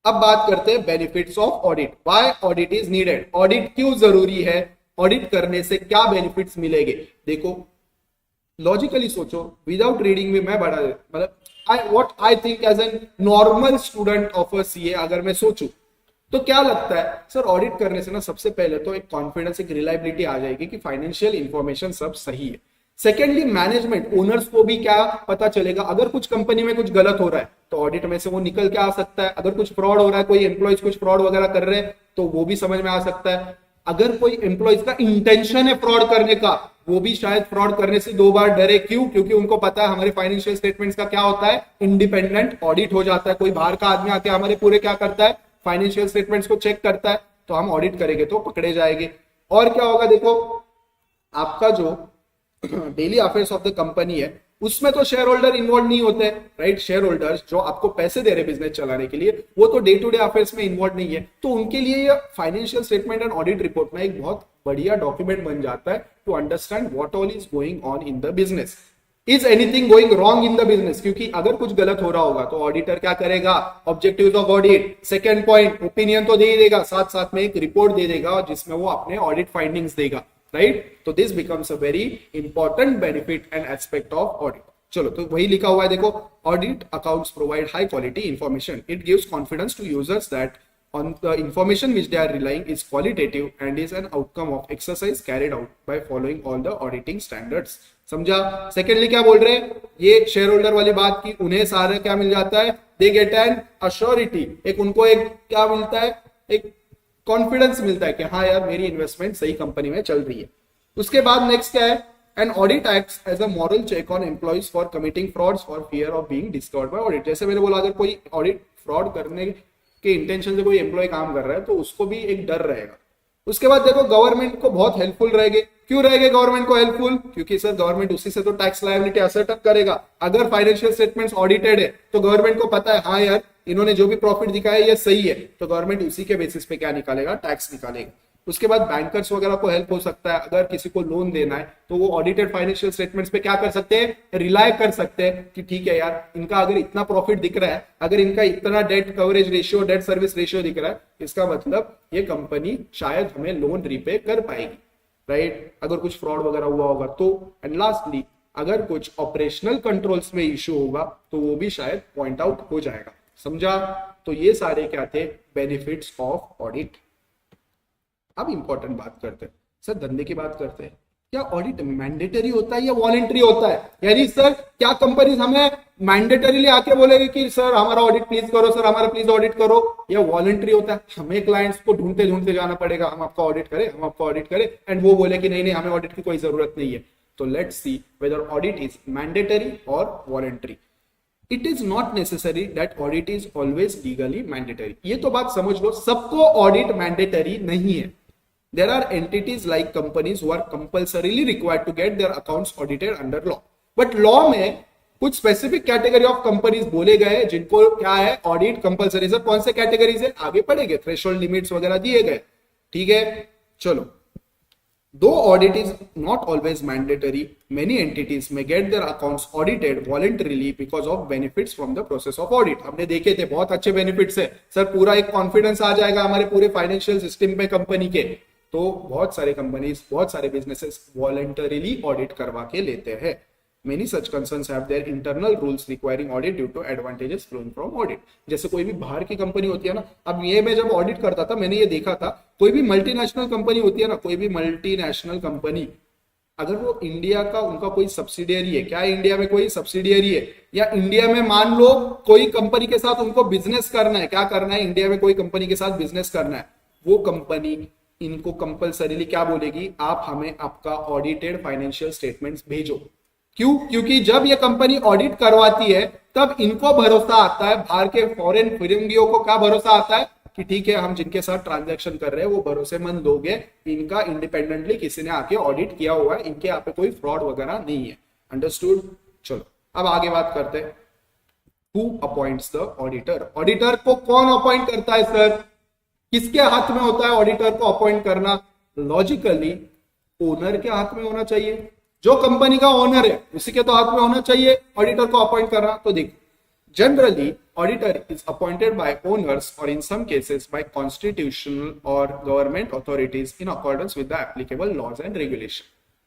अब बात करते हैं benefits of audit. Why audit is needed? Audit क्यों जरूरी है? ऑडिट करने से क्या बेनिफिट्स मिलेंगे? देखो लॉजिकली सोचो, विदाउट रीडिंग में मैं बड़ा मतलब what I think as an normal student of a CA, अगर मैं सोचूं तो क्या लगता है सर ऑडिट करने से ना सबसे पहले तो एक कॉन्फिडेंस, एक रिलायबिलिटी आ जाएगी कि फाइनेंशियल इंफॉर्मेशन सब सही है। सेकेंडली मैनेजमेंट ओनर्स को भी क्या पता चलेगा, अगर कुछ कंपनी में कुछ गलत हो रहा है तो ऑडिट में से वो निकल के आ सकता है। अगर कुछ फ्रॉड हो रहा है, कोई एम्प्लॉयज कुछ फ्रॉड वगैरह कर रहे हैं तो वो भी समझ में आ सकता है। अगर कोई एम्प्लॉयज का इंटेंशन है फ्रॉड करने का, वो भी शायद फ्रॉड करने से 2 बार डरे। क्यों? क्योंकि उनको पता है हमारे फाइनेंशियल स्टेटमेंट्स का क्या होता है, इंडिपेंडेंट ऑडिट हो जाता है। कोई बाहर का आदमी आके हमारे पूरे क्या करता है, फाइनेंशियल स्टेटमेंट्स को चेक करता है, तो हम ऑडिट करेंगे तो पकड़े जाएंगे। और क्या होगा, देखो आपका जो daily affairs of the company है उसमें तो शेयर होल्डर इन्वॉल्व नहीं होते, राइट? शेयर होल्डर्स जो आपको पैसे दे रहे बिजनेस चलाने के लिए, वो तो डे टू डे अफेयर्स में इन्वॉल्व नहीं है, तो उनके लिए ये financial statement and audit report में एक बहुत बढ़िया डॉक्यूमेंट बन जाता है to understand what all is going on in the business, is anything going wrong in the business. क्योंकि अगर कुछ गलत हो रहा होगा तो ऑडिटर क्या करेगा, objectives of audit, second point opinion तो दे ही देगा, साथ साथ में एक रिपोर्ट दे देगा जिसमें वो अपने ऑडिट फाइंडिंग्स देगा, राइट? तो this becomes a very important benefit and aspect of audit. चलो तो वही लिखा हुआ है, देखो audit accounts provide high quality information, it gives confidence to users that on the information which they are relying is qualitative and is an outcome of exercise carried out by following all the auditing standards। समझा? Secondly क्या बोल रहे हैं, ये share holder वाली बात की, उन्हें सारा क्या मिल जाता है, दे गेट एन अश्योरिटी, एक उनको एक क्या मिलता है, एक कॉन्फिडेंस मिलता है कि हाँ यार मेरी इन्वेस्टमेंट सही कंपनी में चल रही है। उसके बाद नेक्स्ट क्या है, an audit acts as a moral check on employees for committing frauds for fear of being discovered by audit. जैसे मैंने बोला, अगर कोई ऑडिट फ्रॉड करने के इंटेंशन से कोई एम्प्लॉय काम कर रहा है तो उसको भी एक डर रहेगा। उसके बाद देखो गवर्नमेंट को बहुत हेल्पफुल रहेंगे। क्यों रहेंगे गवर्नमेंट को हेल्पफुल? क्योंकि सर गवर्नमेंट उसी से तो टैक्स लायबिलिटी असर्ट करेगा। अगर फाइनेंशियल स्टेटमेंट्स ऑडिटेड है तो गवर्नमेंट को पता है हाँ यार इन्होंने जो भी प्रॉफिट दिखाया ये सही है, तो गवर्नमेंट उसी के बेसिस पे क्या निकालेगा, टैक्स निकालेगा। उसके बाद बैंकर्स वगैरह को हेल्प हो सकता है, अगर किसी को लोन देना है तो वो ऑडिटेड फाइनेंशियल स्टेटमेंट्स पे क्या कर सकते हैं, रिलाय कर सकते हैं कि ठीक है यार इनका अगर इतना प्रॉफिट दिख रहा है, अगर इनका इतना debt coverage ratio, debt service ratio दिख रहा है, इसका मतलब ये कंपनी शायद हमें लोन रीपे कर पाएगी, राइट? अगर कुछ फ्रॉड वगैरह हुआ होगा तो। एंड लास्टली अगर कुछ ऑपरेशनल कंट्रोल्स में इश्यू होगा तो वो भी शायद पॉइंट आउट हो जाएगा। समझा? तो ये सारे क्या थे, बेनिफिट्स ऑफ ऑडिट। अब इंपॉर्टेंट बात करते हैं, सर धंधे की बात करते हैं, क्या ऑडिट मैंडेटरी होता है या वॉलेंटरी होता है? यानी सर क्या कंपनी हमें मैंडेटरीली आके बोलेगी कि सर हमारा ऑडिट प्लीज करो, सर हमारा प्लीज ऑडिट करो, या वॉलेंटरी होता है, हमें क्लाइंट्स को ढूंढते ढूंढते जाना पड़ेगा, हम आपका ऑडिट करें, हम आपका ऑडिट करें, एंड वो बोले कि नहीं नहीं हमें ऑडिट की कोई जरूरत नहीं है। तो let's see whether audit is mandatory or voluntary. It is not necessary that audit is always legally mandatory. ये तो बात समझ लो, सबको ऑडिट मैंडेटरी नहीं है। There are entities like companies who are compulsorily required to get their accounts audited under law. But law में कुछ specific category of companies बोले गए जिनको क्या है, ऑडिट कंपलसरी। सर कौन से कैटेगरीज है, आगे पढ़ेंगे, थ्रेशोल्ड लिमिट्स वगैरह दिए गए, ठीक है? चलो, दो audit is not always mandatory, many entities may get their accounts audited voluntarily because of benefits from the process of audit. हमने देखे थे बहुत अच्छे बेनिफिट्स है सर, पूरा एक कॉन्फिडेंस आ जाएगा हमारे पूरे फाइनेंशियल सिस्टम में कंपनी के। तो बहुत सारे कंपनीज, बहुत सारे बिजनेसेस वॉलंटरीली ऑडिट करवा के लेते हैं। Many such concerns have their internal rules requiring audit due to advantages flowing from audit। जैसे कोई भी बाहर की कंपनी होती है ना, अब ये मैं जब ऑडिट करता था मैंने ये देखा था, कोई भी मल्टीनेशनल कंपनी होती है ना, कोई भी मल्टीनेशनल कंपनी अगर वो इंडिया का उनका कोई सब्सिडियरी है, क्या इंडिया में कोई सब्सिडियरी है, या इंडिया में मान लो कोई कंपनी के साथ उनको बिजनेस करना है, क्या करना है, इंडिया में कोई कंपनी के साथ बिजनेस करना है, वो कंपनी इनको कंपलसरीली क्या बोलेगी, आप हमें आपका ऑडिटेड फाइनेंशियल स्टेटमेंट्स भेजो। क्यों? क्योंकि जब ये कंपनी ऑडिट करवाती है तब इनको भरोसा आता है, बाहर के फॉरेन फिरंगियों को क्या भरोसा आता है, कि ठीक है हम जिनके साथ ट्रांजैक्शन कर रहे हैं वो भरोसेमंद लोग हैं, इनका इंडिपेंडेंटली किसी ने आके ऑडिट किया हुआ है, इनके यहाँ पे कोई फ्रॉड वगैरह नहीं है। अंडरस्टूड? चलो अब आगे बात करते हैं, who appoints the auditor. Auditor को कौन अपॉइंट करता है सर? किसके हाथ में होता है ऑडिटर को अपॉइंट करना? लॉजिकली ओनर के हाथ में होना चाहिए, जो कंपनी का ओनर है उसी के तो हाथ में होना चाहिए ऑडिटर को अपॉइंट करना। तो देखो generally auditor is appointed by owners और in some cases by constitutional और government authorities in accordance with the applicable laws and regulation.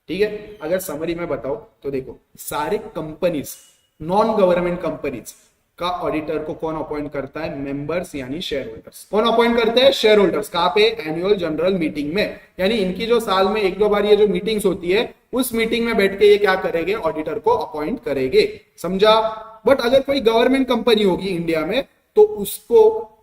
ठीक है, अगर समरी में बताओ तो देखो सारे कंपनीज, नॉन गवर्नमेंट कंपनीज का ऑडिटर को कौन अपॉइंट करता है? मेंबर्स यानी शेयर होल्डर्स। कौन अपॉइंट करते हैं? Share holders. कहां पे? एनुअल जनरल मीटिंग में, यानी इनकी जो साल में एक दो बार ये जो मीटिंग्स होती है उस मीटिंग में बैठ के ये क्या करेंगे? ऑडिटर को अपॉइंट करेंगे। समझा? बट अगर कोई गवर्नमेंट कंपनी होगी इंडिया में तो उसको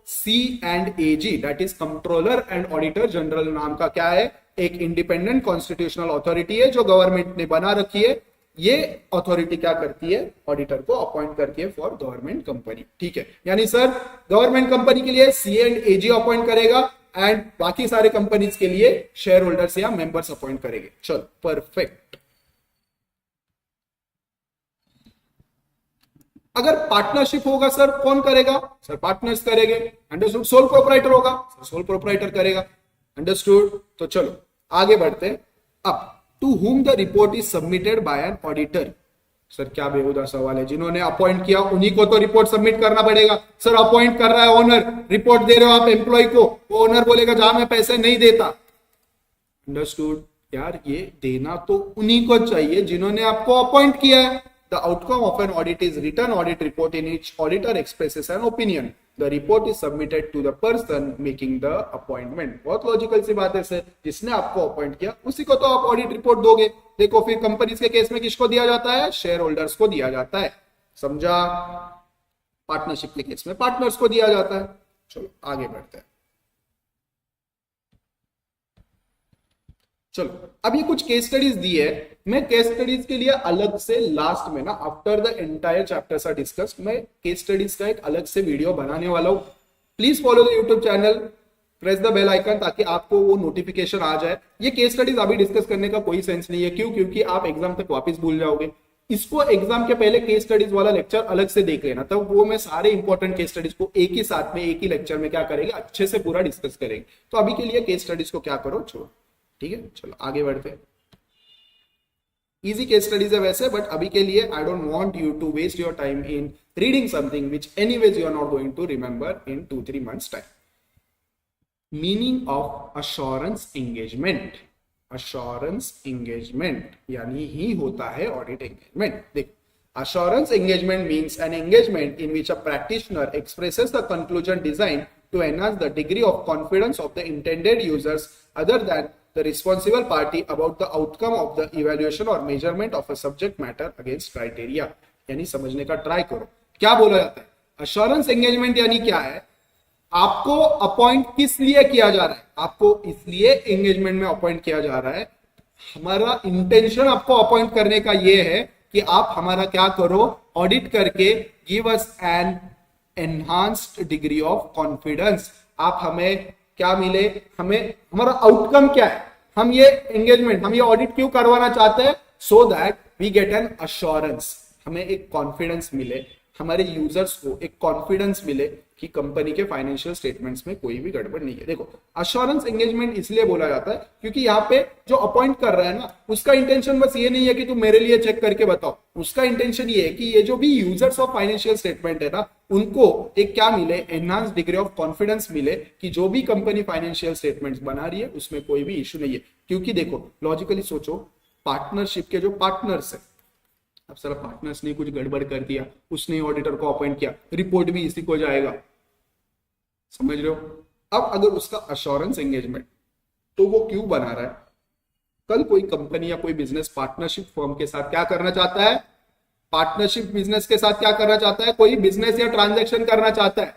C&AG that is controller and auditor general नाम का क्या है? एक इंडिपेंडेंट कॉन्स्टिट्यूशनल अथॉरिटी है जो गवर्नमेंट ने बना रखी है। ये अथॉरिटी क्या करती है? ऑडिटर को अपॉइंट करती है फॉर गवर्नमेंट कंपनी। ठीक है, यानी सर गवर्नमेंट कंपनी के लिए C&AG अपॉइंट करेगा एंड बाकी सारे कंपनीज के लिए शेयर होल्डर्स या मेंबर्स अपॉइंट करेंगे। चलो परफेक्ट। अगर पार्टनरशिप होगा सर कौन करेगा? सर पार्टनर्स करेंगे। अंडरस्टूड? सोल प्रोपराइटर होगा, सर सोल प्रोपराइटर करेगा। अंडरस्टूड? तो चलो आगे बढ़ते हैं। अब to whom the report is submitted by an auditor. Sir क्या बेहुदा सवाल है, जिन्होंने अपॉइंट किया उन्हीं को तो रिपोर्ट सबमिट करना पड़ेगा। सर अपॉइंट कर रहा है ओनर, रिपोर्ट दे रहे हो आप एम्प्लॉय को, वो ओनर बोलेगा जहां मैं पैसे नहीं देता। अंडरस्टूड? यार ये देना तो उन्हीं को चाहिए जिन्होंने आपको अपॉइंट किया है। The outcome of an audit is written audit report in which auditor expresses an opinion. The report is submitted to the person making the appointment. बहुत लॉजिकल सी बात है सर, जिसने आपको अपॉइंट किया उसी को तो आप ऑडिट रिपोर्ट दोगे। देखो फिर कंपनीज के केस में किसको दिया जाता है? शेयर होल्डर्स को दिया जाता है। समझा? पार्टनरशिप के केस में पार्टनर्स को दिया जाता है। चलो आगे बढ़ते हैं। चलो अब ये कुछ केस स्टडीज दी है, मैं केस स्टडीज के लिए अलग से लास्ट में ना after the entire chapters are discussed मैं केस स्टडीज का एक अलग से वीडियो बनाने वाला हूं। Please follow the YouTube channel, press the bell icon ताकि आपको वो नोटिफिकेशन आ जाए। ये केस स्टडीज अभी डिस्कस करने का कोई सेंस नहीं है। क्यों? क्योंकि आप एग्जाम तक वापस भूल जाओगे। इसको एग्जाम के पहले केस स्टडीज वाला लेक्चर अलग से देख लेना, तब वो मैं सारे इंपॉर्टेंट केस स्टडीज को एक ही साथ में एक ही लेक्चर में क्या करेंगे? अच्छे से पूरा डिस्कस करेंगे। तो अभी के लिए केस स्टडीज को क्या करो? छोड़ो। ठीक है, चलो आगे बढ़ते हैं। इजी केस स्टडीज है वैसे, बट अभी के लिए I don't want you to waste your time in reading something which anyways you are not going to remember in 2-3 months time. Meaning of assurance engagement. Assurance engagement यानी ही होता है audit engagement. देखो assurance engagement means an engagement in which a practitioner expresses the conclusion designed to enhance the degree of confidence of the intended users other than the responsible party about the outcome of the evaluation or measurement of a subject matter against criteria। यानी समझने का try करो क्या बोला जाता है। Assurance engagement यानी क्या है? आपको अपॉइंट किस लिए किया जा रहा है? आपको इसलिए एंगेजमेंट में अपॉइंट किया जा रहा है, हमारा इंटेंशन आपको अपॉइंट करने का ये है कि आप हमारा क्या करो? ऑडिट करके give us an enhanced degree of confidence. आप हमें क्या मिले? हमें हमारा आउटकम क्या है? हम ये एंगेजमेंट, हम ये ऑडिट क्यों करवाना चाहते हैं? So that we get an assurance, हमें एक कॉन्फिडेंस मिले, हमारे यूजर्स को एक कॉन्फिडेंस मिले कि कंपनी के फाइनेंशियल स्टेटमेंट्स में कोई भी गड़बड़ नहीं है। देखो अश्योरेंस एंगेजमेंट इसलिए बोला जाता है क्योंकि यहाँ पे जो अपॉइंट कर रहा है ना, उसका इंटेंशन बस ये नहीं है कि तुम मेरे लिए चेक करके बताओ। उसका इंटेंशन ये है कि ये जो भी यूजर्स ऑफ फाइनेंशियल स्टेटमेंट है ना, उनको एक क्या मिले? एनहांस डिग्री ऑफ कॉन्फिडेंस मिले कि जो भी कंपनी फाइनेंशियल स्टेटमेंट्स बना रही है उसमें कोई भी इश्यू नहीं है। क्योंकि देखो लॉजिकली सोचो, पार्टनरशिप के जो पार्टनर्स है, अब सारा पार्टनर्स ने कुछ गड़बड़ कर दिया, उसने ऑडिटर को अपॉइंट किया, रिपोर्ट भी इसी को जाएगा। समझ रहे हो? अब अगर उसका अश्योरेंस एंगेजमेंट, तो वो क्यों बना रहा है? कल कोई कंपनी या कोई बिजनेस पार्टनरशिप फर्म के साथ क्या करना चाहता है? पार्टनरशिप बिजनेस के साथ क्या करना चाहता है? कोई बिजनेस या ट्रांजैक्शन करना चाहता है,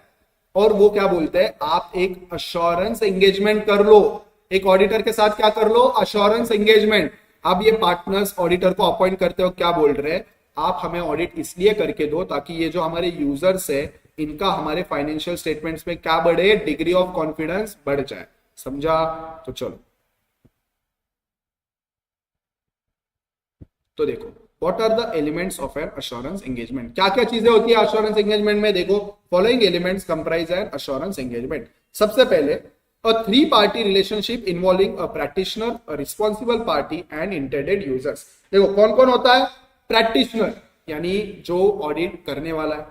और वो क्या बोलते हैं? आप एक अश्योरेंस एंगेजमेंट कर लो, एक ऑडिटर के साथ क्या कर लो? Assurance engagement. अब ये पार्टनर्स ऑडिटर को अपॉइंट करते हो क्या बोल रहे हैं? आप हमें ऑडिट इसलिए करके दो ताकि ये जो हमारे यूजर्स है इनका हमारे फाइनेंशियल स्टेटमेंट्स में क्या बढ़े, डिग्री ऑफ कॉन्फिडेंस बढ़ जाए। समझा? तो चलो, तो देखो what are the elements of an assurance engagement. क्या क्या चीजें होती है अश्योरेंस एंगेजमेंट में? देखो, following elements comprise an assurance engagement. सबसे पहले, a three party relationship involving a practitioner, a responsible party and intended users. देखो कौन कौन होता है? प्रैक्टिशनर यानी जो ऑडिट करने वाला है,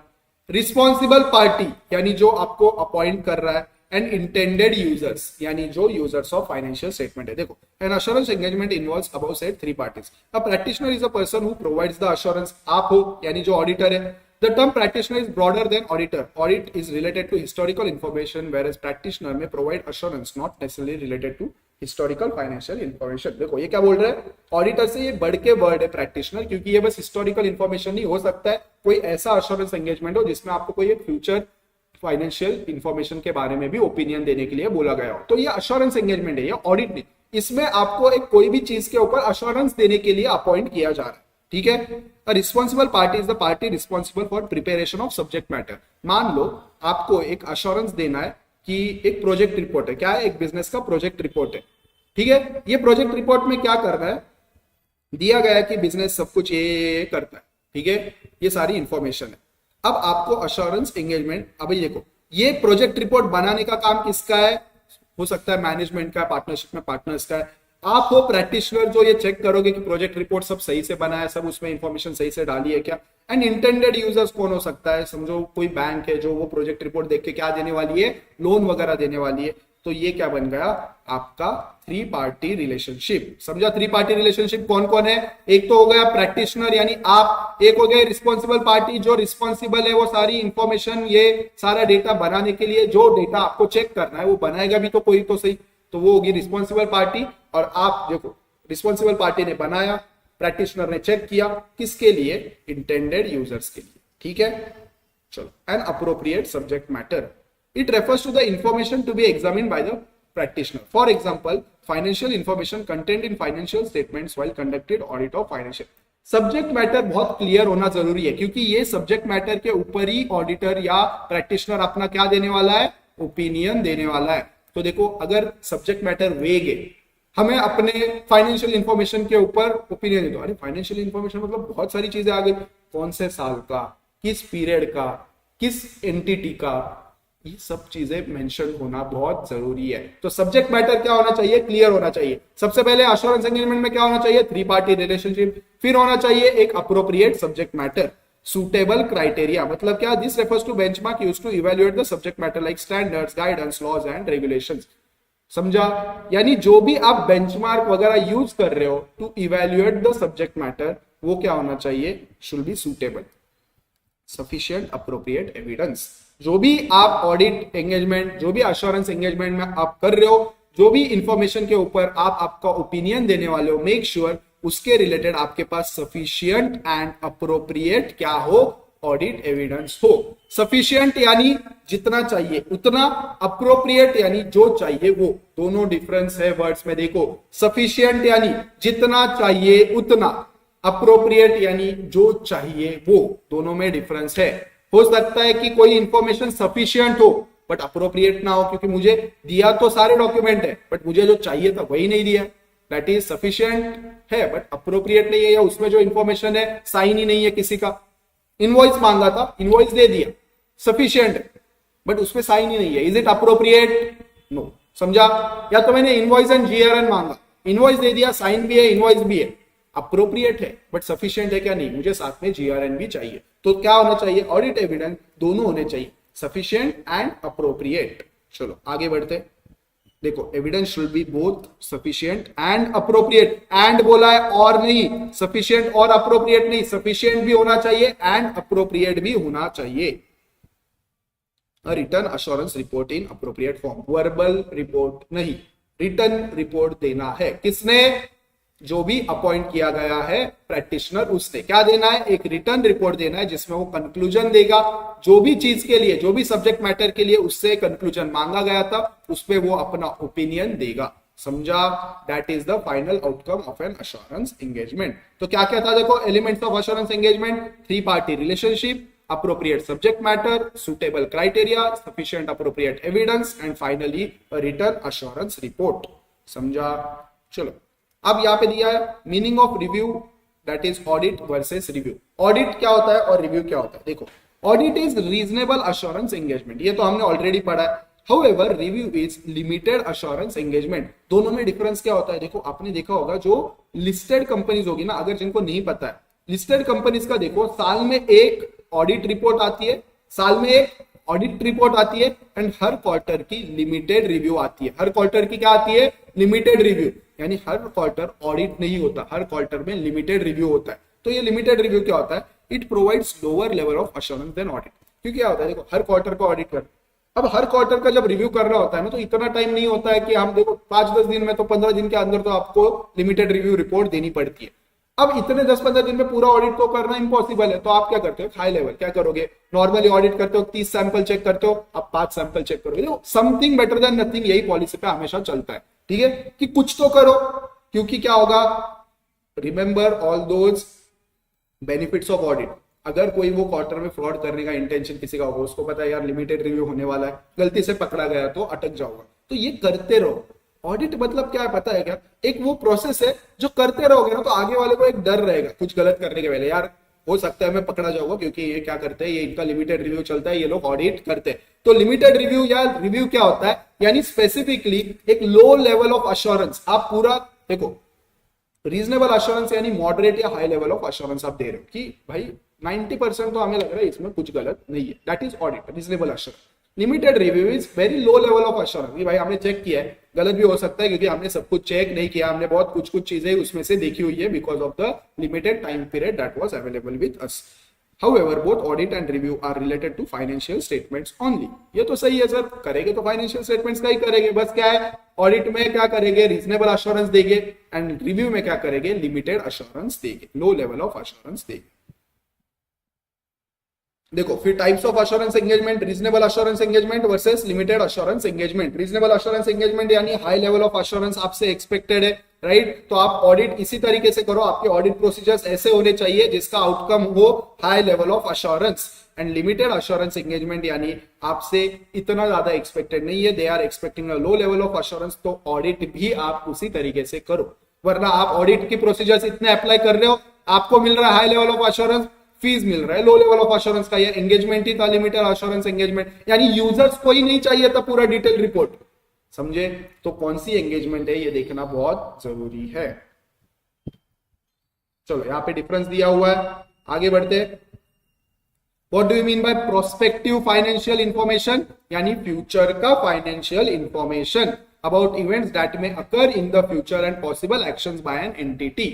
रिस्पॉन्सिबल पार्टी यानी जो आपको अपॉइंट कर रहा है, एंड इंटेंडेड यूजर्स यानी जो यूजर्स ऑफ फाइनेंशियल स्टेटमेंट है। देखो, an assurance engagement involves above said three parties. A practitioner is a person who provides the assurance. आप हो यानी जो ऑडिटर है। The term practitioner is broader than auditor. Audit is related to historical information, whereas practitioner may provide assurance, not necessarily related to historical financial information. देखो ये क्या बोल रहा है, ऑडिटर से ये बढ़ के वर्ड है प्रैक्टिशनर, क्योंकि ये बस हिस्टोरिकल इंफॉर्मेशन नहीं हो सकता है, कोई ऐसा अश्योरेंस एंगेजमेंट हो जिसमें आपको कोई फ्यूचर फाइनेंशियल इंफॉर्मेशन के बारे में भी ओपिनियन देने के लिए बोला गया हो, तो ये अश्योरेंस एंगेजमेंट है, ये ऑडिट नहीं। इसमें आपको एक कोई भी चीज के ऊपर अश्योरेंस देने के लिए अपॉइंट किया जा रहा है, ठीक है। अ responsible party is the party responsible for preparation of subject matter. मान लो आपको एक अश्योरेंस देना है कि एक प्रोजेक्ट रिपोर्ट है, क्या है, एक बिजनेस का प्रोजेक्ट रिपोर्ट है, ठीक है। ये प्रोजेक्ट रिपोर्ट में क्या करना है, दिया गया है कि बिजनेस सब कुछ ये करता है, ठीक है, ये सारी इंफॉर्मेशन है। अब आपको अश्योरेंस एंगेजमेंट, अभी देखो ये प्रोजेक्ट रिपोर्ट बनाने का काम किसका है, हो सकता है मैनेजमेंट का, पार्टनरशिप में पार्टनर्स का है। आप हो प्रैक्टिशनर जो ये चेक करोगे कि प्रोजेक्ट रिपोर्ट सब सही से बना है, सब उसमें इंफॉर्मेशन सही से डाली है क्या। एंड इंटेंडेड यूजर्स कौन हो सकता है, समझो कोई बैंक है जो वो प्रोजेक्ट रिपोर्ट देख के क्या देने वाली है, लोन वगैरह देने वाली है। तो ये क्या बन गया आपका थ्री पार्टी रिलेशनशिप। समझा? थ्री पार्टी रिलेशनशिप कौन कौन है, एक तो हो गया प्रैक्टिशनर यानी आप, एक हो गया रिस्पॉन्सिबल पार्टी जो रिस्पॉन्सिबल है वो सारी इंफॉर्मेशन, ये सारा डेटा बनाने के लिए, जो डेटा आपको चेक करना है वो बनाएगा भी तो कोई तो सही, तो वो होगी रिस्पॉन्सिबल पार्टी। और आप देखो रिस्पॉन्सिबल पार्टी ने बनाया, प्रैक्टिशनर ने चेक किया, किसके लिए, इंटेंडेड यूजर्स के लिए, ठीक है। चलो, an appropriate subject matter, it refers to the information to be examined by the practitioner. For example, financial information contained in financial statements while conducted audit of financial. Subject matter बहुत clear होना जरूरी है, क्योंकि ये subject matter के ऊपर ही auditor या practitioner अपना क्या देने वाला है, ओपिनियन देने वाला है। तो देखो अगर सब्जेक्ट मैटर वेग है, हमें अपने फाइनेंशियल इंफॉर्मेशन के ऊपर ओपिनियन दे दो, अरे फाइनेंशियल इंफॉर्मेशन मतलब बहुत सारी चीजें आ गई, कौन से साल का, किस पीरियड का, किस एंटिटी का, ये सब चीजें मेंशन होना बहुत जरूरी है। तो सब्जेक्ट मैटर क्या होना चाहिए, क्लियर होना चाहिए। सबसे पहले अश्योरेंस एग्रीमेंट में क्या होना चाहिए, थ्री पार्टी रिलेशनशिप, फिर होना चाहिए एक appropriate subject matter, suitable criteria, मतलब क्या, this refers to benchmark used to evaluate the subject matter like standards, guidance, laws and regulations. समझा? यानी जो भी आप बेंचमार्क वगैरह यूज कर रहे हो to evaluate the subject matter, वो क्या होना चाहिए, should be suitable, sufficient, appropriate evidence. जो भी आप ऑडिट एंगेजमेंट, जो भी अश्योरेंस एंगेजमेंट में आप कर रहे हो, जो भी इंफॉर्मेशन के ऊपर आप आपका ओपिनियन देने वाले हो, मेक श्योर उसके रिलेटेड आपके पास सफिशिएंट एंड अप्रोप्रिएट क्या हो, ऑडिट एविडेंस हो। सफिशिएंट यानी जितना चाहिए उतना, अप्रोप्रिएट यानी जो चाहिए वो, दोनों डिफरेंस है वर्ड्स में। देखो सफिशिएंट यानी जितना चाहिए उतना, अप्रोप्रिएट यानी जो चाहिए वो, दोनों में डिफरेंस है। हो सकता है कि कोई इंफॉर्मेशन सफिशिएंट हो बट अप्रोप्रिएट ना हो, क्योंकि मुझे दिया तो सारे डॉक्यूमेंट है बट मुझे जो चाहिए था वही नहीं दिया, दैट इज सफिशिएंट है बट अप्रोप्रिएट नहीं है, या उसमें जो इंफॉर्मेशन है साइन ही नहीं है किसी का। इनवॉइस मांगा था, इनवॉइस दे दिया, सफिशिएंट है बट उसमें साइन ही नहीं है, इज इट अप्रोप्रिएट, नो। समझा? या तो मैंने इनवॉइस एंड जीआरएन मांगा, इनवॉइस दे दिया, साइन भी है, इनवॉइस भी है, अप्रोप्रिएट है बट सफिशिएंट है क्या, नहीं, मुझे साथ में जीआरएन भी चाहिए। तो क्या होना चाहिए, ऑडिट एविडेंस दोनों होने चाहिए, सफिशिएंट एंड अप्रोप्रिएट। चलो आगे बढ़ते। देखो evidence should be both sufficient and appropriate, and बोला है और नहीं, सफिशिएंट और अप्रोप्रिएट नहीं, सफिशिएंट भी होना चाहिए एंड अप्रोप्रिएट भी होना चाहिए। Return assurance report in appropriate form, verbal report नहीं, रिटर्न रिपोर्ट देना है। किसने, जो भी अपॉइंट किया गया है प्रैक्टिशनर, उसने क्या देना है, एक रिटर्न रिपोर्ट देना है जिसमें वो कंक्लूजन देगा, जो भी चीज के लिए, जो भी सब्जेक्ट मैटर के लिए उससे कंक्लूजन मांगा गया था उस पे वो अपना ओपिनियन देगा। समझा? That is the final outcome of an assurance engagement. तो क्या क्या था, देखो elements of assurance engagement, three party relationship, appropriate subject matter, suitable criteria, sufficient appropriate evidence, and finally a written assurance report. समझा? चलो अब यहाँ पे दिया है meaning of review, that is audit versus review. Audit क्या होता है और रिव्यू क्या होता है? देखो, audit is reasonable assurance engagement, ये तो हमने ऑलरेडी पढ़ा है. However, review is limited assurance engagement. दोनों में डिफरेंस क्या होता है? देखो, आपने देखा होगा जो लिस्टेड कंपनीज होगी ना, अगर जिनको नहीं पता है, लिस्टेड कंपनीज का देखो, साल में एक ऑडिट रिपोर्ट आती है, साल में एक ऑडिट रिपोर्ट आती है, एंड हर क्वार्टर की लिमिटेड रिव्यू आती है. हर क्वार्टर की क्या आती है? Limited review. यानी हर क्वार्टर ऑडिट नहीं होता, हर क्वार्टर में लिमिटेड रिव्यू होता है. तो ये लिमिटेड रिव्यू क्या होता है? It provides lower level of assurance than audit. क्योंकि क्या होता है, देखो, हर क्वार्टर को ऑडिट कर, अब हर क्वार्टर का जब रिव्यू करना होता है ना, तो इतना टाइम नहीं होता है कि हम देखो 5-10 दिन में, तो 15 दिन के अंदर तो आपको लिमिटेड रिव्यू रिपोर्ट देनी पड़ती है. अब इतने 10-15 दिन में पूरा ऑडिट तो करना इम्पॉसिबल है. तो आप क्या करते हो? हाई लेवल क्या करोगे? नॉर्मली ऑडिट करते हो, 30 सैंपल चेक करते हो, आप 5 सैंपल चेक करोगे. समथिंग बेटर देन नथिंग, यही पॉलिसी पे हमेशा चलता है. ठीक है, कि कुछ तो करो, क्योंकि क्या होगा, remember all those benefits of audit. अगर कोई वो क्वार्टर में फ्रॉड करने का इंटेंशन किसी का होगा, उसको पता है यार लिमिटेड रिव्यू होने वाला है, गलती से पकड़ा गया तो अटक जाऊंगा, तो ये करते रहो. ऑडिट मतलब क्या है पता है क्या? एक वो प्रोसेस है जो करते रहोगे ना, तो आगे वाले को एक डर रहेगा कुछ गलत करने के पहले, यार हो सकता है मैं पकड़ा जाऊंगा, क्योंकि ये क्या करते हैं, ये इनका लिमिटेड रिव्यू चलता है, ये लोग ऑडिट करते हैं. तो लिमिटेड रिव्यू या रिव्यू क्या होता है? यानी स्पेसिफिकली एक लो लेवल ऑफ अश्योरेंस. आप पूरा देखो, रीजनेबल अश्योरेंस यानी मॉडरेट या हाई लेवल ऑफ अश्योरेंस आप दे रहे हो कि भाई 90% तो हमें लग रहा है इसमें कुछ गलत नहीं है, that is audit, reasonable assurance. Limited review is very low level of assurance, भाई हमने चेक किया है, गलत भी हो सकता है क्योंकि हमने सब कुछ चेक नहीं किया, हमने बहुत कुछ चीजें उसमें से देखी हुई है because of the limited time period that was available with us. However, both audit and review are related to financial statements only. ये तो सही है सर, करेंगे तो फाइनेंशियल स्टेटमेंट्स का ही करेंगे. बस क्या है, ऑडिट में क्या करेंगे? रीजनेबल अश्योरेंस देंगे, एंड रिव्यू में क्या करेंगे? लिमिटेड अश्योरेंस देंगे, लो लेवल ऑफ अश्योरेंस देंगे. देखो फिर types of assurance engagement, reasonable assurance engagement versus limited assurance engagement. Reasonable assurance engagement यानी हाई लेवल ऑफ अश्योरेंस आपसे एक्सपेक्टेड है, राइट? तो आप ऑडिट इसी तरीके से करो, आपके ऑडिट प्रोसीजर्स ऐसे होने चाहिए जिसका आउटकम हो high level of assurance. And limited assurance engagement यानी आपसे इतना ज्यादा एक्सपेक्टेड नहीं है, they are expecting a low level of assurance, तो ऑडिट भी आप उसी तरीके से करो. वरना आप ऑडिट की प्रोसीजर्स इतने अप्लाई कर रहे हो, आपको मिल रहा है high level of assurance, fees मिल रहा है लो लेवल ऑफ अश्योरेंस का. ये एंगेजमेंट ही था लिमिटेड अश्योरेंस एंगेजमेंट, यानी यूजर्स को ही नहीं चाहिए था पूरा डिटेल रिपोर्ट. समझे? तो कौन सी एंगेजमेंट है ये देखना बहुत जरूरी है. चलो यहाँ पे डिफरेंस दिया हुआ है, आगे बढ़ते हैं. What do you mean by prospective financial information? यानी फ्यूचर का financial information about events that may occur in the future and possible actions by an entity,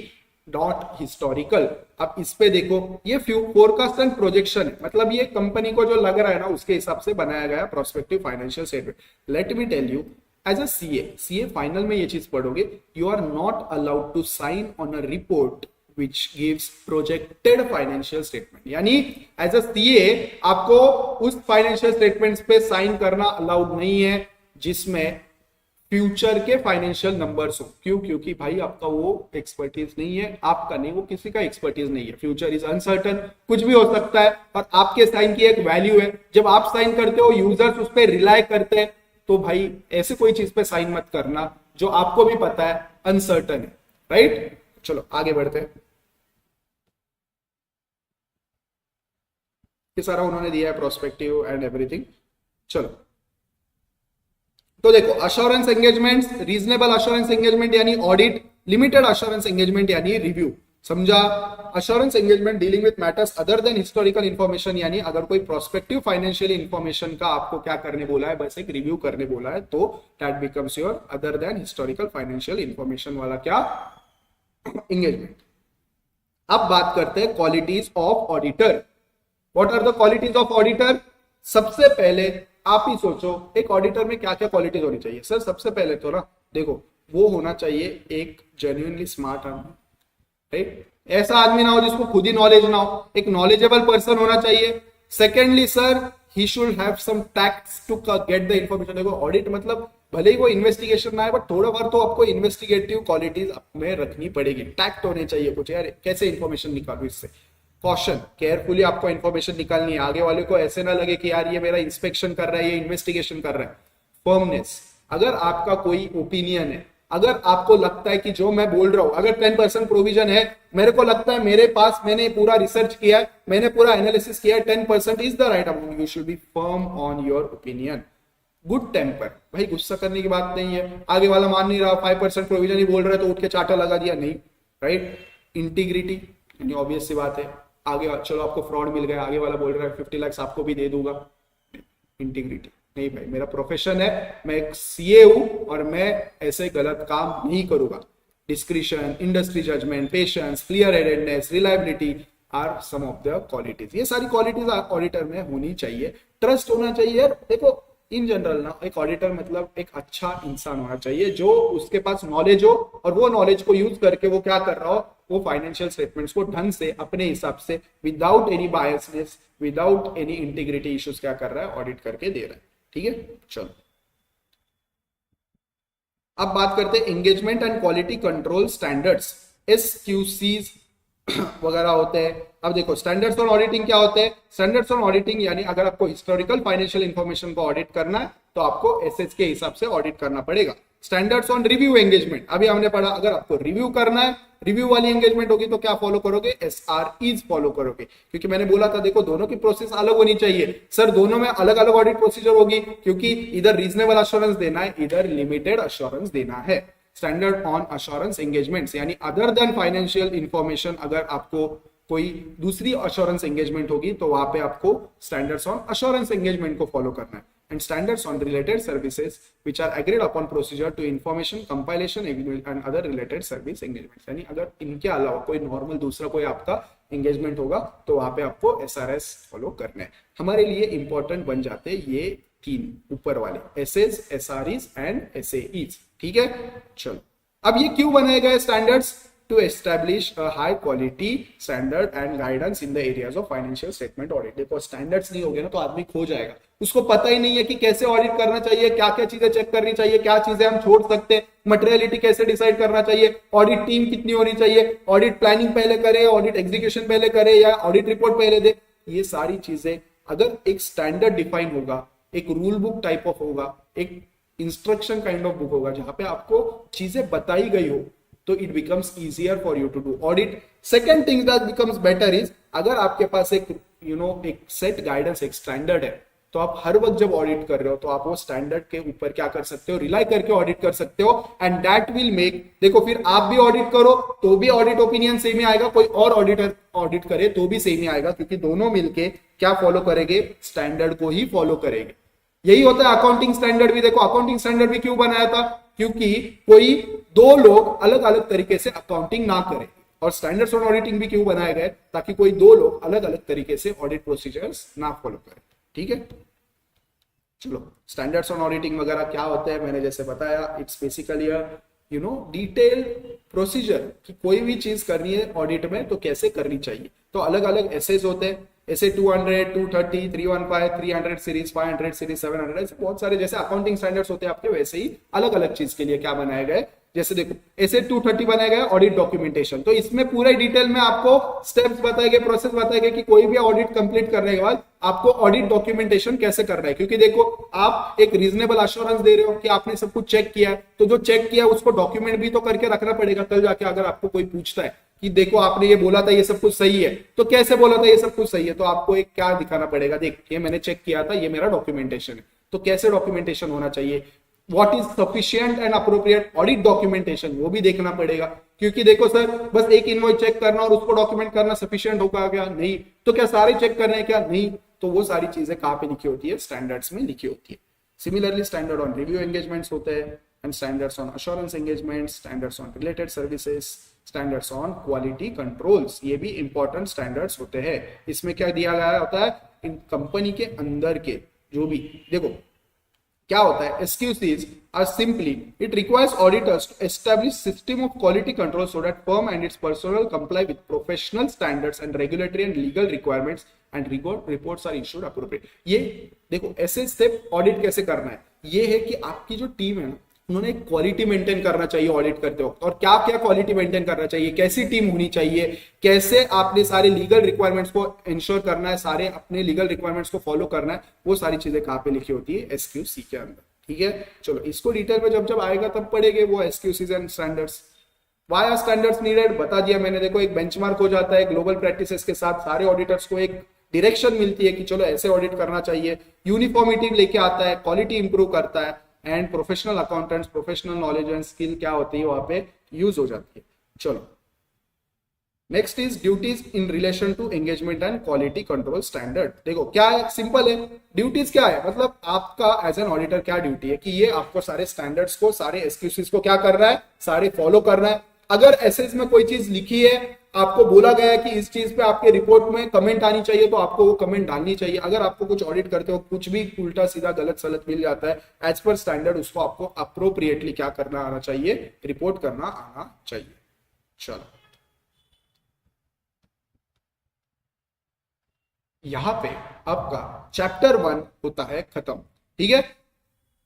not historical. अब इस पे देखो, ये फोरकास्ट एंड प्रोजेक्शन है, मतलब ये कंपनी को जो लग रहा है ना उसके हिसाब से बनाया गया prospective financial statement. Let me tell you, as a CA final में ये चीज पढ़ोगे, you are not allowed to sign on a report which gives projected financial statement. यानी एज अ सीए आपको उस फाइनेंशियल स्टेटमेंट्स पे साइन करना allowed नहीं है जिसमें फ्यूचर के फाइनेंशियल नंबर्स हो. क्यों? क्योंकि भाई आपका वो एक्सपर्टीज नहीं है, आपका नहीं, वो किसी का एक्सपर्टीज नहीं है. फ्यूचर इज अनसर्टन, कुछ भी हो सकता है, और आपके साइन की एक वैल्यू है. जब आप साइन करते हो, यूजर्स उस पर रिलाई करते हैं, तो भाई ऐसे कोई चीज पे साइन मत करना जो आपको भी पता है अनसर्टन है, राइट? चलो आगे बढ़ते हैं. ये सारा उन्होंने दिया है प्रोस्पेक्टिव एंड एवरीथिंग. चलो तो देखो, assurance engagement, reasonable assurance engagement यानी ऑडिट, लिमिटेड अश्योरेंस एंगेजमेंट यानी रिव्यू. समझा? Assurance engagement dealing with matters other than historical information, यानी अगर कोई प्रोस्पेक्टिव फाइनेंशियल इंफॉर्मेशन का आपको क्या करने बोला है, बस एक रिव्यू करने बोला है, तो that becomes your other than historical financial information वाला क्या एंगेजमेंट. अब बात करते हैं qualities of auditor. What are the qualities of auditor? सबसे पहले आप ही सोचो, एक ऑडिटर में क्या क्या क्वालिटीज होनी चाहिए. सर सबसे पहले तो ना देखो, वो होना चाहिए एक जेन्युइनली स्मार्ट आदमी, राइट? ऐसा आदमी ना हो जिसको खुद ही नॉलेज ना हो, एक नॉलेजेबल पर्सन होना चाहिए. Secondly sir, he should have some tacts to get the information. देखो ऑडिट मतलब भले ही वो इन्वेस्टिगेशन ना है, बट थोड़ा बार तो आपको इन्वेस्टिगेटिव क्वालिटीज में रखनी पड़ेगी. टैक्ट होने चाहिए कुछ, यार कैसे इंफॉर्मेशन निकालू इससे. कॉशन, केयरफुली आपको इन्फॉर्मेशन निकालनी है, आगे वाले को ऐसे ना लगे कि यार ये मेरा इंस्पेक्शन कर रहा है, ये इन्वेस्टिगेशन कर रहा है। फर्मनेस, अगर आपका कोई ओपिनियन है, अगर आपको लगता है कि जो मैं बोल रहा हूं, अगर 10% प्रोविजन है, मेरे को लगता है मेरे पास, मैंने पूरा रिसर्च किया है, मैंने पूरा एनालिसिस किया है, 10% is the right amount, you should be firm on your opinion. Good temper, भाई गुस्सा करने की बात नहीं है, आगे वाला मान नहीं रहा, 5% प्रोविजन ही बोल रहा है तो उठ के चाटा लगा दिया, नहीं, राइट। इंटीग्रिटी, यानी ऑब्वियस सी बात है, आगे चलो आपको फ्रॉड मिल गया, आगे वाला बोल रहा है 50 लाख आपको भी दे दूंगा, इंटीग्रिटी नहीं भाई, मेरा प्रोफेशन है, मैं एक सीए हूं और मैं ऐसे गलत काम नहीं करूंगा। Discretion, industry judgment, patience, clear headedness, reliability are some of the qualities, ये सारी क्वालिटीज ऑडिटर में होनी चाहिए। ट्रस्ट होना चाहिए, देखो इन जनरल ना एक ऑडिटर मतलब एक अच्छा इंसान होना चाहिए जो उसके पास नॉलेज हो और वो नॉलेज को यूज करके वो क्या कर रहा हो, वो फाइनेंशियल स्टेटमेंट्स को ढंग से अपने हिसाब से without any biasness, without any integrity issues क्या कर रहा है, ऑडिट करके दे रहा है। ठीक है, चलो अब बात करते हैं engagement and quality control standards, SQCs वगैरह होते हैं। अब देखो स्टैंडर्ड्स ऑन ऑडिटिंग क्या होते हैं, स्टैंडर्ड्स ऑन ऑडिटिंग यानी अगर आपको हिस्टोरिकल फाइनेंशियल इंफॉर्मेशन को ऑडिट करना है तो आपको एसएच के हिसाब से ऑडिट करना पड़ेगा। स्टैंडर्ड्स ऑन रिव्यू एंगेजमेंट, अभी हमने पढ़ा, अगर आपको रिव्यू करना है, रिव्यू वाली एंगेजमेंट होगी तो क्या फॉलो करोगे, एसआरईज फॉलो करोगे, क्योंकि मैंने बोला था देखो दोनों की प्रोसेस अलग होनी चाहिए। सर दोनों में अलग अलग ऑडिट प्रोसीजर होगी, क्योंकि इधर रीजनेबल अश्योरेंस देना है, इधर लिमिटेड अश्योरेंस देना है। स्टैंडर्ड ऑन अश्योरेंस एंगेजमेंट्स यानी अदर देन फाइनेंशियल इंफॉर्मेशन, अगर आपको कोई दूसरी अश्योरेंस एंगेजमेंट होगी तो वहां पे आपको स्टैंडर्ड्स ऑन अश्योरेंस एंगेजमेंट को फॉलो करना है। And standards on related services which are agreed upon procedure to information compilation and other related service engagements, यानी अगर इनके अलावा कोई नॉर्मल दूसरा कोई आपका एंगेजमेंट होगा तो वहां पे आपको एसआरएस फॉलो करना है। हमारे लिए इंपॉर्टेंट बन जाते हैं ये तीन ऊपर वाले, एसएस, एसआरईज एंड एसएईज। ठीक है, चलो अब ये क्यों बनाए गए standards, to establish a high quality standard and guidance in the areas of financial statement audit। देखो स्टैंडर्ड्स नहीं होगे ना तो आदमी खो जाएगा, उसको पता ही नहीं है कि कैसे ऑडिट करना चाहिए, क्या क्या चीजें चेक करनी चाहिए, क्या चीजें हम छोड़ सकते हैं, मटेरियलिटी कैसे डिसाइड करना चाहिए, ऑडिट टीम कितनी होनी चाहिए, ऑडिट प्लानिंग पहले करे, ऑडिट एग्जीक्यूशन पहले करे या ऑडिट रिपोर्ट पहले दे। ये सारी चीजें अगर एक स्टैंडर्ड डिफाइन होगा, एक रूल बुक टाइप ऑफ होगा, एक इंस्ट्रक्शन काइंड ऑफ बुक होगा जहां पे आपको चीजें बताई गई हो, तो it becomes easier for you to do audit. Second thing that becomes better is, अगर आपके पास एक एक सेट गाइडेंस, एक स्टैंडर्ड है, तो आप हर वक्त जब ऑडिट कर रहे हो तो आप वो स्टैंडर्ड के ऊपर क्या कर सकते हो, रिलाई करके ऑडिट कर सकते हो। एंड दैट विल मेक, देखो फिर आप भी ऑडिट करो तो भी ऑडिट ओपिनियन सेम ही आएगा, कोई और ऑडिटर ऑडिट करे तो भी सेम ही आएगा, क्योंकि दोनों मिलके क्या फॉलो करेंगे, स्टैंडर्ड को ही फॉलो करेंगे। यही होता है अकाउंटिंग स्टैंडर्ड भी। देखो अकाउंटिंग स्टैंडर्ड भी क्यों बनाया था, क्योंकि कोई दो लोग अलग अलग तरीके से अकाउंटिंग ना करें। और स्टैंडर्ड्स ऑन ऑडिटिंग भी क्यों बनाए गए, ताकि कोई दो लोग अलग अलग तरीके से ऑडिट प्रोसीजर्स ना फॉलो करें। ठीक है, चलो स्टैंडर्ड्स ऑन ऑडिटिंग वगैरह क्या होते हैं, मैंने जैसे बताया, इट्स बेसिकली डिटेल प्रोसीजर कि कोई भी चीज करनी है ऑडिट में तो कैसे करनी चाहिए। तो अलग अलग एसेज होते हैं, ऐसे 200, 230, 315, 300 सीरीज, 500 सीरीज, 700, ऐसे बहुत सारे जैसे अकाउंटिंग स्टैंडर्ड्स होते हैं आपके, वैसे ही अलग अलग चीज के लिए क्या बनाए गए। जैसे देखो ऐसे 230 बनाया गया ऑडिट डॉक्यूमेंटेशन, तो इसमें पूरे डिटेल में आपको स्टेप्स बताए गए, प्रोसेस बताए गए कि कोई भी ऑडिट कंप्लीट करने के बाद आपको ऑडिट डॉक्यूमेंटेशन कैसे करना है। क्योंकि देखो आप एक रीजनेबल अश्योरेंस दे रहे हो कि आपने सब कुछ चेक किया है, तो जो चेक किया उसको डॉक्यूमेंट भी तो करके रखना पड़ेगा। कल जाके अगर आपको कोई पूछता है कि देखो आपने ये बोला था ये सब कुछ सही है, तो कैसे बोला था ये सब कुछ सही है, तो आपको एक क्या दिखाना पड़ेगा, देख ये मैंने चेक किया था, ये मेरा डॉक्यूमेंटेशन है। तो कैसे डॉक्यूमेंटेशन होना चाहिए, what is sufficient and appropriate audit documentation, वो भी देखना पड़ेगा। क्योंकि देखो सर बस एक इनवॉइस चेक करना और उसको डॉक्यूमेंट करना सफिशिएंट होगा क्या, नहीं। तो क्या सारे चेक करने हैं क्या, नहीं। तो वो सारी चीजें कहां पे लिखी होती है, स्टैंडर्ड्स में लिखी होती है। Similarly standard on review engagements होते हैं, and standards on assurance engagements, standards on related services, standards on quality controls, ये भी इंपॉर्टेंट स्टैंडर्ड्स होते हैं। इसमें क्या दिया गया होता है, इन कंपनी के अंदर के जो भी, देखो क्या होता है, SQCs are simply it requires auditors to establish system of quality control so that firm and its personnel comply with professional standards and regulatory and legal requirements and reports are issued appropriate। ये देखो ऐसे step audit कैसे करना है, ये है कि आपकी जो टीम है ना उन्होंने एक क्वालिटी मेंटेन करना चाहिए ऑडिट करते वक्त, और क्या क्या क्वालिटी मेंटेन करना चाहिए, कैसी टीम होनी चाहिए, कैसे आपने सारे लीगल रिक्वायरमेंट्स को इंश्योर करना है, सारे अपने लीगल रिक्वायरमेंट्स को फॉलो करना है, वो सारी चीजें कहाँ पे लिखी होती है, एसक्यूसी के अंदर। ठीक है, चलो इसको डिटेल में जब जब आएगा तब पढ़ेंगे वो SQCs and standards. Why are standards needed बता दिया मैंने। देखो एक बेंचमार्क हो जाता है ग्लोबल प्रैक्टिसेस के साथ, सारे ऑडिटर्स को एक डायरेक्शन मिलती है कि चलो ऐसे ऑडिट करना चाहिए, यूनिफॉर्मिटी लेके आता है, क्वालिटी इंप्रूव करता है, and professional accountants professional knowledge and skill क्या होती है वहां पे यूज हो जाती है। चलो next is duties in relation to engagement and quality control standard. देखो क्या है, सिंपल है। ड्यूटीज क्या है, मतलब आपका एज एन ऑडिटर क्या ड्यूटी है कि ये आपको सारे स्टैंडर्ड्स को, सारे एसक्यूसीज को क्या कर रहा है, सारे फॉलो कर रहा है। अगर एसएस में कोई चीज लिखी है, आपको बोला गया है कि इस चीज पे आपके रिपोर्ट में कमेंट आनी चाहिए, तो आपको वो कमेंट डालनी चाहिए। अगर आपको कुछ ऑडिट करते हो कुछ भी उल्टा सीधा गलत सलत मिल जाता है, एज पर स्टैंडर्ड उसको आपको अप्रोप्रिएटली क्या करना आना चाहिए, रिपोर्ट करना आना चाहिए। चलो यहां पे आपका चैप्टर 1 होता है खत्म। ठीक है,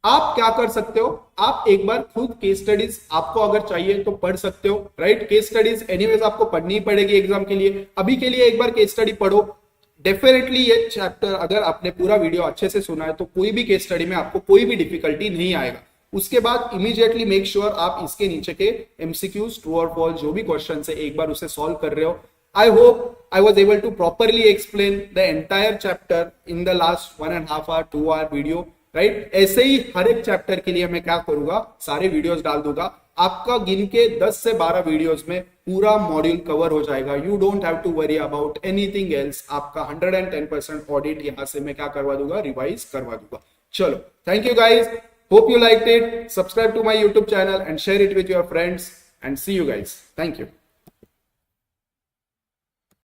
आप क्या कर सकते हो, आप एक बार खुद केस स्टडीज आपको अगर चाहिए तो पढ़ सकते हो, राइट। केस स्टडीज एनीवेज आपको पढ़नी ही पड़ेगी एग्जाम के लिए। अभी के लिए एक बार केस स्टडी पढ़ो। डेफिनेटली ये चैप्टर अगर आपने पूरा वीडियो अच्छे से सुना है तो कोई भी केस स्टडी में आपको कोई भी डिफिकल्टी नहीं आएगा। उसके बाद इमीडिएटली मेक श्योर आप इसके नीचे के एमसीक्यूज, ट्रू और फॉल्स जो भी क्वेश्चन है एक बार उसे सॉल्व कर रहे हो। I hope I was able to properly explain the entire chapter in the last 1.5 hour 2 hour video, right? ऐसे ही हर एक चैप्टर के लिए मैं क्या करूंगा, सारे वीडियोस डाल दूंगा। आपका गिन के 10 से 12 वीडियोस में पूरा मॉड्यूल कवर हो जाएगा। You don't have to worry about anything else. आपका 110% ऑडिट यहां से मैं क्या करवा दूंगा, रिवाइज करवा दूंगा। चलो, thank you guys, hope you liked it. Subscribe to my YouTube channel and share it with your friends and see you guys. Thank you.